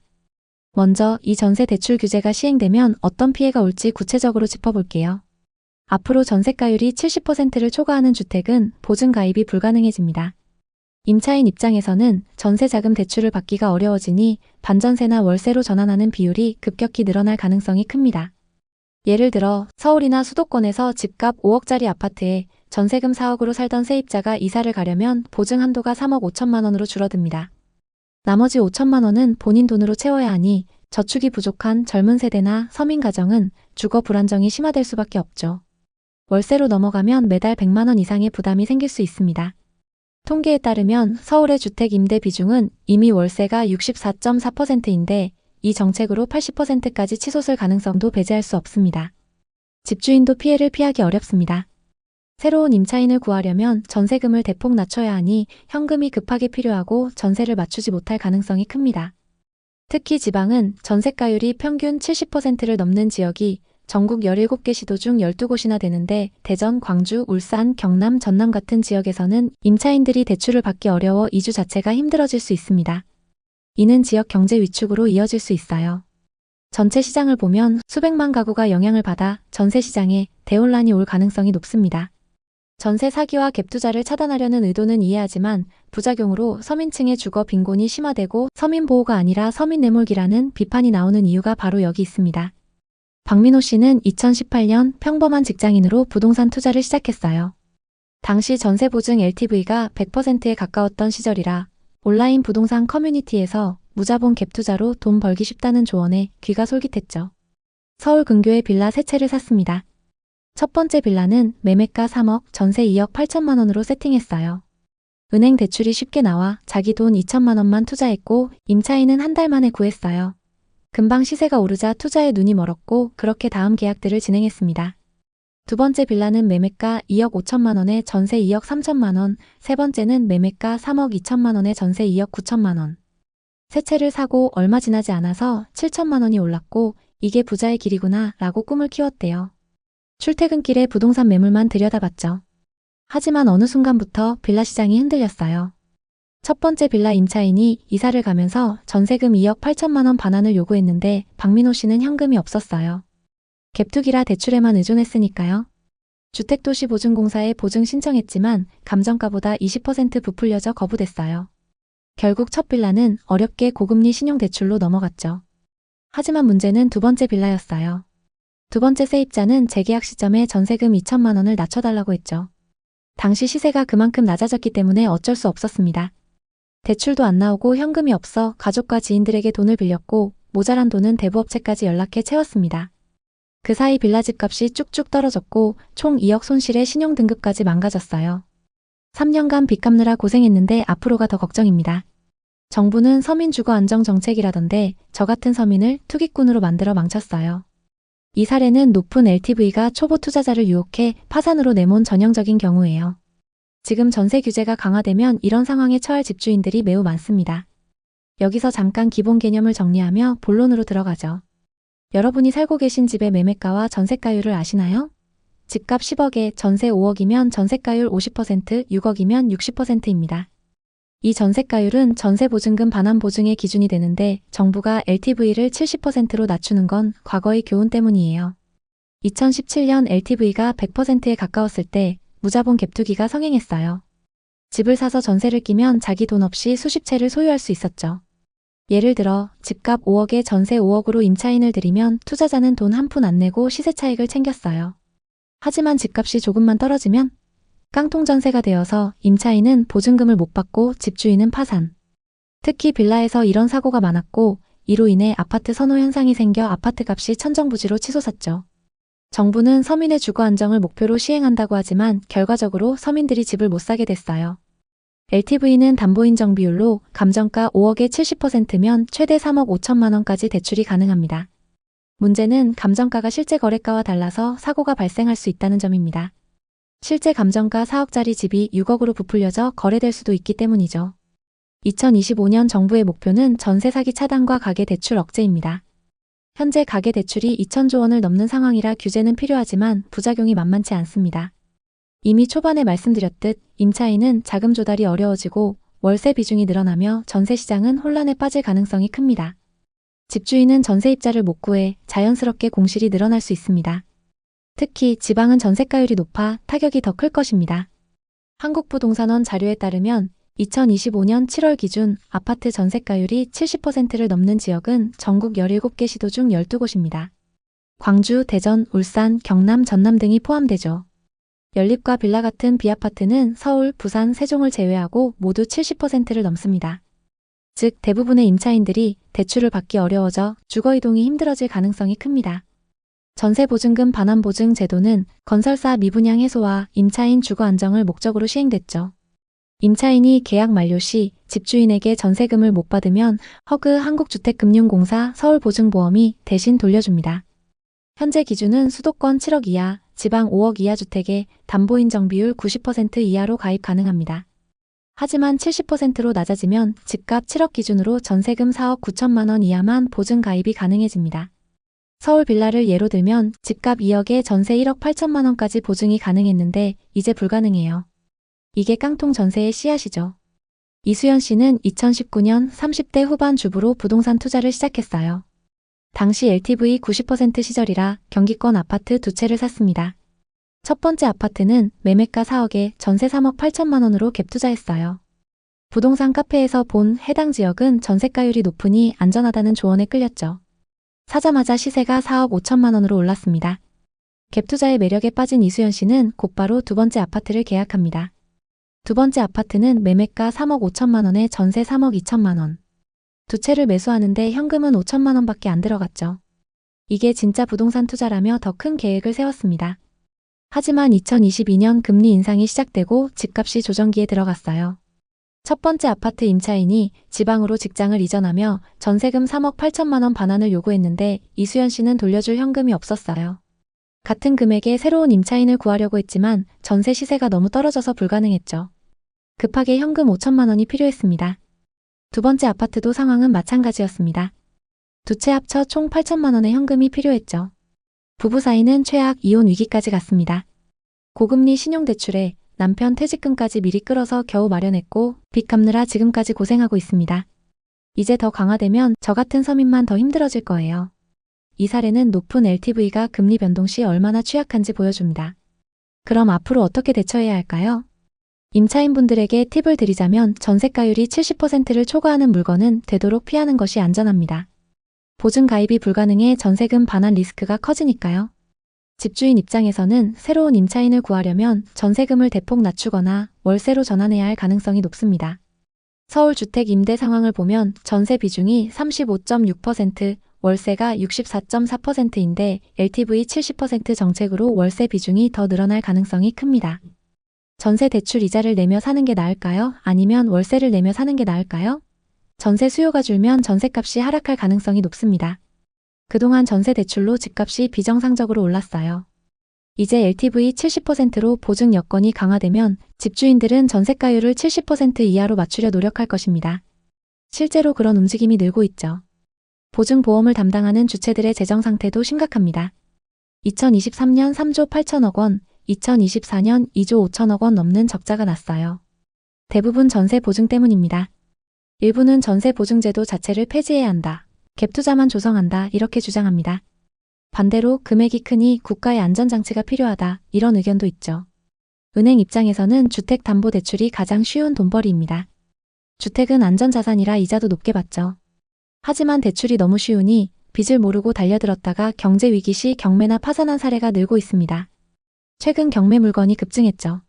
먼저 이 전세 대출 규제가 시행되면 어떤 피해가 올지 구체적으로 짚어볼게요. 앞으로 전세가율이 70%를 초과하는 주택은 보증 가입이 불가능해집니다. 임차인 입장에서는 전세자금 대출을 받기가 어려워지니 반전세나 월세로 전환하는 비율이 급격히 늘어날 가능성이 큽니다. 예를 들어 서울이나 수도권에서 집값 5억짜리 아파트에 전세금 4억으로 살던 세입자가 이사를 가려면 보증 한도가 3억 5천만 원으로 줄어듭니다. 나머지 5천만 원은 본인 돈으로 채워야 하니 저축이 부족한 젊은 세대나 서민 가정은 주거 불안정이 심화될 수밖에 없죠. 월세로 넘어가면 매달 100만 원 이상의 부담이 생길 수 있습니다. 통계에 따르면 서울의 주택 임대 비중은 이미 월세가 64.4%인데 이 정책으로 80%까지 치솟을 가능성도 배제할 수 없습니다. 집주인도 피해를 피하기 어렵습니다. 새로운 임차인을 구하려면 전세금을 대폭 낮춰야 하니 현금이 급하게 필요하고 전세를 맞추지 못할 가능성이 큽니다. 특히 지방은 전세가율이 평균 70%를 넘는 지역이 전국 17개 시도 중 12곳이나 되는데 대전, 광주, 울산, 경남, 전남 같은 지역에서는 임차인들이 대출을 받기 어려워 이주 자체가 힘들어질 수 있습니다. 이는 지역 경제 위축으로 이어질 수 있어요. 전체 시장을 보면 수백만 가구가 영향을 받아 전세 시장에 대혼란이 올 가능성이 높습니다. 전세 사기와 갭 투자를 차단하려는 의도는 이해하지만 부작용으로 서민층의 주거 빈곤이 심화되고 서민 보호가 아니라 서민 내몰기라는 비판이 나오는 이유가 바로 여기 있습니다. 박민호 씨는 2018년 평범한 직장인으로 부동산 투자를 시작했어요. 당시 전세 보증 LTV가 100%에 가까웠던 시절이라 온라인 부동산 커뮤니티에서 무자본 갭 투자로 돈 벌기 쉽다는 조언에 귀가 솔깃했죠. 서울 근교에 빌라 3채를 샀습니다. 첫 번째 빌라는 매매가 3억, 전세 2억 8천만 원으로 세팅했어요. 은행 대출이 쉽게 나와 자기 돈 2천만 원만 투자했고 임차인은 한 달 만에 구했어요. 금방 시세가 오르자 투자에 눈이 멀었고 그렇게 다음 계약들을 진행했습니다. 두 번째 빌라는 매매가 2억 5천만 원에 전세 2억 3천만 원, 세 번째는 매매가 3억 2천만 원에 전세 2억 9천만 원. 세 채를 사고 얼마 지나지 않아서 7천만 원이 올랐고 이게 부자의 길이구나 라고 꿈을 키웠대요. 출퇴근길에 부동산 매물만 들여다봤죠. 하지만 어느 순간부터 빌라 시장이 흔들렸어요. 첫 번째 빌라 임차인이 이사를 가면서 전세금 2억 8천만 원 반환을 요구했는데 박민호 씨는 현금이 없었어요. 갭투기라 대출에만 의존했으니까요. 주택도시보증공사에 보증 신청했지만 감정가보다 20% 부풀려져 거부됐어요. 결국 첫 빌라는 어렵게 고금리 신용대출로 넘어갔죠. 하지만 문제는 두 번째 빌라였어요. 두 번째 세입자는 재계약 시점에 전세금 2천만 원을 낮춰달라고 했죠. 당시 시세가 그만큼 낮아졌기 때문에 어쩔 수 없었습니다. 대출도 안 나오고 현금이 없어 가족과 지인들에게 돈을 빌렸고 모자란 돈은 대부업체까지 연락해 채웠습니다. 그 사이 빌라 집값이 쭉쭉 떨어졌고 총 2억 손실에 신용등급까지 망가졌어요. 3년간 빚 갚느라 고생했는데 앞으로가 더 걱정입니다. 정부는 서민 주거 안정 정책이라던데 저 같은 서민을 투기꾼으로 만들어 망쳤어요. 이 사례는 높은 LTV가 초보 투자자를 유혹해 파산으로 내몬 전형적인 경우예요. 지금 전세 규제가 강화되면 이런 상황에 처할 집주인들이 매우 많습니다. 여기서 잠깐 기본 개념을 정리하며 본론으로 들어가죠. 여러분이 살고 계신 집의 매매가와 전세가율을 아시나요? 집값 10억에 전세 5억이면 전세가율 50%, 6억이면 60%입니다. 이 전세가율은 전세보증금 반환 보증의 기준이 되는데 정부가 LTV를 70%로 낮추는 건 과거의 교훈 때문이에요. 2017년 LTV가 100%에 가까웠을 때 무자본 갭투기가 성행했어요. 집을 사서 전세를 끼면 자기 돈 없이 수십 채를 소유할 수 있었죠. 예를 들어 집값 5억에 전세 5억으로 임차인을 들이면 투자자는 돈 한 푼 안 내고 시세 차익을 챙겼어요. 하지만 집값이 조금만 떨어지면 깡통 전세가 되어서 임차인은 보증금을 못 받고 집주인은 파산. 특히 빌라에서 이런 사고가 많았고 이로 인해 아파트 선호 현상이 생겨 아파트값이 천정부지로 치솟았죠. 정부는 서민의 주거 안정을 목표로 시행한다고 하지만 결과적으로 서민들이 집을 못 사게 됐어요. LTV는 담보인정 비율로 감정가 5억에 70%면 최대 3억 5천만 원까지 대출이 가능합니다. 문제는 감정가가 실제 거래가와 달라서 사고가 발생할 수 있다는 점입니다. 실제 감정가 4억짜리 집이 6억으로 부풀려져 거래될 수도 있기 때문이죠. 2025년 정부의 목표는 전세 사기 차단과 가계대출 억제입니다. 현재 가계대출이 2천조 원을 넘는 상황이라 규제는 필요하지만 부작용이 만만치 않습니다. 이미 초반에 말씀드렸듯 임차인은 자금 조달이 어려워지고 월세 비중이 늘어나며 전세 시장은 혼란에 빠질 가능성이 큽니다. 집주인은 전세입자를 못 구해 자연스럽게 공실이 늘어날 수 있습니다. 특히 지방은 전세가율이 높아 타격이 더 클 것입니다. 한국부동산원 자료에 따르면 2025년 7월 기준 아파트 전세가율이 70%를 넘는 지역은 전국 17개 시도 중 12곳입니다. 광주, 대전, 울산, 경남, 전남 등이 포함되죠. 연립과 빌라 같은 B아파트는 서울, 부산, 세종을 제외하고 모두 70%를 넘습니다. 즉 대부분의 임차인들이 대출을 받기 어려워져 주거이동이 힘들어질 가능성이 큽니다. 전세보증금 반환보증 제도는 건설사 미분양 해소와 임차인 주거 안정을 목적으로 시행됐죠. 임차인이 계약 만료 시 집주인에게 전세금을 못 받으면 허그 한국주택금융공사 서울보증보험이 대신 돌려줍니다. 현재 기준은 수도권 7억 이하, 지방 5억 이하 주택에 담보인정 비율 90% 이하로 가입 가능합니다. 하지만 70%로 낮아지면 집값 7억 기준으로 전세금 4억 9천만 원 이하만 보증 가입이 가능해집니다. 서울 빌라를 예로 들면 집값 2억에 전세 1억 8천만 원까지 보증이 가능했는데 이제 불가능해요. 이게 깡통 전세의 씨앗이죠. 이수연 씨는 2019년 30대 후반 주부로 부동산 투자를 시작했어요. 당시 LTV 90% 시절이라 경기권 아파트 2채를 샀습니다. 첫 번째 아파트는 매매가 4억에 전세 3억 8천만 원으로 갭 투자했어요. 부동산 카페에서 본 해당 지역은 전세가율이 높으니 안전하다는 조언에 끌렸죠. 사자마자 시세가 4억 5천만 원으로 올랐습니다. 갭 투자의 매력에 빠진 이수연 씨는 곧바로 두 번째 아파트를 계약합니다. 두 번째 아파트는 매매가 3억 5천만 원에 전세 3억 2천만 원. 두 채를 매수하는데 현금은 5천만 원밖에 안 들어갔죠. 이게 진짜 부동산 투자라며 더 큰 계획을 세웠습니다. 하지만 2022년 금리 인상이 시작되고 집값이 조정기에 들어갔어요. 첫 번째 아파트 임차인이 지방으로 직장을 이전하며 전세금 3억 8천만 원 반환을 요구했는데 이수연 씨는 돌려줄 현금이 없었어요. 같은 금액에 새로운 임차인을 구하려고 했지만 전세 시세가 너무 떨어져서 불가능했죠. 급하게 현금 5천만 원이 필요했습니다. 두 번째 아파트도 상황은 마찬가지였습니다. 두 채 합쳐 총 8천만 원의 현금이 필요했죠. 부부 사이는 최악 이혼 위기까지 갔습니다. 고금리 신용대출에 남편 퇴직금까지 미리 끌어서 겨우 마련했고 빚 갚느라 지금까지 고생하고 있습니다. 이제 더 강화되면 저 같은 서민만 더 힘들어질 거예요. 이 사례는 높은 LTV가 금리 변동 시 얼마나 취약한지 보여줍니다. 그럼 앞으로 어떻게 대처해야 할까요? 임차인분들에게 팁을 드리자면 전세가율이 70%를 초과하는 물건은 되도록 피하는 것이 안전합니다. 보증 가입이 불가능해 전세금 반환 리스크가 커지니까요. 집주인 입장에서는 새로운 임차인을 구하려면 전세금을 대폭 낮추거나 월세로 전환해야 할 가능성이 높습니다. 서울 주택 임대 상황을 보면 전세 비중이 35.6%, 월세가 64.4%인데 LTV 70% 정책으로 월세 비중이 더 늘어날 가능성이 큽니다. 전세 대출 이자를 내며 사는 게 나을까요? 아니면 월세를 내며 사는 게 나을까요? 전세 수요가 줄면 전세값이 하락할 가능성이 높습니다. 그동안 전세 대출로 집값이 비정상적으로 올랐어요. 이제 LTV 70%로 보증 여건이 강화되면 집주인들은 전세가율을 70% 이하로 맞추려 노력할 것입니다. 실제로 그런 움직임이 늘고 있죠. 보증보험을 담당하는 주체들의 재정 상태도 심각합니다. 2023년 3조 8천억 원, 2024년 2조 5천억 원 넘는 적자가 났어요. 대부분 전세 보증 때문입니다. 일부는 전세 보증제도 자체를 폐지해야 한다. 갭 투자만 조성한다. 이렇게 주장합니다. 반대로 금액이 크니 국가의 안전장치가 필요하다. 이런 의견도 있죠. 은행 입장에서는 주택담보대출이 가장 쉬운 돈벌이입니다. 주택은 안전자산이라 이자도 높게 받죠. 하지만 대출이 너무 쉬우니 빚을 모르고 달려들었다가 경제위기 시 경매나 파산한 사례가 늘고 있습니다. 최근 경매 물건이 급증했죠.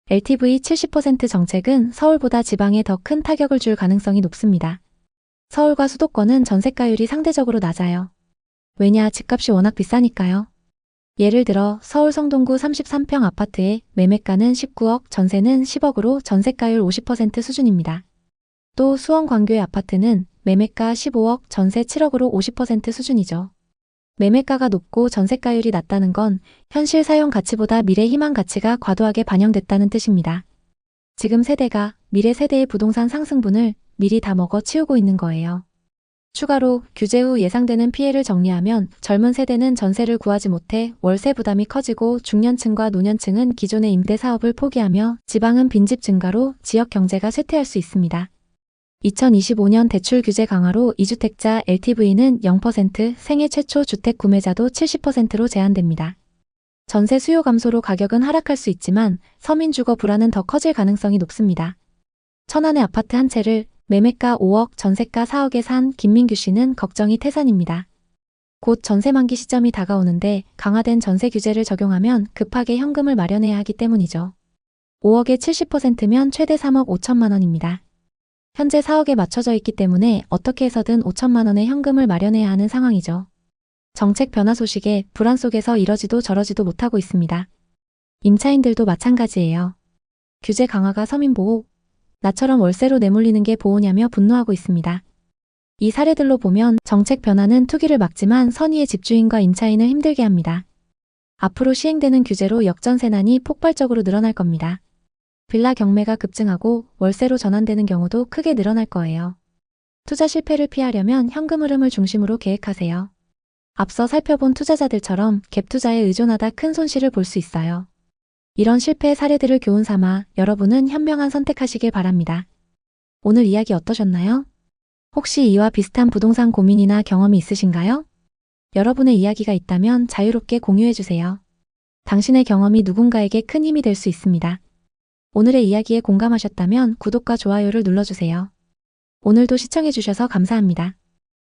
LTV 70% 정책은 서울보다 지방에 더 큰 타격을 줄 가능성이 높습니다. 서울과 수도권은 전세가율이 상대적으로 낮아요. 왜냐, 집값이 워낙 비싸니까요. 예를 들어 서울 성동구 33평 아파트의 매매가는 19억, 전세는 10억으로 전세가율 50% 수준입니다. 또 수원 광교의 아파트는 매매가 15억, 전세 7억으로 50% 수준이죠. 매매가가 높고 전세가율이 낮다는 건 현실 사용 가치보다 미래 희망 가치가 과도하게 반영됐다는 뜻입니다. 지금 세대가 미래 세대의 부동산 상승분을 미리 다 먹어 치우고 있는 거예요. 추가로 규제 후 예상되는 피해를 정리하면 젊은 세대는 전세를 구하지 못해 월세 부담이 커지고 중년층과 노년층은 기존의 임대 사업을 포기하며 지방은 빈집 증가로 지역 경제가 쇠퇴할 수 있습니다. 2025년 대출 규제 강화로 2주택자 LTV는 0%, 생애 최초 주택 구매자도 70%로 제한됩니다. 전세 수요 감소로 가격은 하락할 수 있지만 서민 주거 불안은 더 커질 가능성이 높습니다. 천안의 아파트 한 채를 매매가 5억, 전세가 4억에 산 김민규 씨는 걱정이 태산입니다. 곧 전세 만기 시점이 다가오는데 강화된 전세 규제를 적용하면 급하게 현금을 마련해야 하기 때문이죠. 5억의 70%면 최대 3억 5천만 원입니다. 현재 4억에 맞춰져 있기 때문에 어떻게 해서든 5천만 원의 현금을 마련해야 하는 상황이죠. 정책 변화 소식에 불안 속에서 이러지도 저러지도 못하고 있습니다. 임차인들도 마찬가지예요. 규제 강화가 서민보호, 나처럼 월세로 내몰리는 게 보호냐며 분노하고 있습니다. 이 사례들로 보면 정책 변화는 투기를 막지만 선의의 집주인과 임차인을 힘들게 합니다. 앞으로 시행되는 규제로 역전세난이 폭발적으로 늘어날 겁니다. 빌라 경매가 급증하고 월세로 전환되는 경우도 크게 늘어날 거예요. 투자 실패를 피하려면 현금 흐름을 중심으로 계획하세요. 앞서 살펴본 투자자들처럼 갭 투자에 의존하다 큰 손실을 볼 수 있어요. 이런 실패 사례들을 교훈 삼아 여러분은 현명한 선택하시길 바랍니다. 오늘 이야기 어떠셨나요? 혹시 이와 비슷한 부동산 고민이나 경험이 있으신가요? 여러분의 이야기가 있다면 자유롭게 공유해주세요. 당신의 경험이 누군가에게 큰 힘이 될 수 있습니다. 오늘의 이야기에 공감하셨다면 구독과 좋아요를 눌러주세요. 오늘도 시청해주셔서 감사합니다.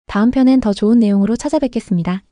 다음 편엔 더 좋은 내용으로 찾아뵙겠습니다.